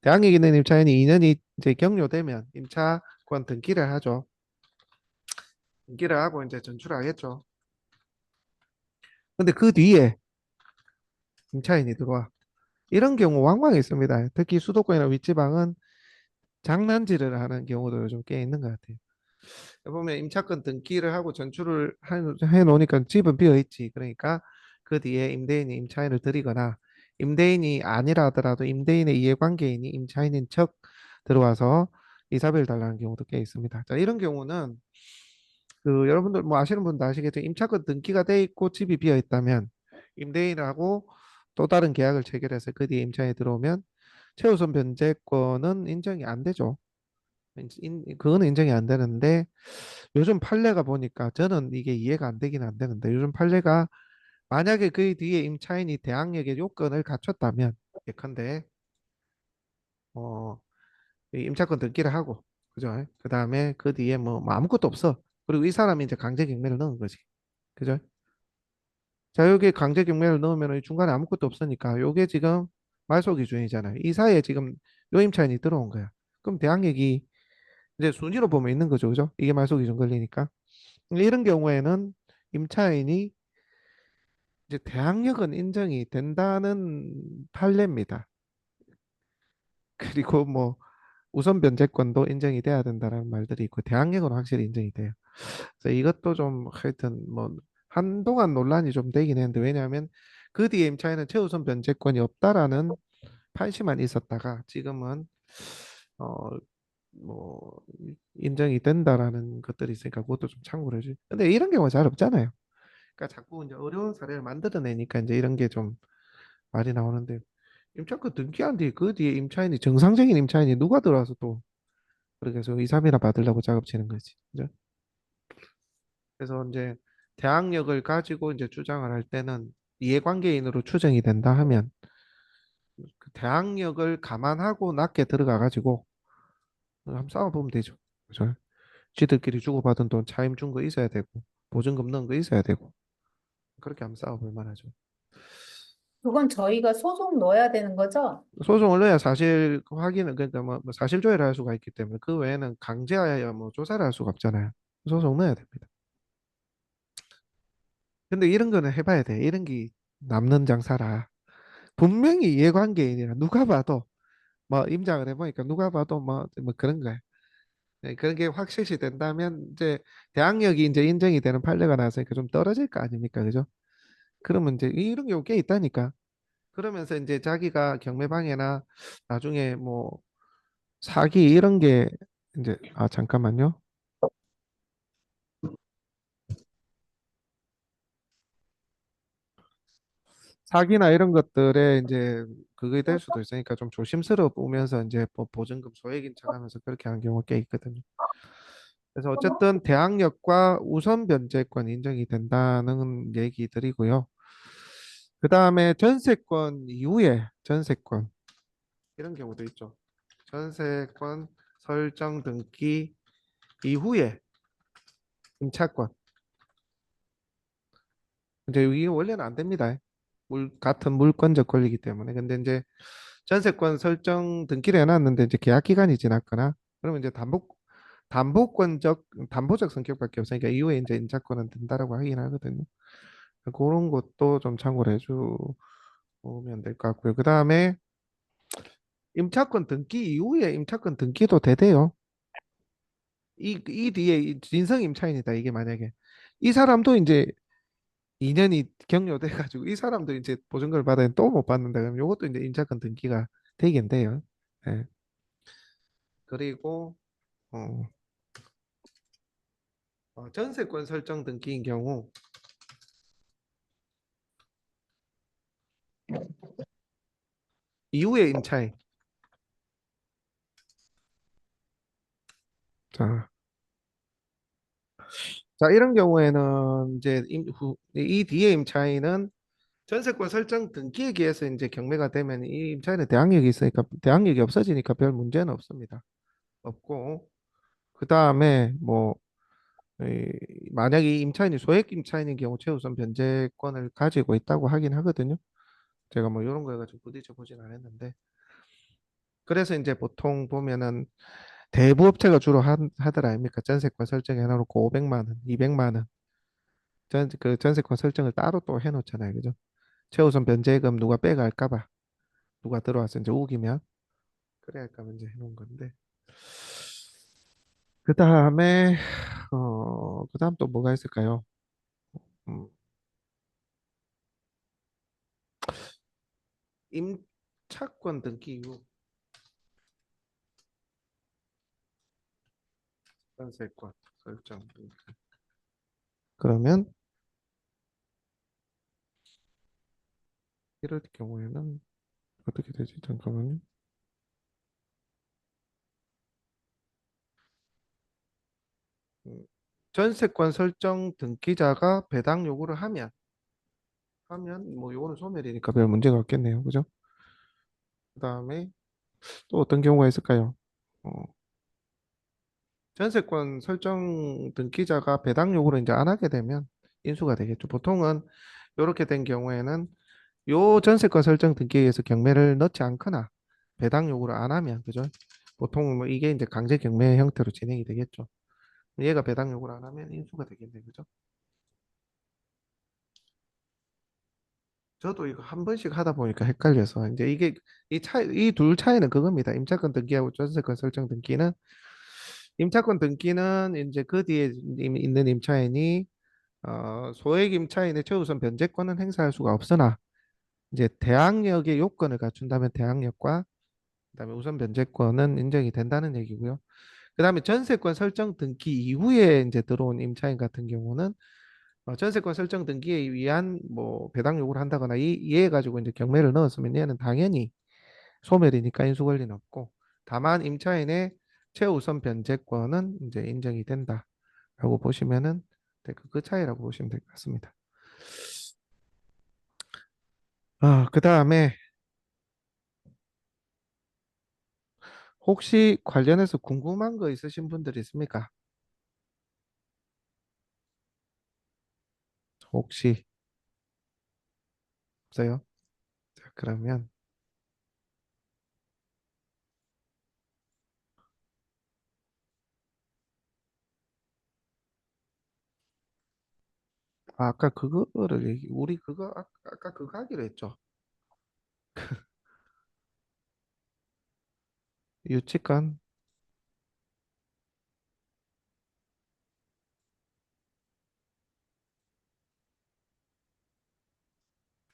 [SPEAKER 1] 대항력 있는 임차인이 2년이 이제 경료되면 임차권 등기를 하죠. 등기를 하고 이제 전출하겠죠. 근데 그 뒤에 임차인이 들어와. 이런 경우 왕왕 있습니다. 특히 수도권이나 윗지방은 장난질을 하는 경우도 요즘 꽤 있는 것 같아요. 보면 임차권 등기를 하고 전출을 해 놓으니까 집은 비어 있지. 그러니까 그 뒤에 임대인이 임차인을 들이거나 임대인이 아니라 하더라도 임대인의 이해관계인이 임차인인 척 들어와서 이사비를 달라는 경우도 꽤 있습니다. 자, 이런 경우는 여러분들 뭐 아시는 분도 아시겠지만 임차권 등기가 돼 있고 집이 비어 있다면 임대인하고 또 다른 계약을 체결해서 그 뒤에 임차인이 들어오면 최우선 변제권은 인정이 안 되죠. 그거는 인정이 안 되는데 요즘 판례가 보니까 저는 이게 이해가 안 되긴 안 되는데 요즘 판례가 만약에 그 뒤에 임차인이 대항력의 요건을 갖췄다면 예컨대 어 이 임차권 등기를 하고, 그죠? 그 다음에 그 뒤에 뭐 아무것도 없어. 그리고 이 사람이 이제 강제 경매를 넣은 거지. 그죠? 자, 여기 강제 경매를 넣으면 중간에 아무것도 없으니까 요게 지금 말소 기준이잖아요. 이 사이에 지금 요 임차인이 들어온 거야. 그럼 대항력이 이제 순위로 보면 있는 거죠. 그죠? 이게 말소 기준 걸리니까. 이런 경우에는 임차인이 이제 대항력은 인정이 된다는 판례입니다. 그리고 뭐 우선 변제권도 인정이 돼야 된다라는 말들이 있고 대항력은 확실히 인정이 돼요. 그래서 이것도 좀 하여튼 뭐 한동안 논란이 좀 되긴 했는데 왜냐하면 그 뒤에 임차인은 최우선 변제권이 없다라는 판시만 있었다가 지금은 어 뭐 인정이 된다라는 것들이 있으니까 그것도 좀 참고를 해주죠. 근데 이런 경우가 잘 없잖아요. 그러니까 자꾸 이제 어려운 사례를 만들어내니까 이제 이런 게 좀 말이 나오는데 임차권 등기한 뒤에 그 뒤에 임차인이 정상적인 임차인이 누가 들어와서 또 그렇게 해서 이삼이나 받으려고 작업치는 거지. 그죠? 그래서 이제 대항력을 가지고 이제 주장을 할 때는 이해관계인으로 추정이 된다 하면 그 대항력을 감안하고 낮게 들어가 가지고 한번 싸워보면 되죠. 그죠? 지들끼리 주고받은 돈 차임 준 거 있어야 되고 보증금 넣은 거 있어야 되고 그렇게 한번 싸워볼 만하죠.
[SPEAKER 4] 그건 저희가 소송 넣어야 되는 거죠?
[SPEAKER 1] 소송을 넣어야 사실 확인을 그러니까 뭐 사실 조회를 할 수가 있기 때문에 그 외에는 강제하여 뭐 조사를 할 수가 없잖아요. 소송 넣어야 됩니다. 근데 이런 거는 해봐야 돼. 이런 게 남는 장사라. 분명히 이해관계인이라 누가 봐도 뭐 임장을 해보니까 누가 봐도 뭐 그런 거야. 네, 그런 게 확실시 된다면 이제 대항력이 이제 인정이 되는 판례가 나왔으니까 좀 떨어질 거 아닙니까, 그죠? 그러면 이제 이런 경우 꽤 있다니까. 그러면서 이제 자기가 경매방해나 나중에 뭐 사기 이런 게 이제 잠깐만요. 사기나 이런 것들에 이제 그게 될 수도 있으니까 좀 조심스러우면서 이제 뭐 보증금 소액인 척하면서 그렇게 하는 경우가 꽤 있거든요. 그래서 어쨌든 대항력과 우선 변제권 인정이 된다는 얘기들이고요. 그 다음에 전세권 이후에 전세권 이런 경우도 있죠. 전세권 설정 등기 이후에 임차권 이제 이게 원래는 안 됩니다. 같은 물권적 권리이기 때문에 근데 이제 전세권 설정 등기를 해놨는데 이제 계약 기간이 지났거나 그러면 이제 담보적 성격밖에 없으니까 이후에 이제 임차권은 된다라고 하긴 하거든요. 그런 것도 좀 참고를 해주면 될 것 같고요. 그 다음에 임차권 등기 이후에 임차권 등기도 되대요. 이 뒤에 진성 임차인이다. 이게 만약에 이 사람도 이제 2년이 경료돼가지고 이 사람도 이제 보증금을 받아야 또 못 받는다. 그러면 이것도 이제 임차권 등기가 되긴 돼요. 예. 그리고 어, 전세권 설정 등기인 경우 이후에 임차인. 자, 자 이런 경우에는 이제 이 뒤에 임차인은 전세권 설정 등기에 기해서 이제 경매가 되면 이 임차인은 대항력이 있으니까 대항력이 없어지니까 별 문제는 없습니다. 없고 그 다음에 뭐 만약에 이 임차인이 소액 임차인인 경우 최우선 변제권을 가지고 있다고 하긴 하거든요. 제가 뭐 이런 거에 가지고 부딪혀 보진 않았는데 그래서 이제 보통 보면은 대부업체가 주로 하더라 아닙니까? 전세권 설정 해놓고 500만 원, 200만 원 그 전세권 설정을 따로 또 해놓잖아요, 그죠? 최우선 변제금 누가 빼갈까 봐 누가 들어와서 이제 우기면 그래 할까 이제 해놓은 건데 그 다음에 그 다음 또 뭐가 있을까요? 음, 임차권 등기 이후 전세권 설정 등기. 그러면 이럴 경우에는 어떻게 되지? 잠깐만요. 음, 전세권 설정 등기자가 배당 요구를 하면 뭐 요거는 소멸이니까 별 문제가 없겠네요. 그죠? 그다음에 또 어떤 경우가 있을까요? 어, 전세권 설정 등기자가 배당 요구를 이제 안 하게 되면 인수가 되겠죠. 보통은 이렇게 된 경우에는 요 전세권 설정 등기에 의해서 경매를 넣지 않거나 배당 요구를 안 하면 그죠? 보통 뭐 이게 이제 강제 경매 형태로 진행이 되겠죠. 얘가 배당 요구를 안 하면 인수가 되겠네, 그죠? 저도 이거 한 번씩 하다 보니까 헷갈려서 이제 이게 이 둘 차이는 그겁니다. 임차권 등기하고 전세권 설정 등기는 임차권 등기는 이제 그 뒤에 있는 임차인이 소액 임차인의 최우선 변제권은 행사할 수가 없으나 이제 대항력의 요건을 갖춘다면 대항력과 그다음에 우선 변제권은 인정이 된다는 얘기고요. 그다음에 전세권 설정 등기 이후에 이제 들어온 임차인 같은 경우는 전세권 설정 등기에 의한 뭐 배당 요구를 한다거나 이해 가지고 이제 경매를 넣었으면 얘는 당연히 소멸이니까 인수 권리는 없고 다만 임차인의 최우선 변제권은 이제 인정이 된다라고 보시면은 그 차이라고 보시면 될 것 같습니다. 그다음에 혹시 관련해서 궁금한 거 있으신 분들 있습니까? 혹시 없어요? 자, 그러면 아까 그거를 우리 그거 아까 그거 하기로 했죠. 유치권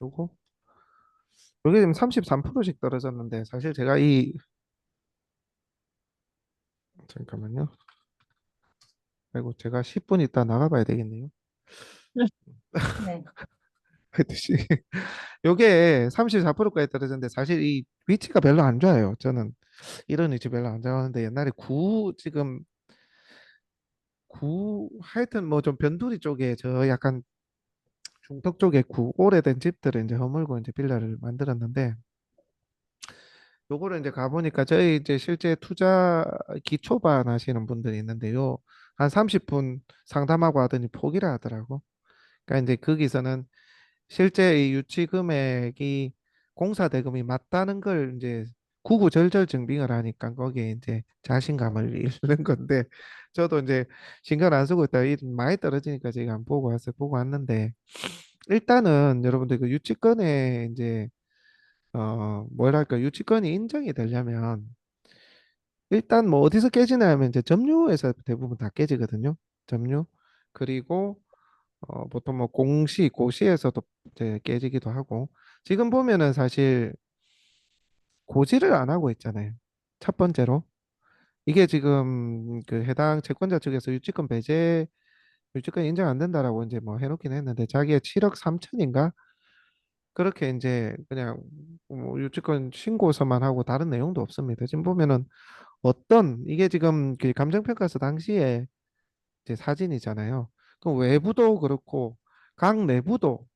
[SPEAKER 1] 요거 요게 지금 33%씩 떨어졌는데 사실 제가 잠깐만요. 아이고 제가 10분 있다 나가봐야 되겠네요.
[SPEAKER 4] 네.
[SPEAKER 1] 하여튼 요게 34%까지 떨어졌는데 사실 이 위치가 별로 안 좋아요. 저는 이런 위치 별로 안 좋아하는데 옛날에 지금 하여튼 뭐 좀 변두리 쪽에 저 약간 중턱 쪽에 오래된 집들을 이제 허물고 이제 빌라를 만들었는데 요거를 이제 가보니까 저희 이제 실제 투자 기초반 하시는 분들이 있는데요. 한 30분 상담하고 하더니 포기를 하더라고. 그러니까 이제 거기서는 실제 이 유치 금액이 공사 대금이 맞다는 걸 이제 구구절절 증빙을 하니까 거기에 이제 자신감을 잃는 건데 저도 이제 신경 안 쓰고 있다 많이 떨어지니까 제가 안 보고 왔어요. 보고 왔는데 일단은 여러분들 그 유치권에 이제 뭐랄까 유치권이 인정이 되려면 일단 뭐 어디서 깨지냐면 이제 점유에서 대부분 다 깨지거든요. 점유. 그리고 보통 뭐 고시에서도 이제 깨지기도 하고 지금 보면은 사실 고지를 안 하고 있잖아요. 첫 번째로 이게 지금 그 해당 채권자 측에서 유치권 인정 안 된다라고 이제 뭐 해놓긴 했는데 자기의 7억 3천인가 그렇게 이제 그냥 뭐 유치권 신고서만 하고 다른 내용도 없습니다. 지금 보면은 이게 지금 그 감정평가서 당시에 이제 사진이잖아요. 그럼 외부도 그렇고 각 내부도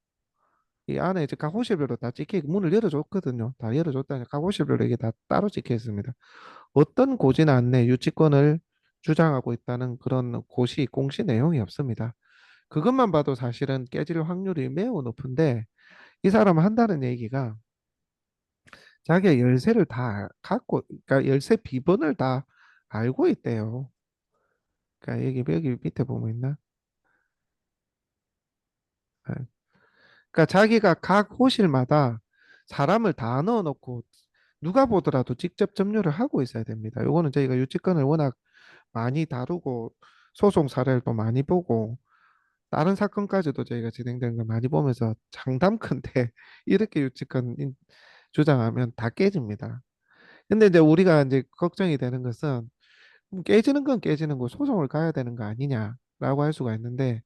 [SPEAKER 1] 이 안에 이제 각 호실별로 다 찍혀 문을 열어줬거든요. 다 열어줬다니 각 호실별로 이게 다 따로 찍혀 있습니다. 어떤 고지나 안내 유치권을 주장하고 있다는 그런 공시 내용이 없습니다. 그것만 봐도 사실은 깨질 확률이 매우 높은데 이 사람은 한다는 얘기가 자기가 열쇠를 다 갖고 그러니까 열쇠 비번을 다 알고 있대요. 그러니까 여기 밑에 보면 있나? 아, 그러니까 자기가 각 호실마다 사람을 다 넣어놓고 누가 보더라도 직접 점유를 하고 있어야 됩니다. 요거는 저희가 유치권을 워낙 많이 다루고 소송 사례를 또 많이 보고 다른 사건까지도 저희가 진행되는 걸 많이 보면서 장담컨대 이렇게 주장하면 다 깨집니다. 근데 이제 우리가 이제 걱정이 되는 것은 깨지는 건 깨지는 거 소송을 가야 되는 거 아니냐라고 할 수가 있는데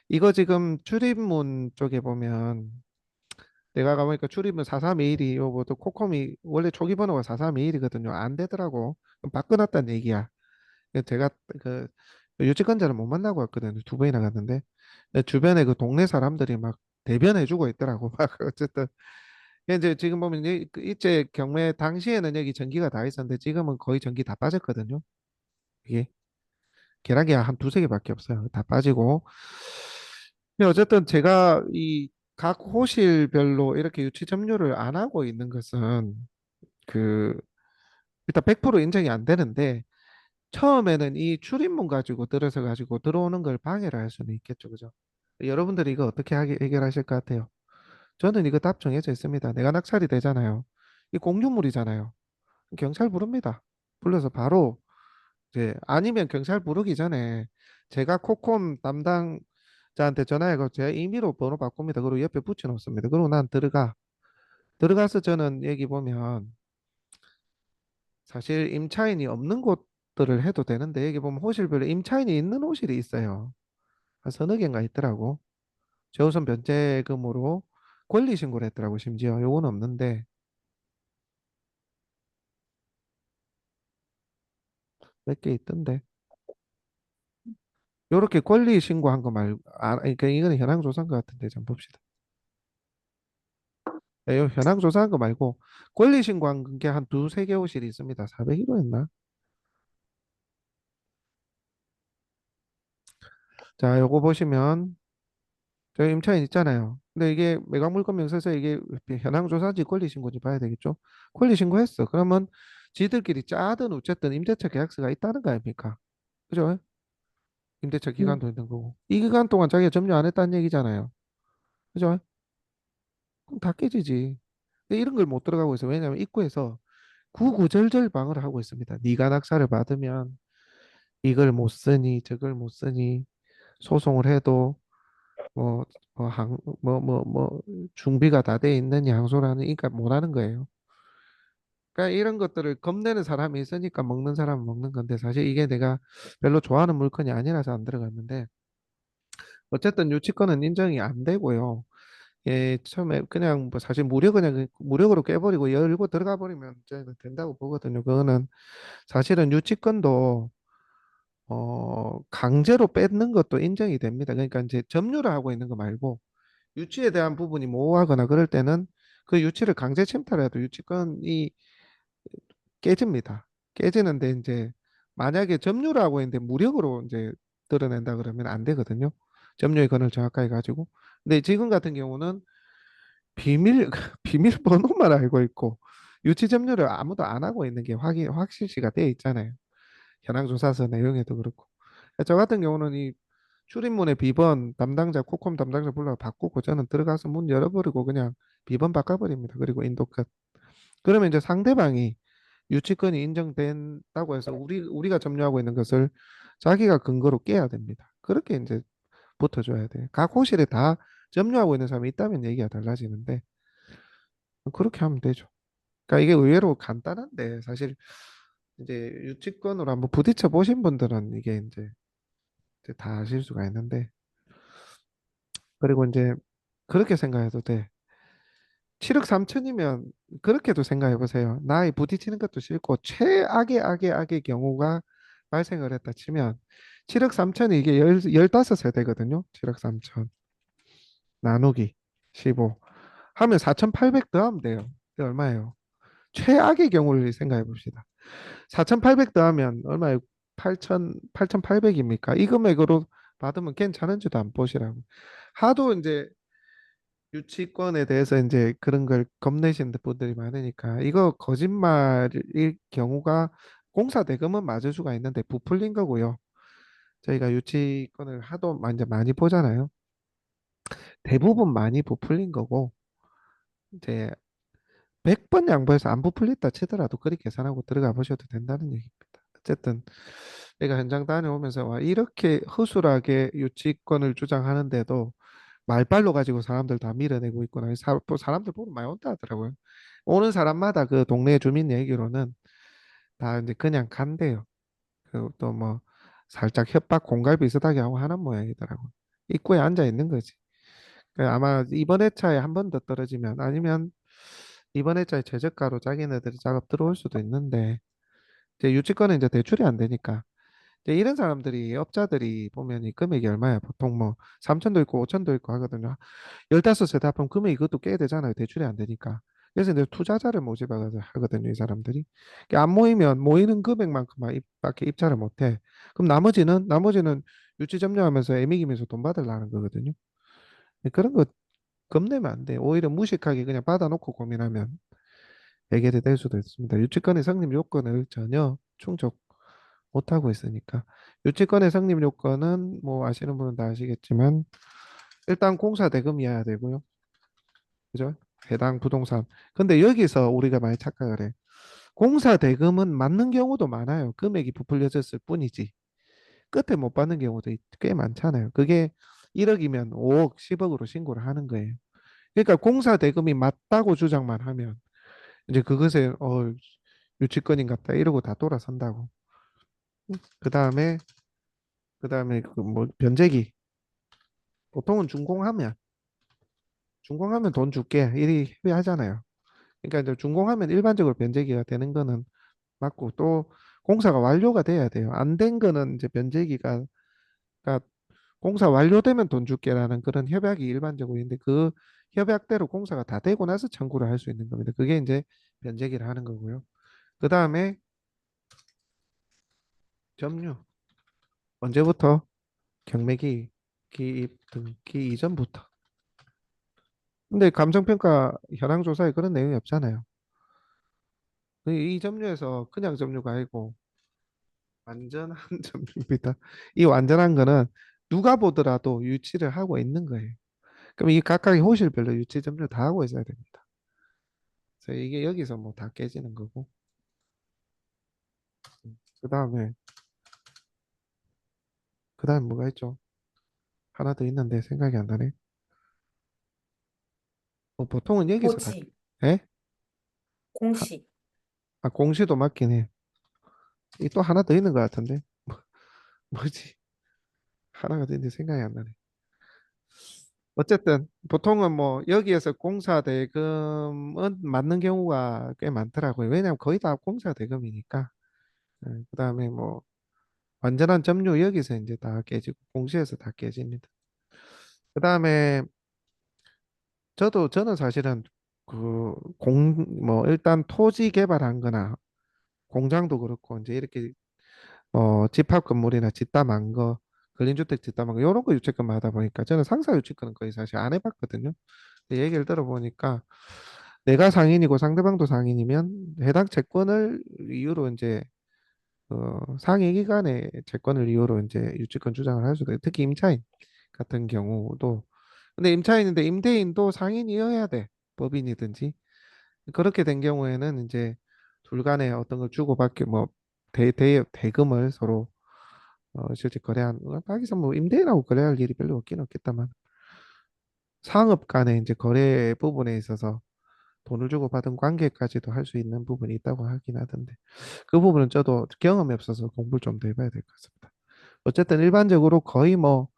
[SPEAKER 1] 이거 지금 출입문 쪽에 보면 내가 가보니까 출입문 4321이 요것도 코컴이 원래 초기 번호가 4321이거든요. 안 되더라고. 그럼 바꿔놨다는 얘기야. 그래서 제가 그 유치권자를 못 만나고 왔거든요. 두 번이나 갔는데 주변에 그 동네 사람들이 막 대변해주고 있더라고. 막 어쨌든 이제 지금 보면 그 일제 경매 당시에는 여기 전기가 다 있었는데 지금은 거의 전기 다 빠졌거든요. 이게 계량기 한 두세 개밖에 없어요. 다 빠지고. 근데 어쨌든 제가 이 각 호실별로 이렇게 유치 점유를 안 하고 있는 것은 그 일단 100% 인정이 안 되는데 처음에는 이 출입문 가지고 들어서 가지고 들어오는 걸 방해를 할 수는 있겠죠. 그죠? 여러분들이 이거 어떻게 해결하실 것 같아요? 저는 이거 답 정해져 있습니다. 내가 낙찰이 되잖아요. 이 공유물이잖아요. 경찰 부릅니다. 불러서 바로 이제 아니면 경찰 부르기 전에 제가 코콤 담당자한테 전화해서 제가 임의로 번호 바꿉니다. 그리고 옆에 붙여놓습니다. 그리고 난 들어가서 저는 여기 보면 사실 임차인이 없는 곳들을 해도 되는데 여기 보면 호실별로 임차인이 있는 호실이 있어요. 한 서너 개인가 있더라고. 재우선 변제금으로 권리 신고를 했더라고. 심지어 요건 없는데 몇 개 있던데. 요렇게 권리 신고한 거 말고 그러니까 이거는 현황 조사인 것 같은데 좀 봅시다. 요 현황 조사한 거 말고 권리 신고한 게 한 두세 개 호실이 있습니다. 400이고였나? 자, 요거 보시면 저 임차인 있잖아요. 근데 이게 매각물건 명세서 이게 현황 조사인지 권리 신고인지 봐야 되겠죠? 권리 신고했어. 그러면 지들끼리 짜든 어쨌든 임대차 계약서가 있다는 거 아닙니까? 그죠? 임대차
[SPEAKER 3] 음,
[SPEAKER 1] 기간도 있는 거고. 이 기간 동안 자기가 점유 안 했다는 얘기잖아요. 그죠? 그럼 다 깨지지. 근데 이런 걸 못 들어가고 있어. 왜냐하면 입구에서 구구절절 방어를 하고 있습니다. 네가 낙찰을 받으면 이걸 못 쓰니 저걸 못 쓰니 소송을 해도 뭐, 뭐, 준비가 다 돼 있는 양소라는 그러니까 못 하는 거예요. 그러니까 이런 것들을 겁내는 사람이 있으니까 먹는 사람은 먹는 건데 사실 이게 내가 별로 좋아하는 물건이 아니라서 안 들어갔는데 어쨌든 유치권은 인정이 안 되고요. 예, 처음에 그냥 뭐 사실 무력으로 깨버리고 열고 들어가 버리면 이제 된다고 보거든요. 그거는 사실은 유치권도 강제로 뺏는 것도 인정이 됩니다. 그러니까 이제 점유를 하고 있는 거 말고 유치에 대한 부분이 모호하거나 그럴 때는 그 유치를 강제 침탈해도 유치권이 깨집니다. 깨지는데 이제 만약에 점유를 하고 있는데 무력으로 이제 드러낸다 그러면 안 되거든요. 점유의 권을 정확하게 가지고. 근데 지금 같은 경우는 비밀 비밀번호만 알고 있고 유치 점유를 아무도 안 하고 있는 게 확실시가 돼 있잖아요. 현황조사서 내용에도 그렇고. 저 같은 경우는 이 출입문에 비번 담당자 코콤 담당자 불러 바꾸고 저는 들어가서 문 열어버리고 그냥 비번 바꿔버립니다. 그리고 인도 끝. 그러면 이제 상대방이 유치권이 인정된다고 해서 우리가 점유하고 있는 것을 자기가 근거로 깨야 됩니다. 그렇게 이제 붙어줘야 돼요. 각 호실에 다 점유하고 있는 사람이 있다면 얘기가 달라지는데 그렇게 하면 되죠. 그러니까 이게 의외로 간단한데 사실 이제 유치권으로 한번 부딪혀 보신 분들은 이게 이제 다 아실 수가 있는데 그리고 이제 그렇게 생각해도 돼. 7억 3천이면 그렇게도 생각해 보세요. 나이 부딪히는 것도 싫고 최악의 악의 경우가 발생을 했다 치면 7억 3천이 이게 15세대거든요. 7억 3천 나누기 15 하면 4,800 더하면 돼요. 그게 얼마예요? 최악의 경우를 생각해 봅시다. 4,800 더하면 얼마예요? 8,800입니까? 이 금액으로 받으면 괜찮은지도 안 보시라고. 하도 이제 유치권에 대해서 이제 그런 걸 겁내시는 분들이 많으니까 이거 거짓말일 경우가 공사 대금은 맞을 수가 있는데 부풀린 거고요. 저희가 유치권을 하도 이제 많이 보잖아요. 대부분 많이 부풀린 거고 이제 100번 양보해서 안 부풀렸다 치더라도 그렇게 계산하고 들어가 보셔도 된다는 얘기입니다. 어쨌든 내가 현장 다녀오면서 와 이렇게 허술하게 유치권을 주장하는데도 말빨로 가지고 사람들 다 밀어내고 있구나. 사람들 보면 많이 온다 하더라고요. 오는 사람마다 그 동네 주민 얘기로는 다 이제 그냥 간대요. 그 또 뭐 살짝 협박 공갈 비슷하게 하고 하는 모양이더라고요. 입구에 앉아 있는 거지. 그 아마 이번 회차에 한 번 더 떨어지면 아니면 이번 회차에 최저가로 자기네들이 작업 들어올 수도 있는데 이제 유치권은 이제 대출이 안 되니까 이제 이런 사람들이 업자들이 보면 이 금액이 얼마야? 보통 뭐 3천도 있고 5천도 있고 하거든요. 15세대 합하면 금액이 그것도 꽤 되잖아요. 대출이 안 되니까. 그래서 이제 투자자를 모집하거든요, 이 사람들이. 그러니까 안 모이면 모이는 금액만큼만 밖에 입찰을 못 해. 그럼 나머지는 유치 점유하면서 애미기면서 돈 받으려는 거거든요. 그런 거 겁내면 안 돼. 오히려 무식하게 그냥 받아놓고 고민하면 해결이 될 수도 있습니다. 유치권의 성립 요건을 전혀 충족 못하고 있으니까. 유치권의 성립 요건은 뭐 아시는 분은 다 아시겠지만 일단 공사 대금이어야 되고요. 그죠? 해당 부동산. 근데 여기서 우리가 많이 착각을 해. 공사 대금은 맞는 경우도 많아요. 금액이 부풀려졌을 뿐이지. 끝에 못 받는 경우도 꽤 많잖아요. 그게 1억이면 5억, 10억으로 신고를 하는 거예요. 그러니까 공사 대금이 맞다고 주장만 하면 이제 그것에 유치권인갑다 이러고 다 돌아선다고. 그다음에 그 뭐 변제기. 보통은 준공하면 돈 줄게 이리 협의하잖아요. 그러니까 이제 준공하면 일반적으로 변제기가 되는 거는 맞고 또 공사가 완료가 돼야 돼요. 안 된 거는 이제 변제기가 그러니까 공사 완료되면 돈 줄게라는 그런 협약이 일반적으로 있는데 그 협약대로 공사가 다 되고 나서 청구를 할 수 있는 겁니다. 그게 이제 변제기를 하는 거고요. 그 다음에 점유. 언제부터? 경매기 기입 등기 이전부터. 근데 감정평가 현황 조사에 그런 내용이 없잖아요. 이 점유에서 그냥 점유가 아니고 완전한 점유입니다. 이 완전한 거는 누가 보더라도 유치를 하고 있는 거예요. 그럼 이 각각의 호실별로 유치 점유 다 하고 있어야 됩니다. 그래서 이게 여기서 뭐 다 깨지는 거고. 그 다음에 뭐가 있죠? 하나 더 있는데 생각이 안 나네. 뭐 보통은 여기서 다
[SPEAKER 4] 고지,
[SPEAKER 1] 예? 하-
[SPEAKER 4] 공시.
[SPEAKER 1] 공시도 맞긴 해. 이 또 하나 더 있는 것 같은데 뭐지? 하나가 더 있는데 생각이 안 나네. 어쨌든 보통은 뭐 여기에서 공사 대금은 맞는 경우가 꽤 많더라고요. 왜냐하면 거의 다 공사 대금이니까. 그다음에 뭐 완전한 점유 여기서 이제 다 깨지고 공시에서 다 깨집니다. 그다음에 저는 사실은 그 뭐 일단 토지 개발한 거나 공장도 그렇고 이제 이렇게 집합 건물이나 집담한 거 근린주택 집담한 거 이런 거 유치권 하다 보니까 저는 상사 유치권은 거의 사실 안 해봤거든요. 근데 얘기를 들어보니까 내가 상인이고 상대방도 상인이면 해당 채권을 이유로 이제 상위 기관의 채권을 이유로 이제 유치권 주장을 할 수도 있고 특히 임차인 같은 경우도 근데 임차인인데 임대인도 상인이어야 돼 법인이든지 그렇게 된 경우에는 이제 둘 간에 어떤 걸 주고받기 뭐 대금을 서로 실제 하기서 뭐 임대인하고 거래할 일이 별로 없긴 없겠다만 상업 간의 이제 거래 부분에 있어서 돈을 주고 받은 관계까지도 할 수 있는 부분이 있다고 하긴 하던데 그 부분은 저도 경험이 없어서 공부를 좀 더 해봐야 될 것 같습니다. 어쨌든 일반적으로 거의 뭐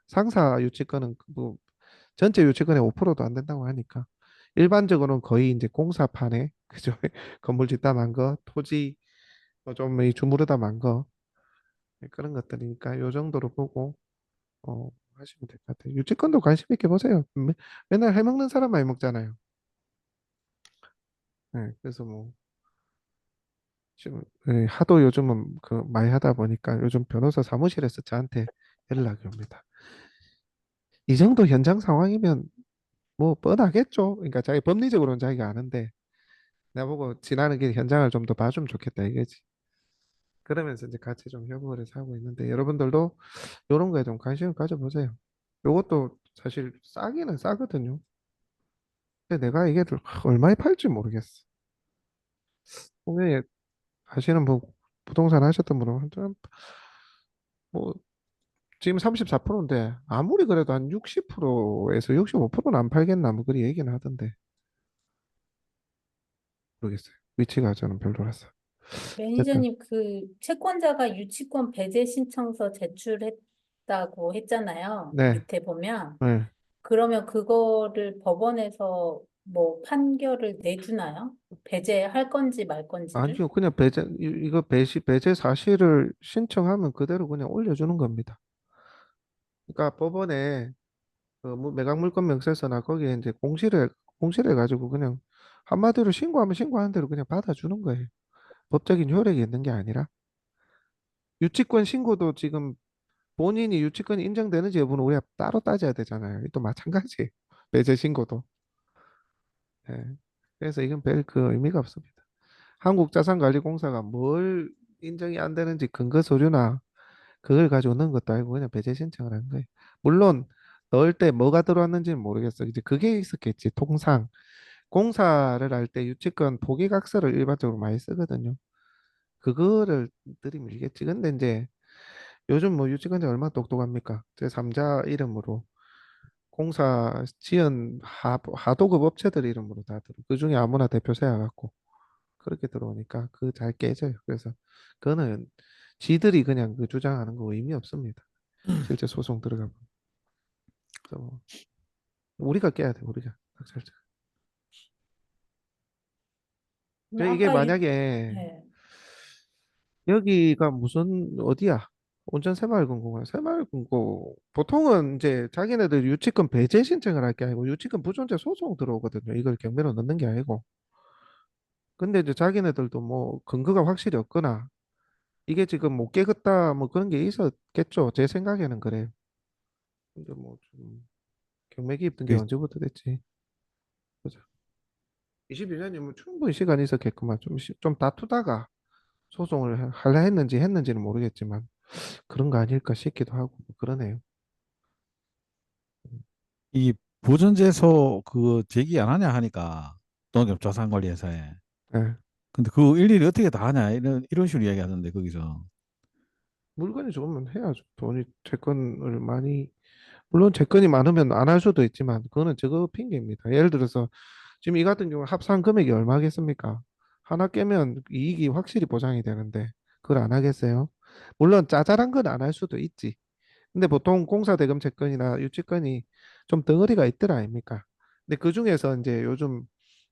[SPEAKER 1] 상사 유치권은 뭐 전체 유치권의 5%도 안 된다고 하니까 일반적으로는 거의 이제 공사판에 그죠 건물 짓다만 거 토지 뭐좀 주무르다만 거 그런 것들이니까 요 정도로 보고 하시면 될 것 같아요. 유치권도 관심 있게 보세요. 맨날 해먹는 사람 많이 먹잖아요. 네, 그래서 뭐 지금 하도 요즘은 그 많이 하다 보니까 요즘 변호사 사무실에서 저한테 연락이 옵니다. 이 정도 현장 상황이면 뭐 뻔하겠죠. 그러니까 자기 법리적으로는 자기가 아는데 나보고 지나는 길 현장을 좀 더 봐주면 좋겠다 이거지. 그러면서 이제 같이 좀 협업을 해서 하고 있는데 여러분들도 이런 거에 좀 관심을 가져보세요. 요것도 사실 싸기는 싸거든요. 근데 내가 이게 얼마에 팔지 모르겠어. 분명히 하시는 분 부동산 하셨던 분은 뭐 지금 34%인데 아무리 그래도 한 60%에서 65%는 안 팔겠나 뭐 그리 얘기는 하던데 모르겠어요. 위치가 저는 별로라서. 어쨌든
[SPEAKER 4] 매니저님 그 채권자가 유치권 배제 신청서 제출했다고 했잖아요.
[SPEAKER 1] 네,
[SPEAKER 4] 밑에 보면.
[SPEAKER 1] 네.
[SPEAKER 4] 그러면 그거를 법원에서 뭐 판결을 내주나요? 배제할 건지 말 건지를?
[SPEAKER 1] 아니요 그냥 이거 배제 사실을 신청하면 그대로 그냥 올려주는 겁니다. 그러니까 법원에 뭐 매각물권 명세서나 거기에 이제 공시를 해가지고 그냥 한마디로 신고하면 신고하는 대로 그냥 받아주는 거예요. 법적인 효력이 있는 게 아니라. 유치권 신고도 지금 본인이 유치권이 인정되는지 여부는 우리가 따로 따져야 되잖아요. 또 마찬가지예요. 배제 신고도. 예. 그래서 이건 별 그 의미가 없습니다. 한국자산관리공사가 뭘 인정이 안 되는지 근거 서류나 그걸 가지고 넣은 것도 아니고 그냥 배제 신청을 한 거예요. 물론 넣을 때 뭐가 들어왔는지는 모르겠어. 이제 그게 있었겠지. 통상 공사를 할 때 유치권 포기각서를 일반적으로 많이 쓰거든요. 그거를 들이밀겠지. 근데 이제 요즘 뭐 유치권자 얼마나 똑똑합니까? 제3자 이름으로 공사 지은 하도급 업체들 이름으로 다 들어. 그 중에 아무나 대표 세워갖고 그렇게 들어오니까 그 잘 깨져요. 그래서 그거는 지들이 그냥 그 주장하는 거 의미 없습니다. 실제 소송 들어가면. 그래서 뭐 우리가 깨야 돼, 우리가. 낙찰자. 이게
[SPEAKER 4] 아까
[SPEAKER 1] 만약에
[SPEAKER 4] 네.
[SPEAKER 1] 여기가 무슨 어디야? 온천 새마을금고가 새마을금고 보통은 이제 자기네들 유치권 배제 신청을 할 게 아니고 유치권 부존재 소송 들어오거든요. 이걸 경매로 넣는 게 아니고. 근데 이제 자기네들도 뭐 근거가 확실히 없거나 이게 지금 못 깨겠다 뭐 그런 게 있었겠죠. 제 생각에는 그래요. 근데 뭐 좀 경매 기입된 게
[SPEAKER 5] 그
[SPEAKER 1] 언제부터 됐지? 그죠? 22년이면 충분히 시간이 있었겠구만. 좀 다투다가 소송을 하려 했는지는 모르겠지만 그런 거 아닐까 싶기도 하고 뭐 그러네요.
[SPEAKER 5] 이 보존제소 그 제기 안 하냐 하니까 농협자산관리회사에.
[SPEAKER 1] 예.
[SPEAKER 5] 근데 그 일일이 어떻게 다 하냐 이런 식으로 이야기하던데 거기서.
[SPEAKER 1] 물건이 좋으면 해야죠. 돈이 채권을 많이 물론 채권이 많으면 안 할 수도 있지만 그거는 저거 핑계입니다. 예를 들어서 지금 이 같은 경우 합산 금액이 얼마겠습니까? 하나 깨면 이익이 확실히 보장이 되는데 그걸 안 하겠어요? 물론 짜잘한 건 안 할 수도 있지. 근데 보통 공사대금 채권이나 유치권이 좀 덩어리가 있더라 아닙니까? 근데 그 중에서 이제 요즘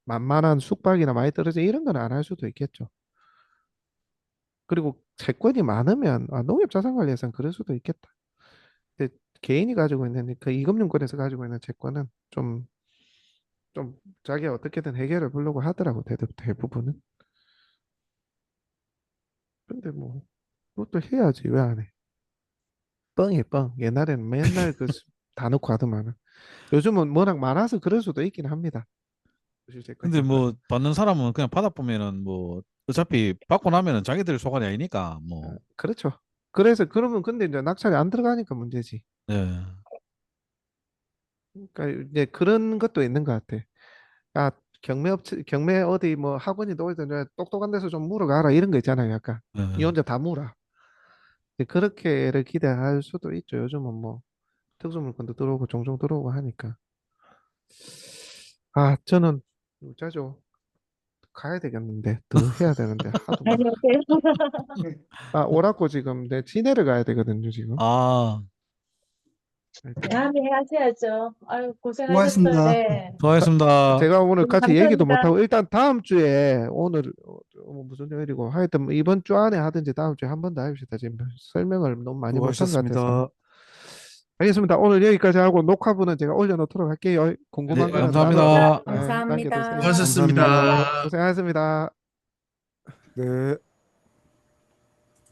[SPEAKER 1] 만만한 숙박이나 많이 떨어져 이런 건 안 할 수도 있겠죠. 그리고 채권이 많으면 농협자산관리에서는 그럴 수도 있겠다. 근데 개인이 가지고 있는 그 이금융권에서 가지고 있는 채권은 좀 자기가 어떻게든 해결을 보려고 하더라고 대부분은. 근데 뭐 그것도 해야지 왜 안 해? 뻥이 뻥. 옛날에는 맨날 다 넣고 하더만은 요즘은 워낙 많아서 그럴 수도 있긴 합니다. 실제까지
[SPEAKER 5] 근데 뭐
[SPEAKER 1] 많아서.
[SPEAKER 5] 받는 사람은 그냥 받아보면은 뭐 어차피 받고 나면은 자기들 소관이 아니니까 뭐.
[SPEAKER 1] 그렇죠. 그래서 그러면 근데 이제 낙찰이 안 들어가니까 문제지.
[SPEAKER 5] 예.
[SPEAKER 1] 그러니까 이제 그런 것도 있는 것 같아. 아, 경매 어디 뭐 학원이 너희들 똑똑한 데서 좀 물어가라 이런 거 있잖아요. 약간 니
[SPEAKER 5] 예.
[SPEAKER 1] 혼자 다 물어. 이제 그렇게를 기대할 수도 있죠. 요즘은 뭐 특수 물건도 들어오고 종종 들어오고 하니까. 아, 저는 짜죠. 가야 되겠는데 더 해야 되는데 하도 막.
[SPEAKER 3] 안녕하세요.
[SPEAKER 1] 아, 오라고 지금 내 시내를 가야 되거든요 지금.
[SPEAKER 5] 아,
[SPEAKER 1] 하여튼
[SPEAKER 3] 다음에 하셔야죠. 아유, 고생하셨어요.
[SPEAKER 2] 수고하셨습니다.
[SPEAKER 3] 네.
[SPEAKER 5] 수고하셨습니다.
[SPEAKER 1] 제가 오늘 같이 얘기도
[SPEAKER 3] 감사합니다.
[SPEAKER 1] 못하고 일단 다음 주에 오늘 무슨 요일이고 하여튼 뭐 이번 주 안에 하든지 다음 주에 한 번 더 합시다. 지금 설명을 너무 많이 못한 것 같아서.
[SPEAKER 5] 수고하셨습니다.
[SPEAKER 1] 알겠습니다. 오늘 여기까지 하고 녹화분은 제가 올려놓도록 할게요.
[SPEAKER 5] 네,
[SPEAKER 1] 궁금한 거는 따로
[SPEAKER 5] 감사합니다.
[SPEAKER 1] 남겨두세요.
[SPEAKER 4] 감사합니다.
[SPEAKER 2] 수고하셨습니다.
[SPEAKER 1] 고생하셨습니다.
[SPEAKER 2] 네.